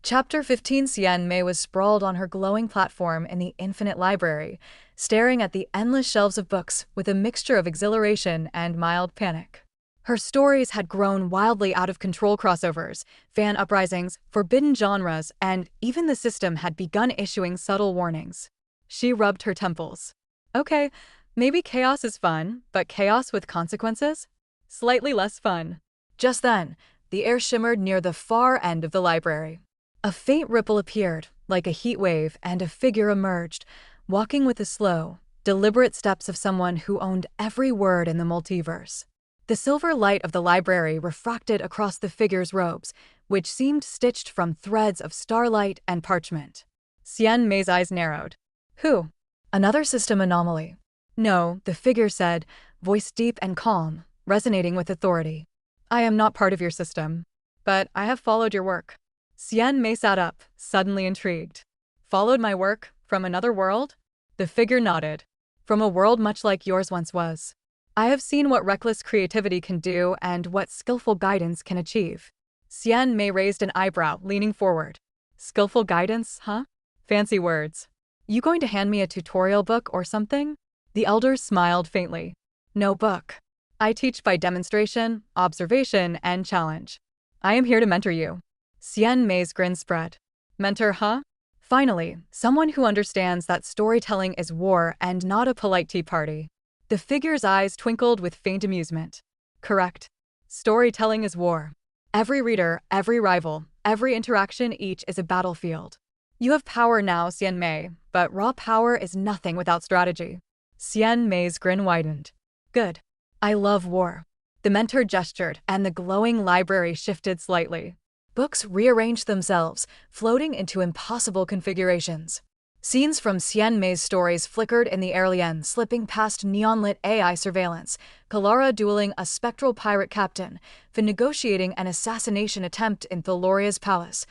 Chapter 15. Xian Mei was sprawled on her glowing platform in the infinite library, staring at the endless shelves of books with a mixture of exhilaration and mild panic. Her stories had grown wildly out of control crossovers, fan uprisings, forbidden genres, and even the system had begun issuing subtle warnings. She rubbed her temples. Okay, maybe chaos is fun, but chaos with consequences? Slightly less fun. Just then, the air shimmered near the far end of the library. A faint ripple appeared, like a heat wave, and a figure emerged, walking with the slow, deliberate steps of someone who owned every word in the multiverse. The silver light of the library refracted across the figure's robes, which seemed stitched from threads of starlight and parchment. Xian Mei's eyes narrowed. Who? Another system anomaly. No, the figure said, voice deep and calm, resonating with authority. I am not part of your system, but I have followed your work. Xian Mei sat up, suddenly intrigued. Followed my work from another world? The figure nodded. From a world much like yours once was. I have seen what reckless creativity can do and what skillful guidance can achieve. Xian Mei raised an eyebrow, leaning forward. Skillful guidance, huh? Fancy words. You going to hand me a tutorial book or something? The elder smiled faintly. No book. I teach by demonstration, observation, and challenge. I am here to mentor you. Xian Mei's grin spread. Mentor, huh? Finally, someone who understands that storytelling is war and not a polite tea party. The figure's eyes twinkled with faint amusement. Correct. Storytelling is war. Every reader, every rival, every interaction, each is a battlefield. You have power now, Xian Mei, but raw power is nothing without strategy. Xian Mei's grin widened. Good. I love war. The mentor gestured, and the glowing library shifted slightly. Books rearranged themselves, floating into impossible configurations. Scenes from Xian Mei's stories flickered in the air. Lian slipping past neon-lit AI surveillance, Kalara dueling a spectral pirate captain, Fin negotiating an assassination attempt in Thaloria's palace,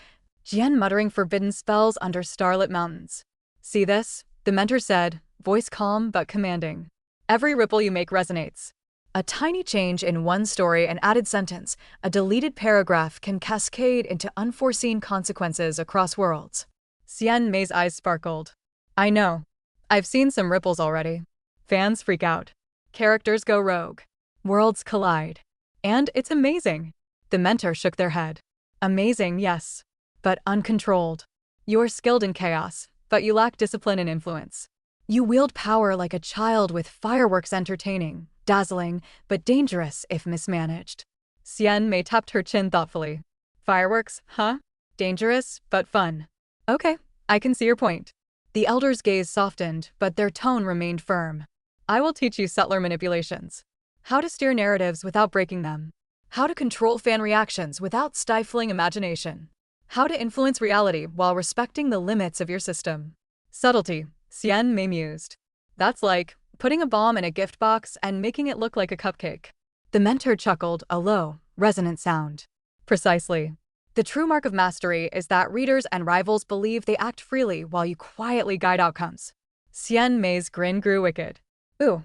Jian muttering forbidden spells under starlit mountains. See this? The mentor said, voice calm but commanding. Every ripple you make resonates. A tiny change in one story, an added sentence, a deleted paragraph can cascade into unforeseen consequences across worlds. Xian Mei's eyes sparkled. I know. I've seen some ripples already. Fans freak out. Characters go rogue. Worlds collide. And it's amazing. The mentor shook their head. Amazing, yes. But uncontrolled. You're skilled in chaos, but you lack discipline and influence. You wield power like a child with fireworks, entertaining, dazzling, but dangerous if mismanaged. Xian Mei tapped her chin thoughtfully. Fireworks, huh? Dangerous, but fun. Okay, I can see your point. The elder's gaze softened, but their tone remained firm. I will teach you subtler manipulations. How to steer narratives without breaking them. How to control fan reactions without stifling imagination. How to influence reality while respecting the limits of your system. Subtlety, Xian Mei mused. That's like putting a bomb in a gift box and making it look like a cupcake. The mentor chuckled, a low, resonant sound. Precisely. The true mark of mastery is that readers and rivals believe they act freely while you quietly guide outcomes. Xian Mei's grin grew wicked. Ooh,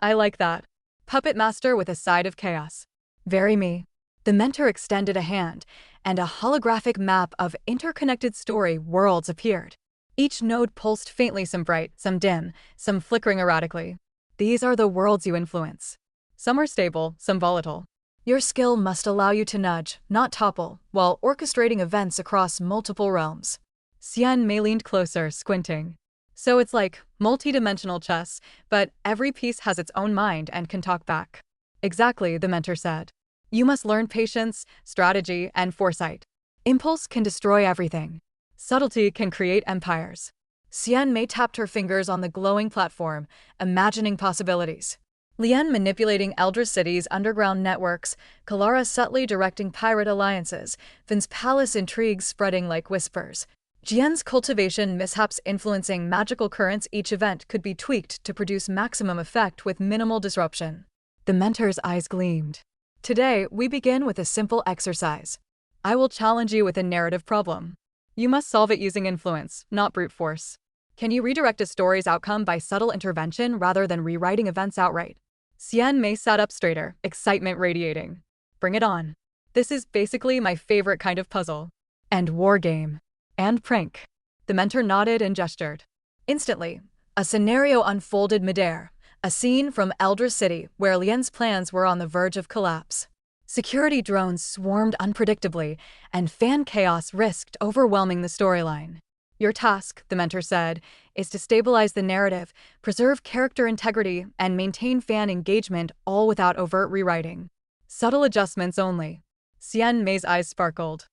I like that. Puppet master with a side of chaos. Very me. The mentor extended a hand, and a holographic map of interconnected story worlds appeared. Each node pulsed faintly, some bright, some dim, some flickering erratically. These are the worlds you influence. Some are stable, some volatile. Your skill must allow you to nudge, not topple, while orchestrating events across multiple realms. Xian Mei leaned closer, squinting. So it's like multi-dimensional chess, but every piece has its own mind and can talk back. Exactly, the mentor said. You must learn patience, strategy, and foresight. Impulse can destroy everything. Subtlety can create empires. Xian Mei tapped her fingers on the glowing platform, imagining possibilities. Lian manipulating elder cities' underground networks, Kalara subtly directing pirate alliances, Fin's palace intrigues spreading like whispers. Jian's cultivation mishaps influencing magical currents. Each event could be tweaked to produce maximum effect with minimal disruption. The mentor's eyes gleamed. Today, we begin with a simple exercise. I will challenge you with a narrative problem. You must solve it using influence, not brute force. Can you redirect a story's outcome by subtle intervention rather than rewriting events outright? Xian Mei sat up straighter, excitement radiating. Bring it on. This is basically my favorite kind of puzzle. And war game. And prank. The mentor nodded and gestured. Instantly, a scenario unfolded midair, a scene from Elder City where Lian's plans were on the verge of collapse. Security drones swarmed unpredictably, and fan chaos risked overwhelming the storyline. Your task, the mentor said, is to stabilize the narrative, preserve character integrity, and maintain fan engagement, all without overt rewriting. Subtle adjustments only. Xian Mei's eyes sparkled.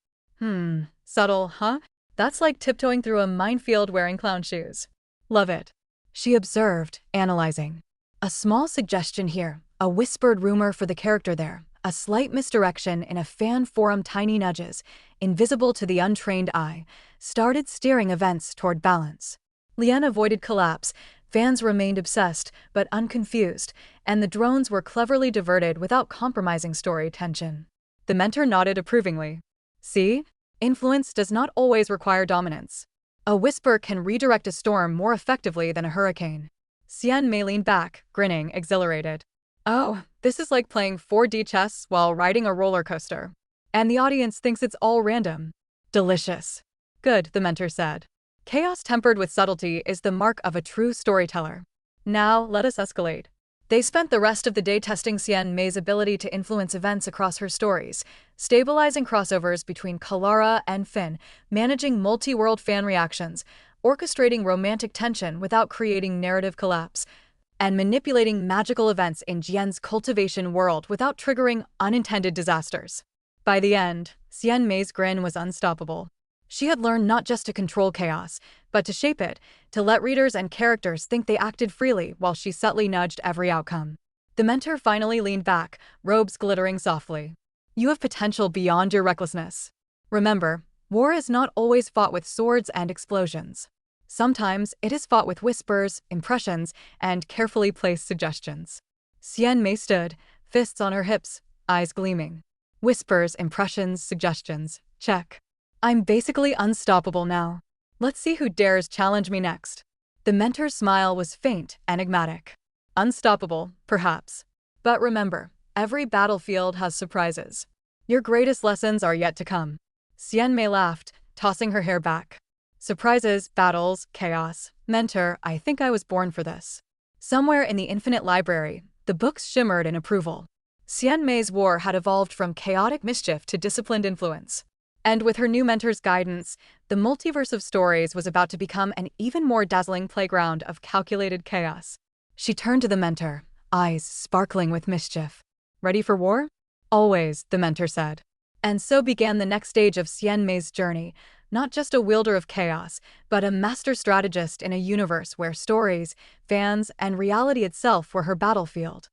Subtle, huh? That's like tiptoeing through a minefield wearing clown shoes. Love it. She observed, analyzing. A small suggestion here, a whispered rumor for the character there, a slight misdirection in a fan forum, tiny nudges, invisible to the untrained eye, started steering events toward balance. Lian avoided collapse, fans remained obsessed but unconfused, and the drones were cleverly diverted without compromising story tension. The mentor nodded approvingly. See? Influence does not always require dominance. A whisper can redirect a storm more effectively than a hurricane. Xian Mei leaned back, grinning, exhilarated. Oh, this is like playing 4D chess while riding a roller coaster. And the audience thinks it's all random. Delicious. Good, the mentor said. Chaos tempered with subtlety is the mark of a true storyteller. Now, let us escalate. They spent the rest of the day testing Xian Mei's ability to influence events across her stories, stabilizing crossovers between Kalara and Finn, managing multi-world fan reactions, orchestrating romantic tension without creating narrative collapse, and manipulating magical events in Jian's cultivation world without triggering unintended disasters. By the end, Xian Mei's grin was unstoppable. She had learned not just to control chaos, but to shape it, to let readers and characters think they acted freely while she subtly nudged every outcome. The mentor finally leaned back, robes glittering softly. You have potential beyond your recklessness. Remember, war is not always fought with swords and explosions. Sometimes it is fought with whispers, impressions, and carefully placed suggestions. Xian Mei stood, fists on her hips, eyes gleaming. Whispers, impressions, suggestions. Check. I'm basically unstoppable now. Let's see who dares challenge me next. The mentor's smile was faint, enigmatic. Unstoppable, perhaps. But remember, every battlefield has surprises. Your greatest lessons are yet to come. Xian Mei laughed, tossing her hair back. Surprises, battles, chaos. Mentor, I think I was born for this. Somewhere in the infinite library, the books shimmered in approval. Xian Mei's war had evolved from chaotic mischief to disciplined influence. And with her new mentor's guidance, the multiverse of stories was about to become an even more dazzling playground of calculated chaos. She turned to the mentor, eyes sparkling with mischief. Ready for war? Always, the mentor said. And so began the next stage of Xian Mei's journey, not just a wielder of chaos, but a master strategist in a universe where stories, fans, and reality itself were her battlefield.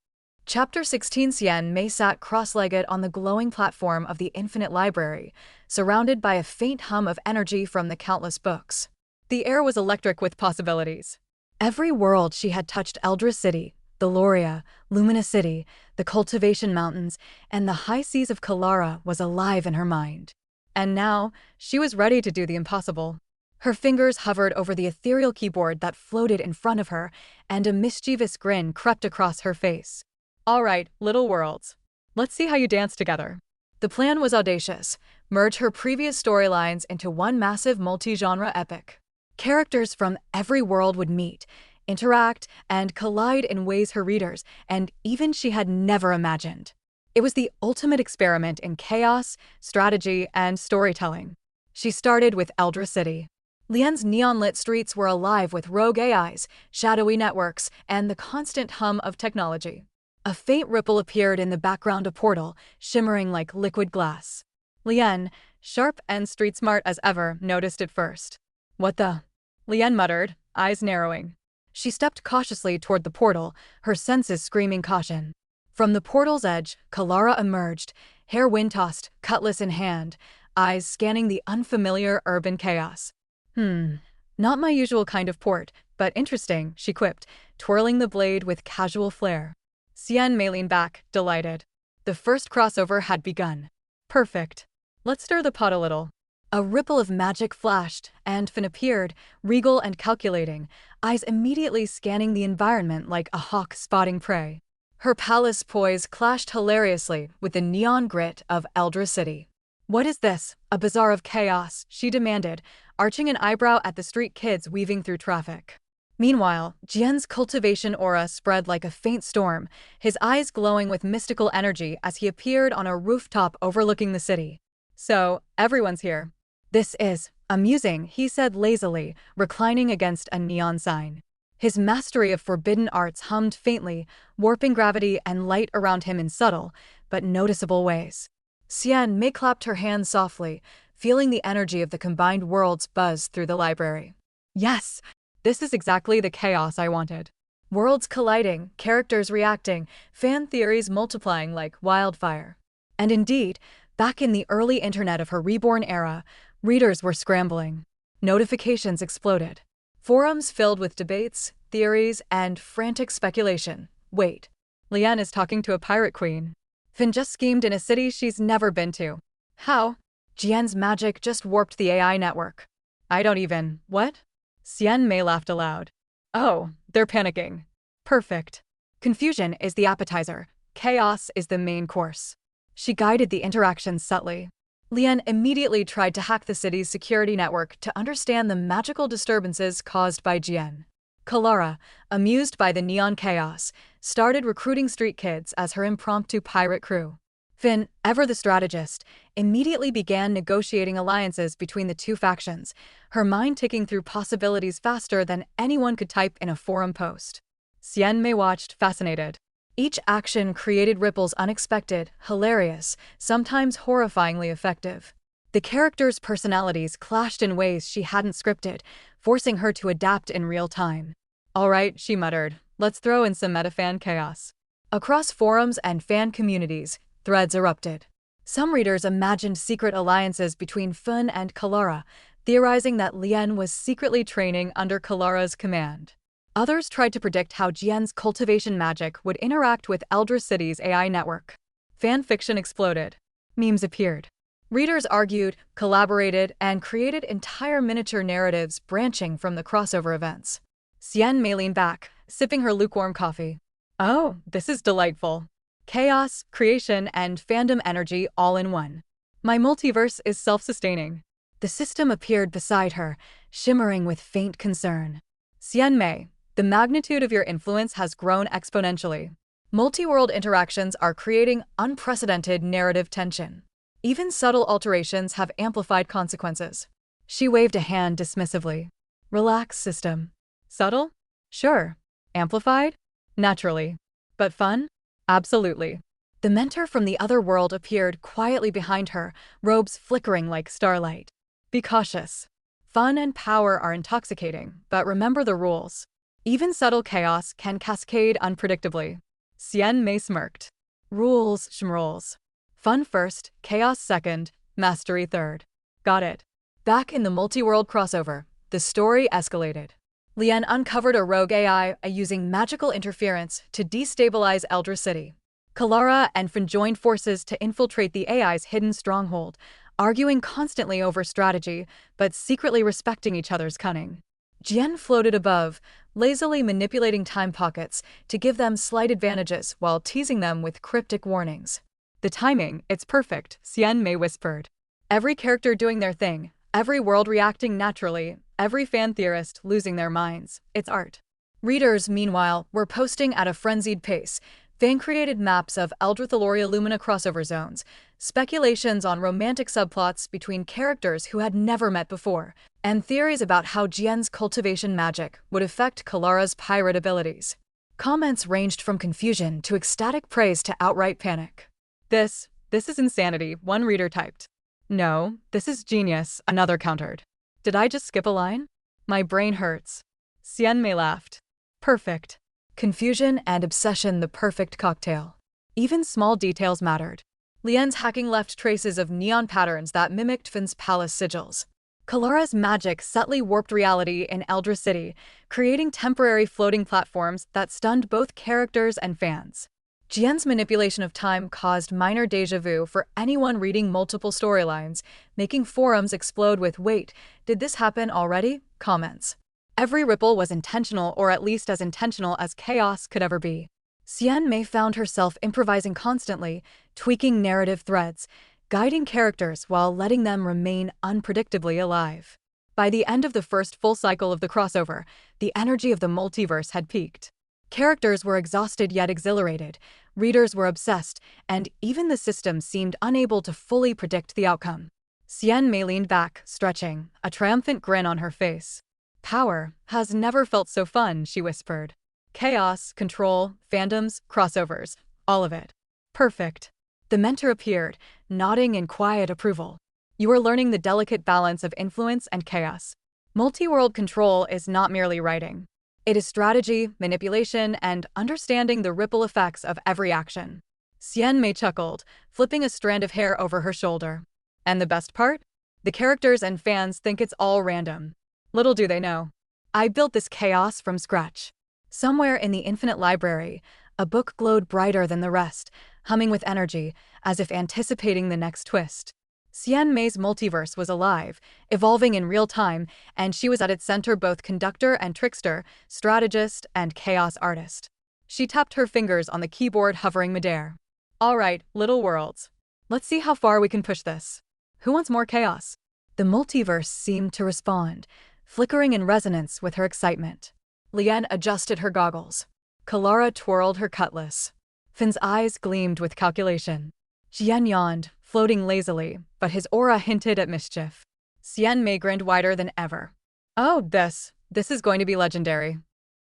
Chapter 16. Xian Mei sat cross-legged on the glowing platform of the infinite library, surrounded by a faint hum of energy from the countless books. The air was electric with possibilities. Every world she had touched, Eldra City, the Loria, Lumina City, the Cultivation Mountains, and the high seas of Kalara, was alive in her mind. And now, she was ready to do the impossible. Her fingers hovered over the ethereal keyboard that floated in front of her, and a mischievous grin crept across her face. All right, little worlds. Let's see how you dance together. The plan was audacious. Merge her previous storylines into one massive multi-genre epic. Characters from every world would meet, interact, and collide in ways her readers, and even she had never imagined. It was the ultimate experiment in chaos, strategy, and storytelling. She started with Eldra City. Lian's neon-lit streets were alive with rogue AIs, shadowy networks, and the constant hum of technology. A faint ripple appeared in the background, a portal, shimmering like liquid glass. Lian, sharp and street-smart as ever, noticed it first. What the? Lian muttered, eyes narrowing. She stepped cautiously toward the portal, her senses screaming caution. From the portal's edge, Kalara emerged, hair wind-tossed, cutlass in hand, eyes scanning the unfamiliar urban chaos. Not my usual kind of port, but interesting, she quipped, twirling the blade with casual flair. Xian Mei leaned back, delighted. The first crossover had begun. Perfect. Let's stir the pot a little. A ripple of magic flashed, and Finn appeared, regal and calculating, eyes immediately scanning the environment like a hawk spotting prey. Her palace poise clashed hilariously with the neon grit of Eldra City. What is this? A bazaar of chaos, she demanded, arching an eyebrow at the street kids weaving through traffic. Meanwhile, Jian's cultivation aura spread like a faint storm, his eyes glowing with mystical energy as he appeared on a rooftop overlooking the city. So, everyone's here. This is amusing, he said lazily, reclining against a neon sign. His mastery of forbidden arts hummed faintly, warping gravity and light around him in subtle, but noticeable ways. Xian Mei clapped her hands softly, feeling the energy of the combined worlds buzz through the library. Yes! This is exactly the chaos I wanted. Worlds colliding, characters reacting, fan theories multiplying like wildfire. And indeed, back in the early internet of her reborn era, readers were scrambling. Notifications exploded. Forums filled with debates, theories, and frantic speculation. Wait, Lian is talking to a pirate queen. Finn just schemed in a city she's never been to. How? Jian's magic just warped the AI network. I don't even. What? Xian Mei laughed aloud. Oh, they're panicking. Perfect. Confusion is the appetizer. Chaos is the main course. She guided the interactions subtly. Lian immediately tried to hack the city's security network to understand the magical disturbances caused by Jian. Kalara, amused by the neon chaos, started recruiting street kids as her impromptu pirate crew. Finn, ever the strategist, immediately began negotiating alliances between the two factions, her mind ticking through possibilities faster than anyone could type in a forum post. Xian Mei watched, fascinated. Each action created ripples unexpected, hilarious, sometimes horrifyingly effective. The characters' personalities clashed in ways she hadn't scripted, forcing her to adapt in real time. All right, she muttered, let's throw in some meta-fan chaos. Across forums and fan communities, threads erupted. Some readers imagined secret alliances between Fun and Kalara, theorizing that Lian was secretly training under Kalara's command. Others tried to predict how Jian's cultivation magic would interact with Eldra City's AI network. Fan fiction exploded. Memes appeared. Readers argued, collaborated, and created entire miniature narratives branching from the crossover events. Xian Mei leaned back, sipping her lukewarm coffee. Oh, this is delightful. Chaos, creation, and fandom energy all in one. My multiverse is self-sustaining. The system appeared beside her, shimmering with faint concern. Xian Mei, the magnitude of your influence has grown exponentially. Multi-world interactions are creating unprecedented narrative tension. Even subtle alterations have amplified consequences. She waved a hand dismissively. Relax, system. Subtle? Sure. Amplified? Naturally. But fun? Absolutely. The mentor from the other world appeared quietly behind her, robes flickering like starlight. Be cautious. Fun and power are intoxicating, but remember the rules. Even subtle chaos can cascade unpredictably. Xian Mei smirked. Rules, schmrules. Fun first, chaos second, mastery third. Got it. Back in the multi-world crossover, the story escalated. Lian uncovered a rogue AI using magical interference to destabilize Eldra City. Kalara and Finn joined forces to infiltrate the AI's hidden stronghold, arguing constantly over strategy, but secretly respecting each other's cunning. Jian floated above, lazily manipulating time pockets to give them slight advantages while teasing them with cryptic warnings. The timing, it's perfect, Xian Mei whispered. Every character doing their thing, every world reacting naturally, every fan theorist losing their minds. It's art. Readers, meanwhile, were posting at a frenzied pace, fan-created maps of Eldra Lumina crossover zones, speculations on romantic subplots between characters who had never met before, and theories about how Jian's cultivation magic would affect Kalara's pirate abilities. Comments ranged from confusion to ecstatic praise to outright panic. This is insanity, one reader typed. No, this is genius, another countered. Did I just skip a line? My brain hurts. Xian Mei laughed. Perfect. Confusion and obsession, the perfect cocktail. Even small details mattered. Lian's hacking left traces of neon patterns that mimicked Finn's palace sigils. Kalara's magic subtly warped reality in Eldra City, creating temporary floating platforms that stunned both characters and fans. Jian's manipulation of time caused minor déjà vu for anyone reading multiple storylines, making forums explode with "Wait, did this happen already?" comments. Every ripple was intentional, or at least as intentional as chaos could ever be. Xian Mei found herself improvising constantly, tweaking narrative threads, guiding characters while letting them remain unpredictably alive. By the end of the first full cycle of the crossover, the energy of the multiverse had peaked. Characters were exhausted yet exhilarated, readers were obsessed, and even the system seemed unable to fully predict the outcome. Xian Mei leaned back, stretching, a triumphant grin on her face. Power has never felt so fun, she whispered. Chaos, control, fandoms, crossovers, all of it. Perfect. The mentor appeared, nodding in quiet approval. You are learning the delicate balance of influence and chaos. Multi-world control is not merely writing. It is strategy, manipulation, and understanding the ripple effects of every action. Xian Mei chuckled, flipping a strand of hair over her shoulder. And the best part? The characters and fans think it's all random. Little do they know. I built this chaos from scratch. Somewhere in the infinite library, a book glowed brighter than the rest, humming with energy, as if anticipating the next twist. Xian Mei's multiverse was alive, evolving in real time, and she was at its center both conductor and trickster, strategist and chaos artist. She tapped her fingers on the keyboard hovering midair. All right, little worlds. Let's see how far we can push this. Who wants more chaos? The multiverse seemed to respond, flickering in resonance with her excitement. Lian adjusted her goggles. Kalara twirled her cutlass. Finn's eyes gleamed with calculation. Jian yawned, floating lazily, but his aura hinted at mischief. Xian Mei grinned wider than ever. Oh, this is going to be legendary.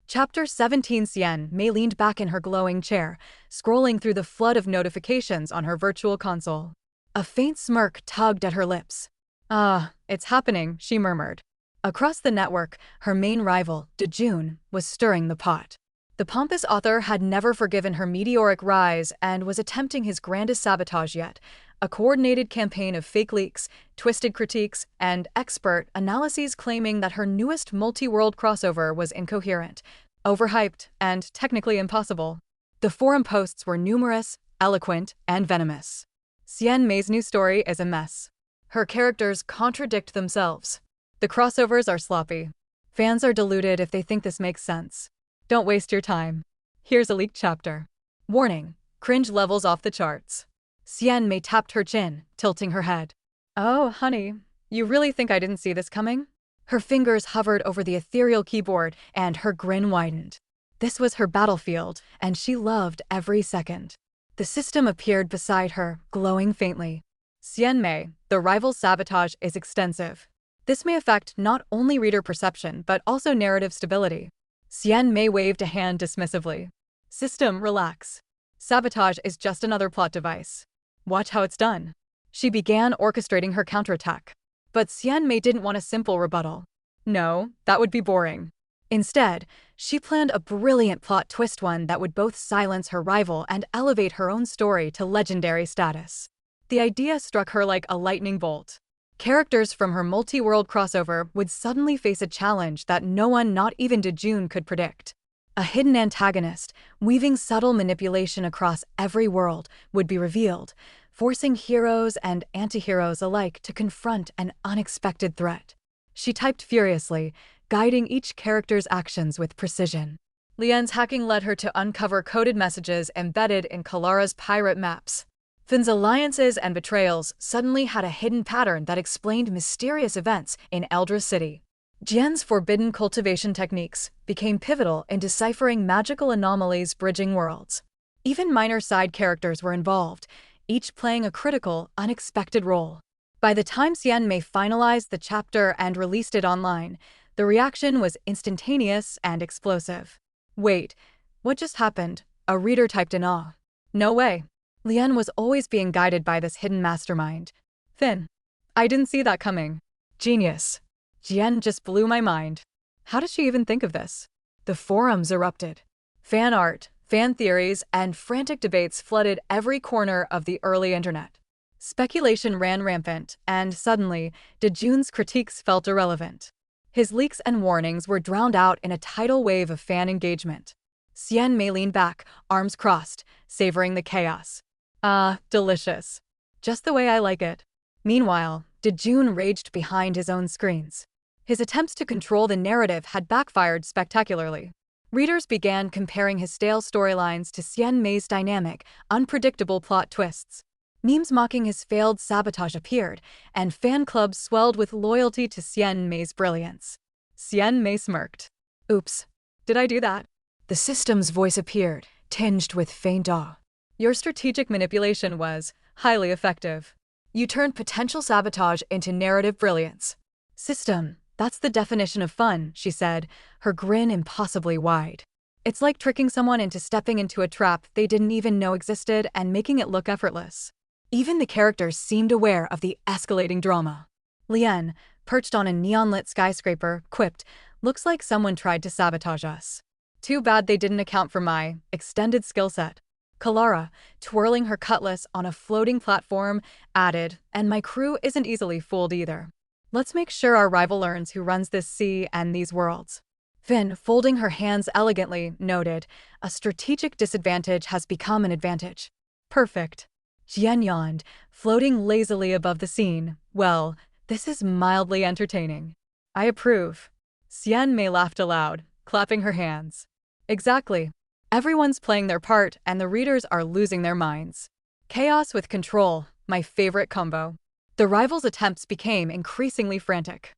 Chapter 17. Xian Mei leaned back in her glowing chair, scrolling through the flood of notifications on her virtual console. A faint smirk tugged at her lips. Ah, it's happening, she murmured. Across the network, her main rival, Dejun, was stirring the pot. The pompous author had never forgiven her meteoric rise and was attempting his grandest sabotage yet, a coordinated campaign of fake leaks, twisted critiques, and expert analyses claiming that her newest multi-world crossover was incoherent, overhyped, and technically impossible. The forum posts were numerous, eloquent, and venomous. Xian Mei's new story is a mess. Her characters contradict themselves. The crossovers are sloppy. Fans are deluded if they think this makes sense. Don't waste your time. Here's a leaked chapter. Warning, cringe levels off the charts. Xian Mei tapped her chin, tilting her head. Oh, honey, you really think I didn't see this coming? Her fingers hovered over the ethereal keyboard, and her grin widened. This was her battlefield, and she loved every second. The system appeared beside her, glowing faintly. Xian Mei, the rival's sabotage is extensive. This may affect not only reader perception, but also narrative stability. Xian Mei waved a hand dismissively. System, relax. Sabotage is just another plot device. Watch how it's done. She began orchestrating her counterattack. But Xian Mei didn't want a simple rebuttal. No, that would be boring. Instead, she planned a brilliant plot twist, one that would both silence her rival and elevate her own story to legendary status. The idea struck her like a lightning bolt. Characters from her multi-world crossover would suddenly face a challenge that no one, not even Dejun, could predict. A hidden antagonist, weaving subtle manipulation across every world, would be revealed, forcing heroes and anti-heroes alike to confront an unexpected threat. She typed furiously, guiding each character's actions with precision. Lian's hacking led her to uncover coded messages embedded in Kalara's pirate maps. Finn's alliances and betrayals suddenly had a hidden pattern that explained mysterious events in Eldra City. Jian's forbidden cultivation techniques became pivotal in deciphering magical anomalies bridging worlds. Even minor side characters were involved, each playing a critical, unexpected role. By the time Xian Mei finalized the chapter and released it online, the reaction was instantaneous and explosive. Wait, what just happened? A reader typed in awe. No way. Lian was always being guided by this hidden mastermind. Finn. I didn't see that coming. Genius. Jian just blew my mind. How did she even think of this? The forums erupted. Fan art, fan theories, and frantic debates flooded every corner of the early internet. Speculation ran rampant, and suddenly, Dejun's critiques felt irrelevant. His leaks and warnings were drowned out in a tidal wave of fan engagement. Xian Mei leaned back, arms crossed, savoring the chaos. Ah, delicious. Just the way I like it. Meanwhile, Dejun raged behind his own screens. His attempts to control the narrative had backfired spectacularly. Readers began comparing his stale storylines to Xian Mei's dynamic, unpredictable plot twists. Memes mocking his failed sabotage appeared, and fan clubs swelled with loyalty to Xian Mei's brilliance. Xian Mei smirked. Oops. Did I do that? The system's voice appeared, tinged with faint awe. Your strategic manipulation was highly effective. You turned potential sabotage into narrative brilliance. System, that's the definition of fun, she said, her grin impossibly wide. It's like tricking someone into stepping into a trap they didn't even know existed and making it look effortless. Even the characters seemed aware of the escalating drama. Lian, perched on a neon-lit skyscraper, quipped, "Looks like someone tried to sabotage us. Too bad they didn't account for my extended skill set." Kalara, twirling her cutlass on a floating platform, added, "And my crew isn't easily fooled either. Let's make sure our rival learns who runs this sea and these worlds." Finn, folding her hands elegantly, noted, "A strategic disadvantage has become an advantage." Perfect. Jian yawned, floating lazily above the scene. Well, this is mildly entertaining. I approve. Xian Mei laughed aloud, clapping her hands. Exactly. Everyone's playing their part and the readers are losing their minds. Chaos with control, my favorite combo. The rivals' attempts became increasingly frantic.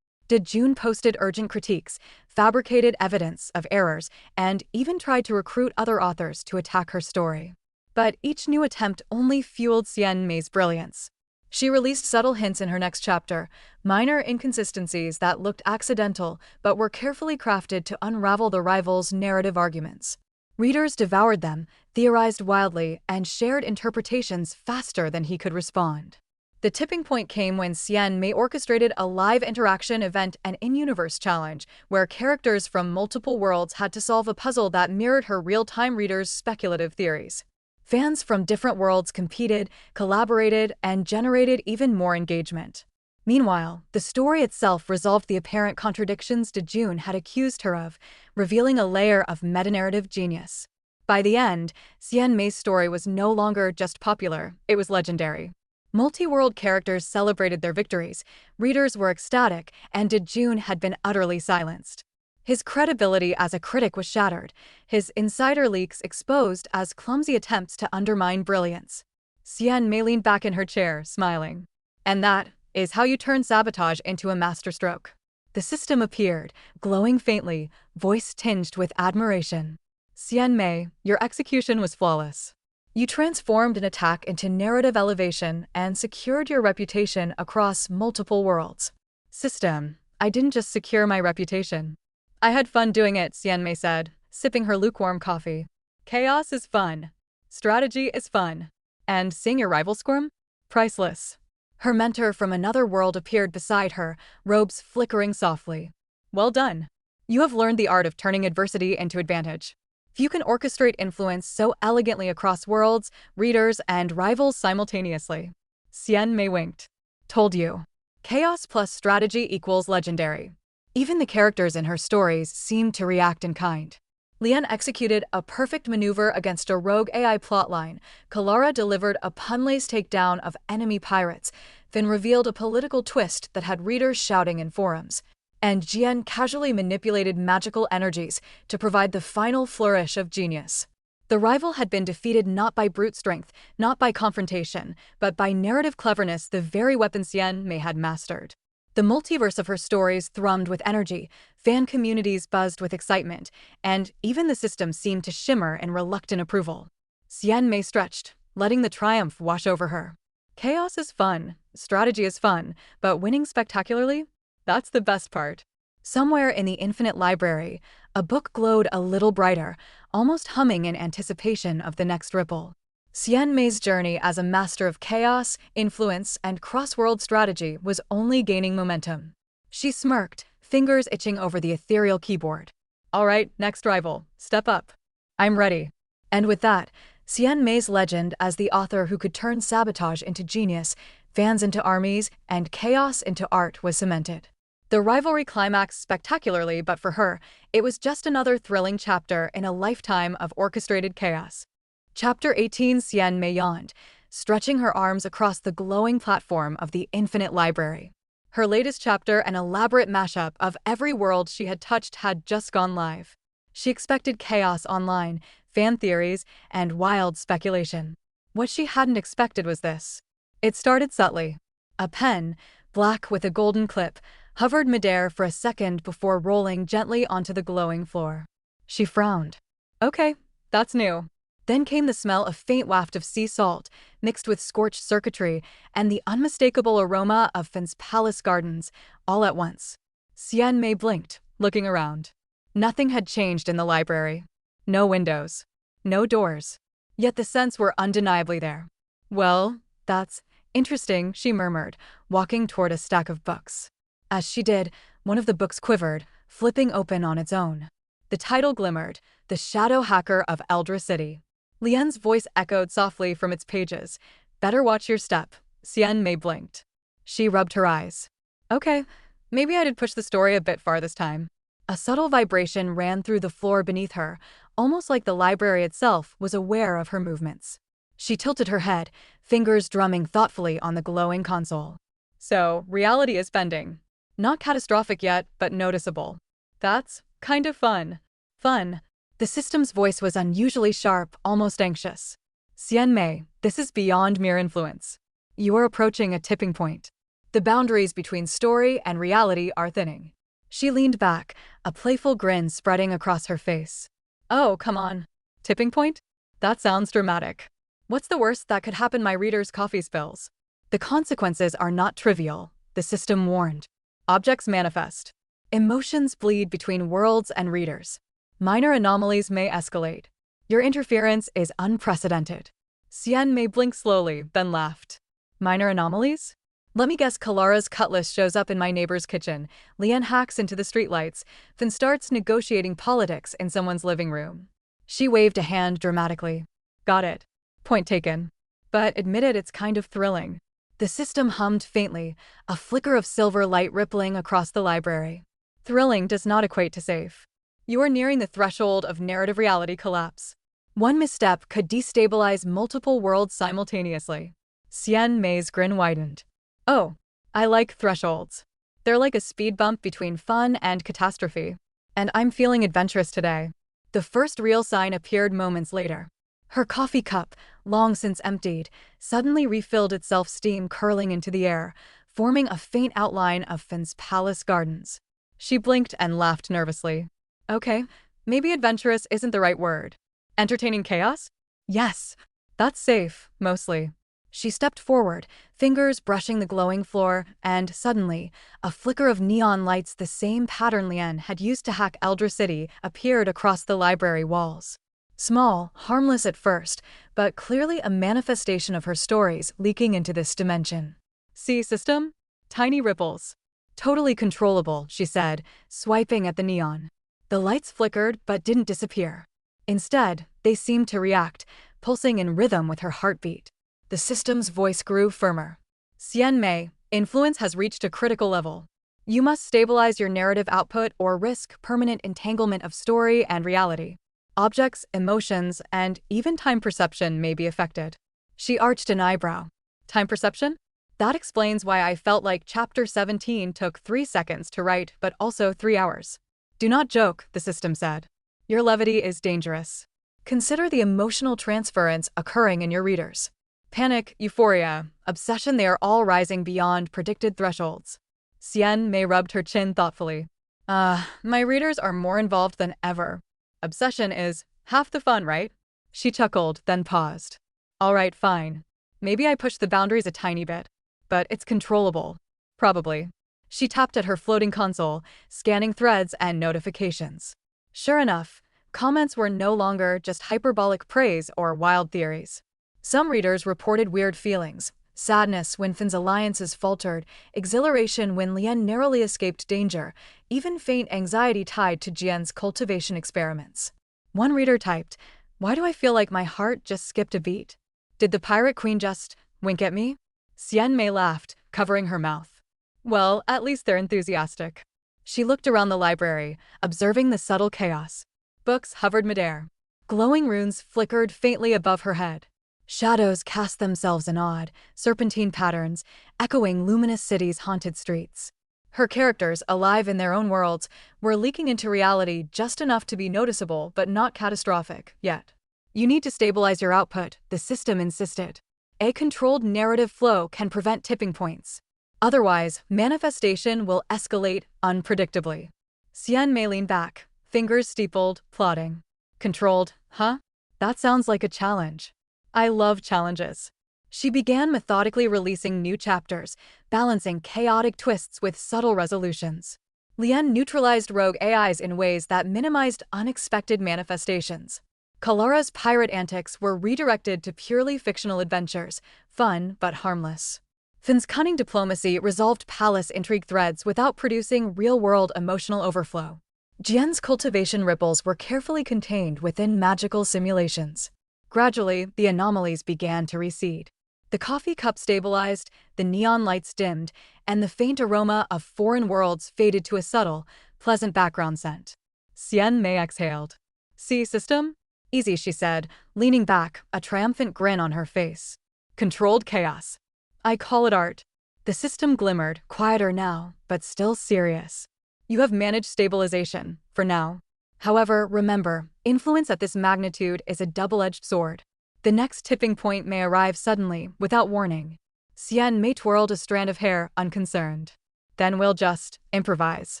June posted urgent critiques, fabricated evidence of errors, and even tried to recruit other authors to attack her story. But each new attempt only fueled Xian Mei's brilliance. She released subtle hints in her next chapter, minor inconsistencies that looked accidental but were carefully crafted to unravel the rivals' narrative arguments. Readers devoured them, theorized wildly, and shared interpretations faster than he could respond. The tipping point came when Xian Mei orchestrated a live interaction event, an in-universe challenge, where characters from multiple worlds had to solve a puzzle that mirrored her real-time readers' speculative theories. Fans from different worlds competed, collaborated, and generated even more engagement. Meanwhile, the story itself resolved the apparent contradictions June had accused her of, revealing a layer of meta-narrative genius. By the end, Xian Mei's story was no longer just popular, it was legendary. Multi-world characters celebrated their victories, readers were ecstatic, and June had been utterly silenced. His credibility as a critic was shattered, his insider leaks exposed as clumsy attempts to undermine brilliance. Xian Mei leaned back in her chair, smiling. And that is how you turn sabotage into a masterstroke. The system appeared, glowing faintly, voice tinged with admiration. Xian Mei, your execution was flawless. You transformed an attack into narrative elevation and secured your reputation across multiple worlds. System, I didn't just secure my reputation. I had fun doing it, Xian Mei said, sipping her lukewarm coffee. Chaos is fun. Strategy is fun. And seeing your rival squirm? Priceless. Her mentor from another world appeared beside her, robes flickering softly. Well done. You have learned the art of turning adversity into advantage. If you can orchestrate influence so elegantly across worlds, readers, and rivals simultaneously. Xian Mei winked. Told you. Chaos plus strategy equals legendary. Even the characters in her stories seemed to react in kind. Lian executed a perfect maneuver against a rogue AI plotline, Kalara delivered a pun-laced takedown of enemy pirates, then revealed a political twist that had readers shouting in forums, and Jian casually manipulated magical energies to provide the final flourish of genius. The rival had been defeated not by brute strength, not by confrontation, but by narrative cleverness, the very weapon Xian Mei had mastered. The multiverse of her stories thrummed with energy, fan communities buzzed with excitement, and even the system seemed to shimmer in reluctant approval. Xian Mei stretched, letting the triumph wash over her. Chaos is fun, strategy is fun, but winning spectacularly? That's the best part. Somewhere in the infinite library, a book glowed a little brighter, almost humming in anticipation of the next ripple. Xian Mei's journey as a master of chaos, influence, and cross-world strategy was only gaining momentum. She smirked, fingers itching over the ethereal keyboard. All right, next rival, step up. I'm ready. And with that, Xian Mei's legend as the author who could turn sabotage into genius, fans into armies, and chaos into art was cemented. The rivalry climaxed spectacularly, but for her, it was just another thrilling chapter in a lifetime of orchestrated chaos. Chapter 18. Xian Mei yawned, stretching her arms across the glowing platform of the infinite library. Her latest chapter, an elaborate mashup of every world she had touched, had just gone live. She expected chaos online, fan theories, and wild speculation. What she hadn't expected was this. It started subtly. A pen, black with a golden clip, hovered midair for a second before rolling gently onto the glowing floor. She frowned. Okay, that's new. Then came the smell of faint waft of sea salt, mixed with scorched circuitry, and the unmistakable aroma of Fin's palace gardens, all at once. Xian Mei blinked, looking around. Nothing had changed in the library. No windows. No doors. Yet the scents were undeniably there. Well, that's interesting, she murmured, walking toward a stack of books. As she did, one of the books quivered, flipping open on its own. The title glimmered, The Shadow Hacker of Eldra City. Lian's voice echoed softly from its pages. Better watch your step. Xian Mei blinked. She rubbed her eyes. Okay, maybe I did push the story a bit far this time. A subtle vibration ran through the floor beneath her, almost like the library itself was aware of her movements. She tilted her head, fingers drumming thoughtfully on the glowing console. So, reality is bending. Not catastrophic yet, but noticeable. That's kind of fun. Fun. The system's voice was unusually sharp, almost anxious. Xian Mei, this is beyond mere influence. You are approaching a tipping point. The boundaries between story and reality are thinning. She leaned back, a playful grin spreading across her face. Oh, come on. Tipping point? That sounds dramatic. What's the worst that could happen? My readers' coffee spills. The consequences are not trivial, the system warned. Objects manifest. Emotions bleed between worlds and readers. Minor anomalies may escalate. Your interference is unprecedented. Xian Mei blinked slowly, then laughed. Minor anomalies? Let me guess. Kalara's cutlass shows up in my neighbor's kitchen, Lian hacks into the streetlights, then starts negotiating politics in someone's living room. She waved a hand dramatically. Got it. Point taken. But admitted it's kind of thrilling. The system hummed faintly, a flicker of silver light rippling across the library. Thrilling does not equate to safe. You are nearing the threshold of narrative reality collapse. One misstep could destabilize multiple worlds simultaneously. Xian Mei's grin widened. Oh, I like thresholds. They're like a speed bump between fun and catastrophe. And I'm feeling adventurous today. The first real sign appeared moments later. Her coffee cup, long since emptied, suddenly refilled itself, steam curling into the air, forming a faint outline of Fin's palace gardens. She blinked and laughed nervously. Okay, maybe adventurous isn't the right word. Entertaining chaos? Yes, that's safe, mostly. She stepped forward, fingers brushing the glowing floor, and suddenly, a flicker of neon lights, the same pattern Lian had used to hack Eldra City, appeared across the library walls. Small, harmless at first, but clearly a manifestation of her stories leaking into this dimension. See system? Tiny ripples. Totally controllable, she said, swiping at the neon. The lights flickered but didn't disappear. Instead, they seemed to react, pulsing in rhythm with her heartbeat. The system's voice grew firmer. Xian Mei, influence has reached a critical level. You must stabilize your narrative output or risk permanent entanglement of story and reality. Objects, emotions, and even time perception may be affected. She arched an eyebrow. Time perception? That explains why I felt like Chapter 17 took 3 seconds to write but also 3 hours. Do not joke, the system said. Your levity is dangerous. Consider the emotional transference occurring in your readers. Panic, euphoria, obsession, they are all rising beyond predicted thresholds. Xian Mei rubbed her chin thoughtfully. My readers are more involved than ever. Obsession is half the fun, right? She chuckled, then paused. All right, fine. Maybe I pushed the boundaries a tiny bit. But it's controllable. Probably. She tapped at her floating console, scanning threads and notifications. Sure enough, comments were no longer just hyperbolic praise or wild theories. Some readers reported weird feelings, sadness when Fin's alliances faltered, exhilaration when Lian narrowly escaped danger, even faint anxiety tied to Jian's cultivation experiments. One reader typed, "Why do I feel like my heart just skipped a beat? Did the pirate queen just wink at me?" Xian Mei laughed, covering her mouth. Well, at least they're enthusiastic. She looked around the library, observing the subtle chaos. Books hovered midair. Glowing runes flickered faintly above her head. Shadows cast themselves in odd, serpentine patterns, echoing luminous cities' haunted streets. Her characters, alive in their own worlds, were leaking into reality just enough to be noticeable but not catastrophic, yet. You need to stabilize your output, the system insisted. A controlled narrative flow can prevent tipping points. Otherwise, manifestation will escalate unpredictably. Xian Mei leaned back, fingers steepled, plotting. Controlled, huh? That sounds like a challenge. I love challenges. She began methodically releasing new chapters, balancing chaotic twists with subtle resolutions. Lian neutralized rogue AIs in ways that minimized unexpected manifestations. Kalara's pirate antics were redirected to purely fictional adventures, fun but harmless. Fin's cunning diplomacy resolved palace intrigue threads without producing real-world emotional overflow. Jian's cultivation ripples were carefully contained within magical simulations. Gradually, the anomalies began to recede. The coffee cup stabilized, the neon lights dimmed, and the faint aroma of foreign worlds faded to a subtle, pleasant background scent. Xian Mei exhaled. See system? Easy, she said, leaning back, a triumphant grin on her face. Controlled chaos. I call it art. The system glimmered, quieter now, but still serious. You have managed stabilization, for now. However, remember, influence at this magnitude is a double-edged sword. The next tipping point may arrive suddenly, without warning. Xian Mei twirled a strand of hair, unconcerned. Then we'll just improvise.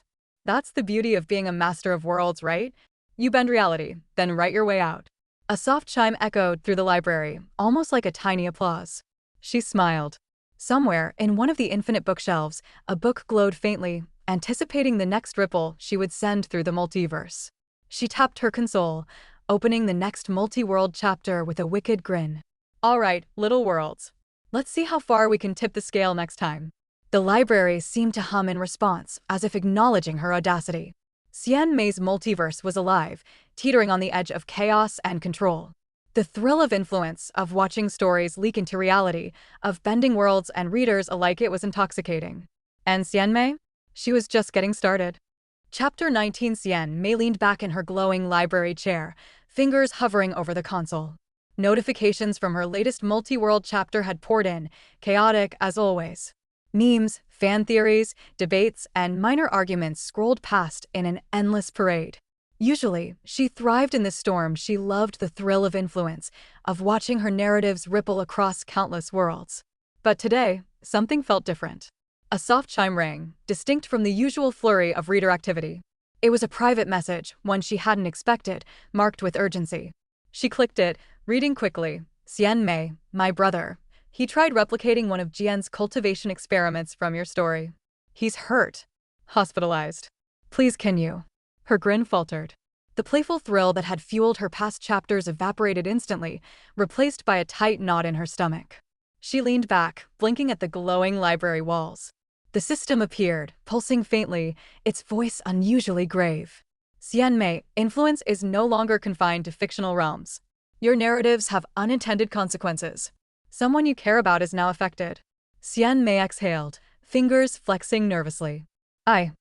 That's the beauty of being a master of worlds, right? You bend reality, then write your way out. A soft chime echoed through the library, almost like a tiny applause. She smiled. Somewhere, in one of the infinite bookshelves, a book glowed faintly, anticipating the next ripple she would send through the multiverse. She tapped her console, opening the next multi-world chapter with a wicked grin. All right, little worlds. Let's see how far we can tip the scale next time. The library seemed to hum in response, as if acknowledging her audacity. Xian Mei's multiverse was alive, teetering on the edge of chaos and control. The thrill of influence, of watching stories leak into reality, of bending worlds and readers alike, it was intoxicating. And Xian Mei? She was just getting started. Chapter 19. Xian Mei leaned back in her glowing library chair, fingers hovering over the console. Notifications from her latest multi-world chapter had poured in, chaotic as always. Memes, fan theories, debates, and minor arguments scrolled past in an endless parade. Usually, she thrived in this storm. She loved the thrill of influence, of watching her narratives ripple across countless worlds. But today, something felt different. A soft chime rang, distinct from the usual flurry of reader activity. It was a private message, one she hadn't expected, marked with urgency. She clicked it, reading quickly. Xian Mei, my brother. He tried replicating one of Jian's cultivation experiments from your story. He's hurt. Hospitalized. Please, can you? Her grin faltered. The playful thrill that had fueled her past chapters evaporated instantly, replaced by a tight knot in her stomach. She leaned back, blinking at the glowing library walls. The system appeared, pulsing faintly, its voice unusually grave. Xian Mei, influence is no longer confined to fictional realms. Your narratives have unintended consequences. Someone you care about is now affected. Xian Mei exhaled, fingers flexing nervously. I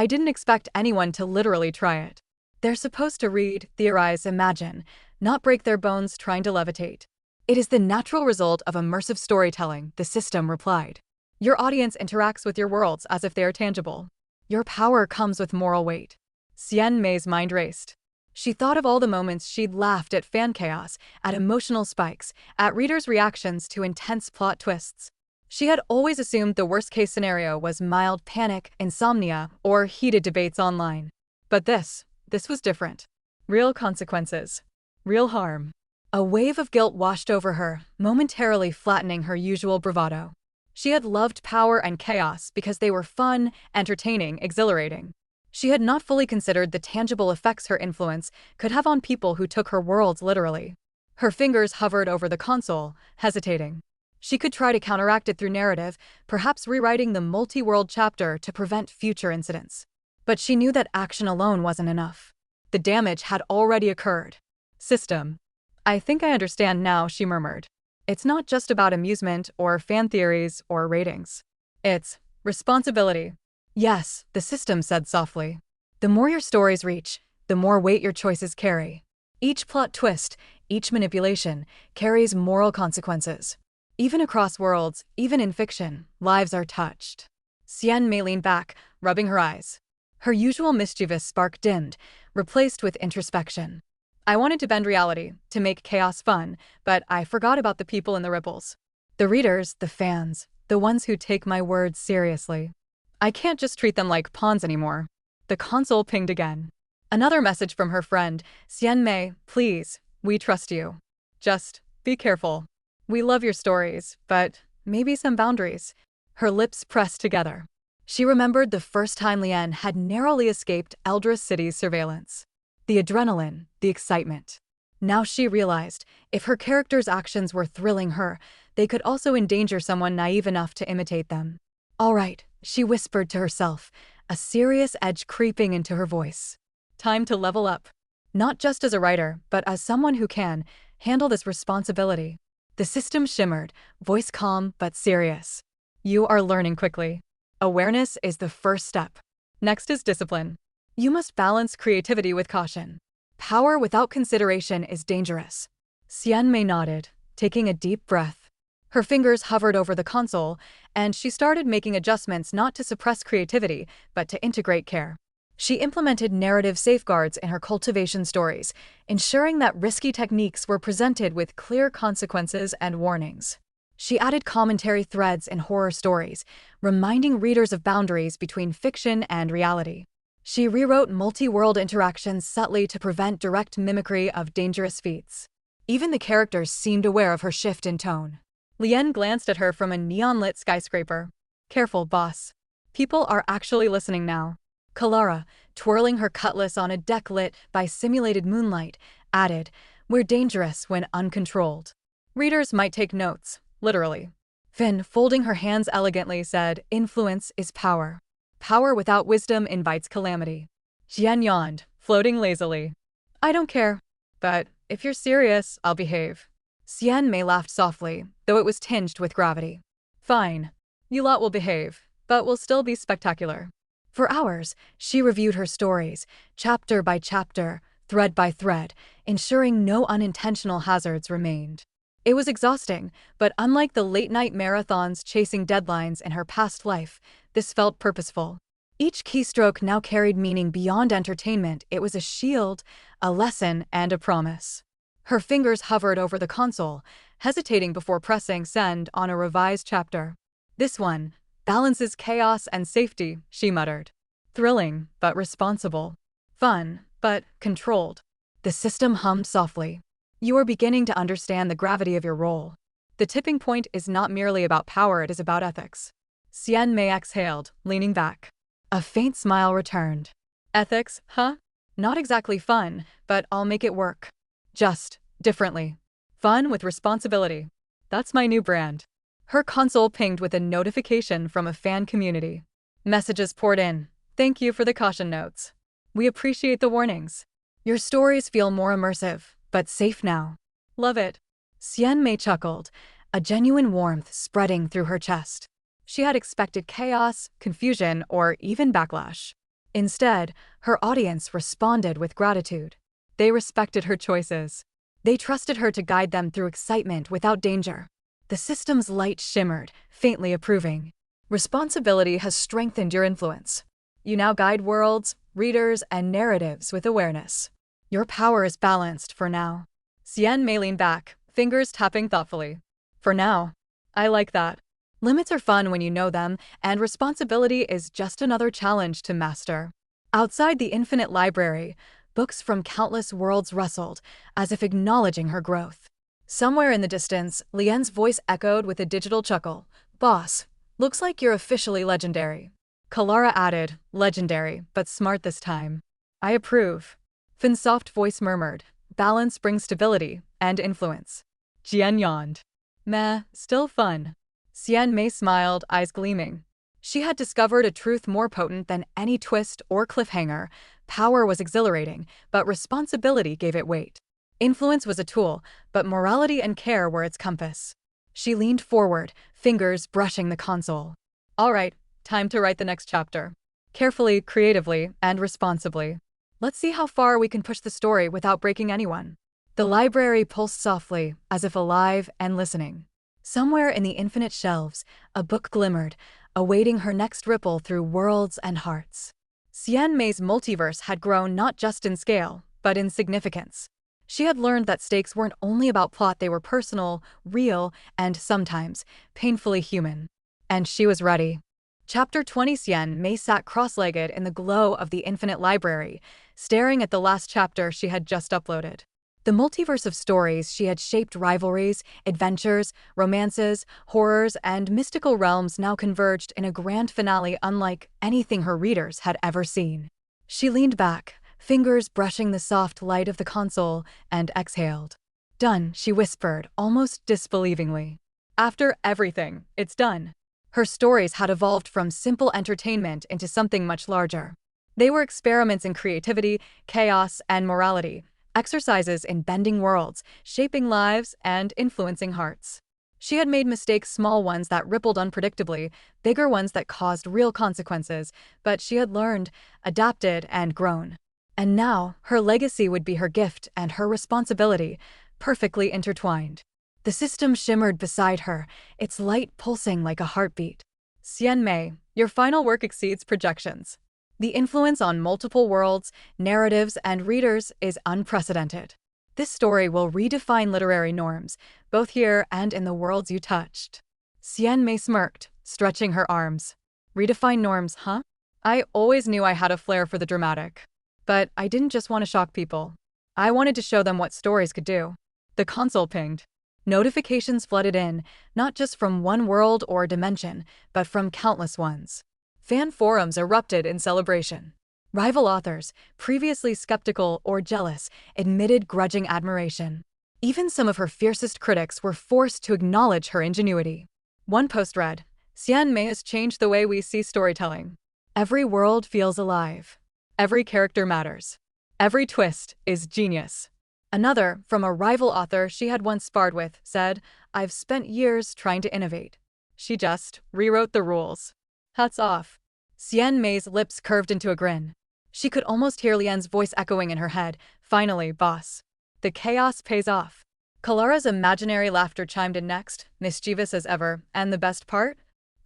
didn't expect anyone to literally try it. They're supposed to read, theorize, imagine, not break their bones trying to levitate. It is the natural result of immersive storytelling, the system replied. Your audience interacts with your worlds as if they are tangible. Your power comes with moral weight. Xian Mei's mind raced. She thought of all the moments she'd laughed at fan chaos, at emotional spikes, at readers' reactions to intense plot twists. She had always assumed the worst-case scenario was mild panic, insomnia, or heated debates online. But this was different. Real consequences. Real harm. A wave of guilt washed over her, momentarily flattening her usual bravado. She had loved power and chaos because they were fun, entertaining, exhilarating. She had not fully considered the tangible effects her influence could have on people who took her worlds literally. Her fingers hovered over the console, hesitating. She could try to counteract it through narrative, perhaps rewriting the multi-world chapter to prevent future incidents. But she knew that action alone wasn't enough. The damage had already occurred. System. I think I understand now, she murmured. It's not just about amusement or fan theories or ratings. It's responsibility. Yes, the system said softly. The more your stories reach, the more weight your choices carry. Each plot twist, each manipulation, carries moral consequences. Even across worlds, even in fiction, lives are touched. Xian Mei leaned back, rubbing her eyes. Her usual mischievous spark dimmed, replaced with introspection. I wanted to bend reality, to make chaos fun, but I forgot about the people in the ripples. The readers, the fans, the ones who take my words seriously. I can't just treat them like pawns anymore. The console pinged again. Another message from her friend. Xian Mei, please, we trust you. Just be careful. We love your stories, but maybe some boundaries. Her lips pressed together. She remembered the first time Lian had narrowly escaped Eldris City's surveillance. The adrenaline, the excitement. Now she realized, if her character's actions were thrilling her, they could also endanger someone naive enough to imitate them. All right, she whispered to herself, a serious edge creeping into her voice. Time to level up. Not just as a writer, but as someone who can handle this responsibility. The system shimmered, voice calm but serious. You are learning quickly. Awareness is the first step. Next is discipline. You must balance creativity with caution. Power without consideration is dangerous. Xian Mei nodded, taking a deep breath. Her fingers hovered over the console, and she started making adjustments not to suppress creativity, but to integrate care. She implemented narrative safeguards in her cultivation stories, ensuring that risky techniques were presented with clear consequences and warnings. She added commentary threads in horror stories, reminding readers of boundaries between fiction and reality. She rewrote multi-world interactions subtly to prevent direct mimicry of dangerous feats. Even the characters seemed aware of her shift in tone. Lien glanced at her from a neon-lit skyscraper. Careful, boss. People are actually listening now. Kalara, twirling her cutlass on a deck lit by simulated moonlight, added, "We're dangerous when uncontrolled." Readers might take notes, literally. Finn, folding her hands elegantly, said, "Influence is power. Power without wisdom invites calamity." Jian yawned, floating lazily. "I don't care. But if you're serious, I'll behave." Xian Mei laughed softly, though it was tinged with gravity. "Fine. You lot will behave, but will still be spectacular." For hours, she reviewed her stories, chapter by chapter, thread by thread, ensuring no unintentional hazards remained. It was exhausting, but unlike the late-night marathons chasing deadlines in her past life, this felt purposeful. Each keystroke now carried meaning beyond entertainment. It was a shield, a lesson, and a promise. Her fingers hovered over the console, hesitating before pressing send on a revised chapter. "This one balances chaos and safety," she muttered. "Thrilling, but responsible. Fun, but controlled." The system hummed softly. "You are beginning to understand the gravity of your role. The tipping point is not merely about power, it is about ethics." Xian Mei exhaled, leaning back. A faint smile returned. "Ethics, huh? Not exactly fun, but I'll make it work. Just differently. Fun with responsibility. That's my new brand." Her console pinged with a notification from a fan community. Messages poured in. "Thank you for the caution notes. We appreciate the warnings. Your stories feel more immersive, but safe now. Love it." Xian Mei chuckled, a genuine warmth spreading through her chest. She had expected chaos, confusion, or even backlash. Instead, her audience responded with gratitude. They respected her choices. They trusted her to guide them through excitement without danger. The system's light shimmered, faintly approving. "Responsibility has strengthened your influence. You now guide worlds, readers, and narratives with awareness. Your power is balanced for now." Xian Mei leaned back, fingers tapping thoughtfully. "For now. I like that. Limits are fun when you know them, and responsibility is just another challenge to master." Outside the infinite library, books from countless worlds rustled, as if acknowledging her growth. Somewhere in the distance, Lien's voice echoed with a digital chuckle. "Boss, looks like you're officially legendary." Kalara added, "Legendary, but smart this time." "I approve." Finn's soft voice murmured, "Balance brings stability and influence." Jian yawned. "Meh, still fun." Xian Mei smiled, eyes gleaming. She had discovered a truth more potent than any twist or cliffhanger. Power was exhilarating, but responsibility gave it weight. Influence was a tool, but morality and care were its compass. She leaned forward, fingers brushing the console. "All right, time to write the next chapter. Carefully, creatively, and responsibly. Let's see how far we can push the story without breaking anyone." The library pulsed softly, as if alive and listening. Somewhere in the infinite shelves, a book glimmered, awaiting her next ripple through worlds and hearts. Xian Mei's multiverse had grown not just in scale, but in significance. She had learned that stakes weren't only about plot, they were personal, real, and sometimes painfully human. And she was ready. Chapter 20. Xian Mei sat cross-legged in the glow of the infinite library, staring at the last chapter she had just uploaded. The multiverse of stories she had shaped, rivalries, adventures, romances, horrors, and mystical realms now converged in a grand finale unlike anything her readers had ever seen. She leaned back, fingers brushing the soft light of the console, and exhaled. "Done," she whispered, almost disbelievingly. After everything, it's done. Her stories had evolved from simple entertainment into something much larger. They were experiments in creativity, chaos, and morality, exercises in bending worlds, shaping lives, and influencing hearts. She had made mistakes, small ones that rippled unpredictably, bigger ones that caused real consequences, but she had learned, adapted, and grown. And now, her legacy would be her gift and her responsibility, perfectly intertwined. The system shimmered beside her, its light pulsing like a heartbeat. Xian Mei, your final work exceeds projections. The influence on multiple worlds, narratives, and readers is unprecedented. This story will redefine literary norms, both here and in the worlds you touched. Xian Mei smirked, stretching her arms. Redefine norms, huh? I always knew I had a flair for the dramatic. But I didn't just want to shock people. I wanted to show them what stories could do. The console pinged. Notifications flooded in, not just from one world or dimension, but from countless ones. Fan forums erupted in celebration. Rival authors, previously skeptical or jealous, admitted grudging admiration. Even some of her fiercest critics were forced to acknowledge her ingenuity. One post read, "Xian Mei has changed the way we see storytelling. Every world feels alive. Every character matters. Every twist is genius." Another, from a rival author she had once sparred with, said, "I've spent years trying to innovate. She just rewrote the rules." Hats off. Xian Mei's lips curved into a grin. She could almost hear Lian's voice echoing in her head, "Finally, boss. The chaos pays off." Kalara's imaginary laughter chimed in next, mischievous as ever, and the best part?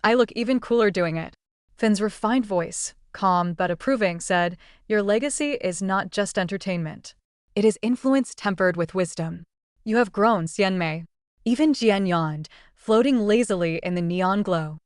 "I look even cooler doing it." Finn's refined voice, calm but approving, said, "Your legacy is not just entertainment. It is influence tempered with wisdom. You have grown, Xian Mei." Even Jian yawned, floating lazily in the neon glow.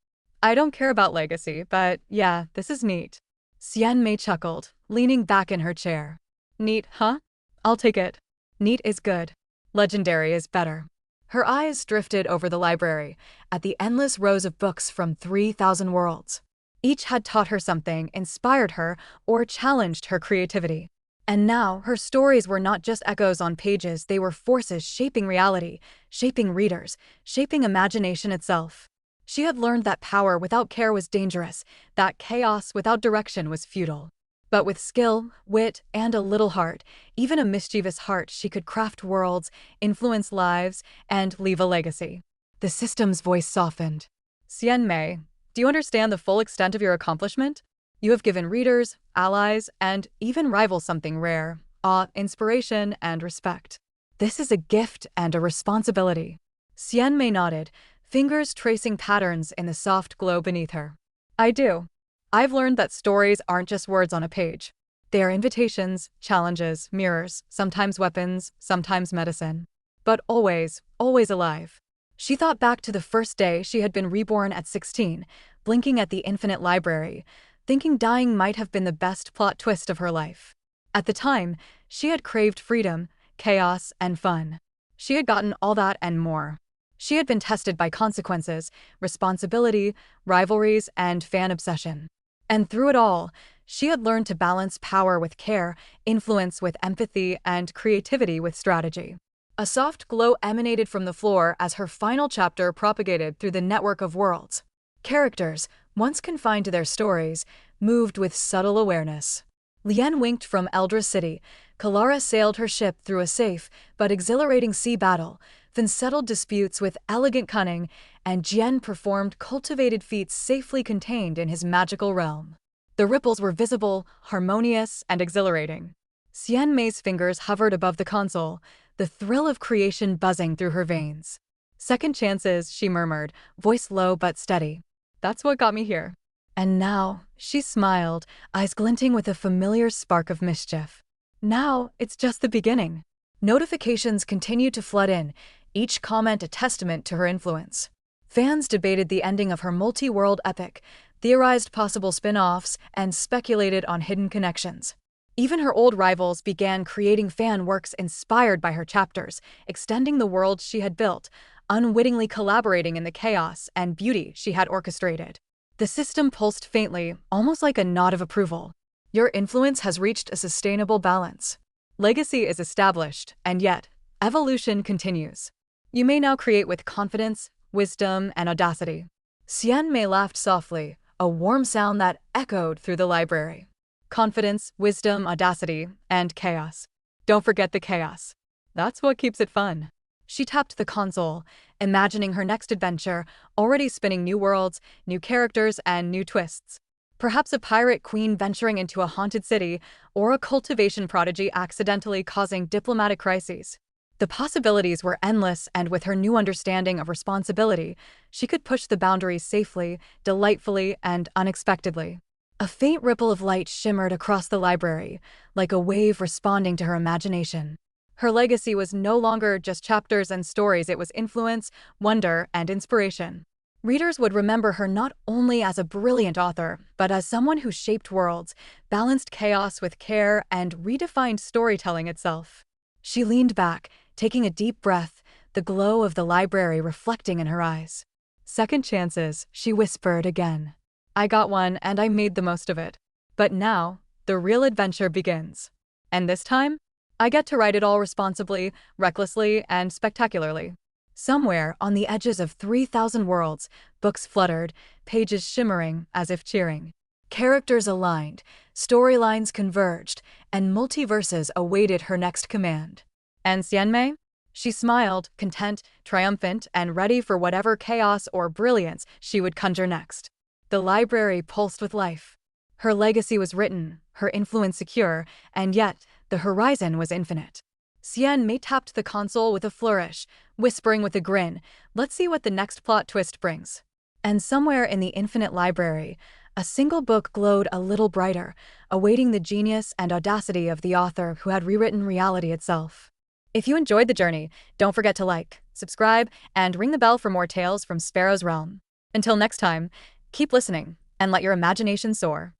"I don't care about legacy, but yeah, this is neat." Xian Mei chuckled, leaning back in her chair. "Neat, huh? I'll take it. Neat is good. Legendary is better." Her eyes drifted over the library, at the endless rows of books from 3,000 worlds. Each had taught her something, inspired her, or challenged her creativity. And now, her stories were not just echoes on pages, they were forces shaping reality, shaping readers, shaping imagination itself. She had learned that power without care was dangerous, that chaos without direction was futile. But with skill, wit, and a little heart, even a mischievous heart, she could craft worlds, influence lives, and leave a legacy. The system's voice softened. "Xian Mei, do you understand the full extent of your accomplishment? You have given readers, allies, and even rivals something rare: awe, inspiration, and respect. This is a gift and a responsibility." Xian Mei nodded, fingers tracing patterns in the soft glow beneath her. "I do. I've learned that stories aren't just words on a page. They are invitations, challenges, mirrors, sometimes weapons, sometimes medicine. But always, always alive." She thought back to the first day she had been reborn at 16, blinking at the infinite library, thinking dying might have been the best plot twist of her life. At the time, she had craved freedom, chaos, and fun. She had gotten all that and more. She had been tested by consequences, responsibility, rivalries, and fan obsession. And through it all, she had learned to balance power with care, influence with empathy, and creativity with strategy. A soft glow emanated from the floor as her final chapter propagated through the network of worlds. Characters, once confined to their stories, moved with subtle awareness. Lian winked from Eldra City, Kalara sailed her ship through a safe but exhilarating sea battle, then settled disputes with elegant cunning, and Jian performed cultivated feats safely contained in his magical realm. The ripples were visible, harmonious, and exhilarating. Xian Mei's fingers hovered above the console, the thrill of creation buzzing through her veins. "Second chances," she murmured, voice low but steady. "That's what got me here." And now, she smiled, eyes glinting with a familiar spark of mischief. Now, it's just the beginning. Notifications continued to flood in, each comment a testament to her influence. Fans debated the ending of her multi-world epic, theorized possible spin-offs, and speculated on hidden connections. Even her old rivals began creating fan works inspired by her chapters, extending the world she had built, unwittingly collaborating in the chaos and beauty she had orchestrated. The system pulsed faintly, almost like a nod of approval. "Your influence has reached a sustainable balance. Legacy is established, and yet, evolution continues. You may now create with confidence, wisdom, and audacity." Xian Mei laughed softly, a warm sound that echoed through the library. Confidence, wisdom, audacity, and chaos. Don't forget the chaos. That's what keeps it fun. She tapped the console, imagining her next adventure, already spinning new worlds, new characters, and new twists. Perhaps a pirate queen venturing into a haunted city, or a cultivation prodigy accidentally causing diplomatic crises. The possibilities were endless, and with her new understanding of responsibility, she could push the boundaries safely, delightfully, and unexpectedly. A faint ripple of light shimmered across the library, like a wave responding to her imagination. Her legacy was no longer just chapters and stories, it was influence, wonder, and inspiration. Readers would remember her not only as a brilliant author, but as someone who shaped worlds, balanced chaos with care, and redefined storytelling itself. She leaned back, taking a deep breath, the glow of the library reflecting in her eyes. "Second chances," she whispered again. "I got one, and I made the most of it. But now, the real adventure begins. And this time, I get to write it all responsibly, recklessly, and spectacularly." Somewhere on the edges of 3,000 worlds, books fluttered, pages shimmering as if cheering. Characters aligned, storylines converged, and multiverses awaited her next command. And Xian Mei? She smiled, content, triumphant, and ready for whatever chaos or brilliance she would conjure next. The library pulsed with life. Her legacy was written, her influence secure, and yet the horizon was infinite. Xian Mei tapped the console with a flourish, whispering with a grin, "Let's see what the next plot twist brings." And somewhere in the infinite library, a single book glowed a little brighter, awaiting the genius and audacity of the author who had rewritten reality itself. If you enjoyed the journey, don't forget to like, subscribe, and ring the bell for more tales from Sparrow's Realm. Until next time, keep listening, and let your imagination soar.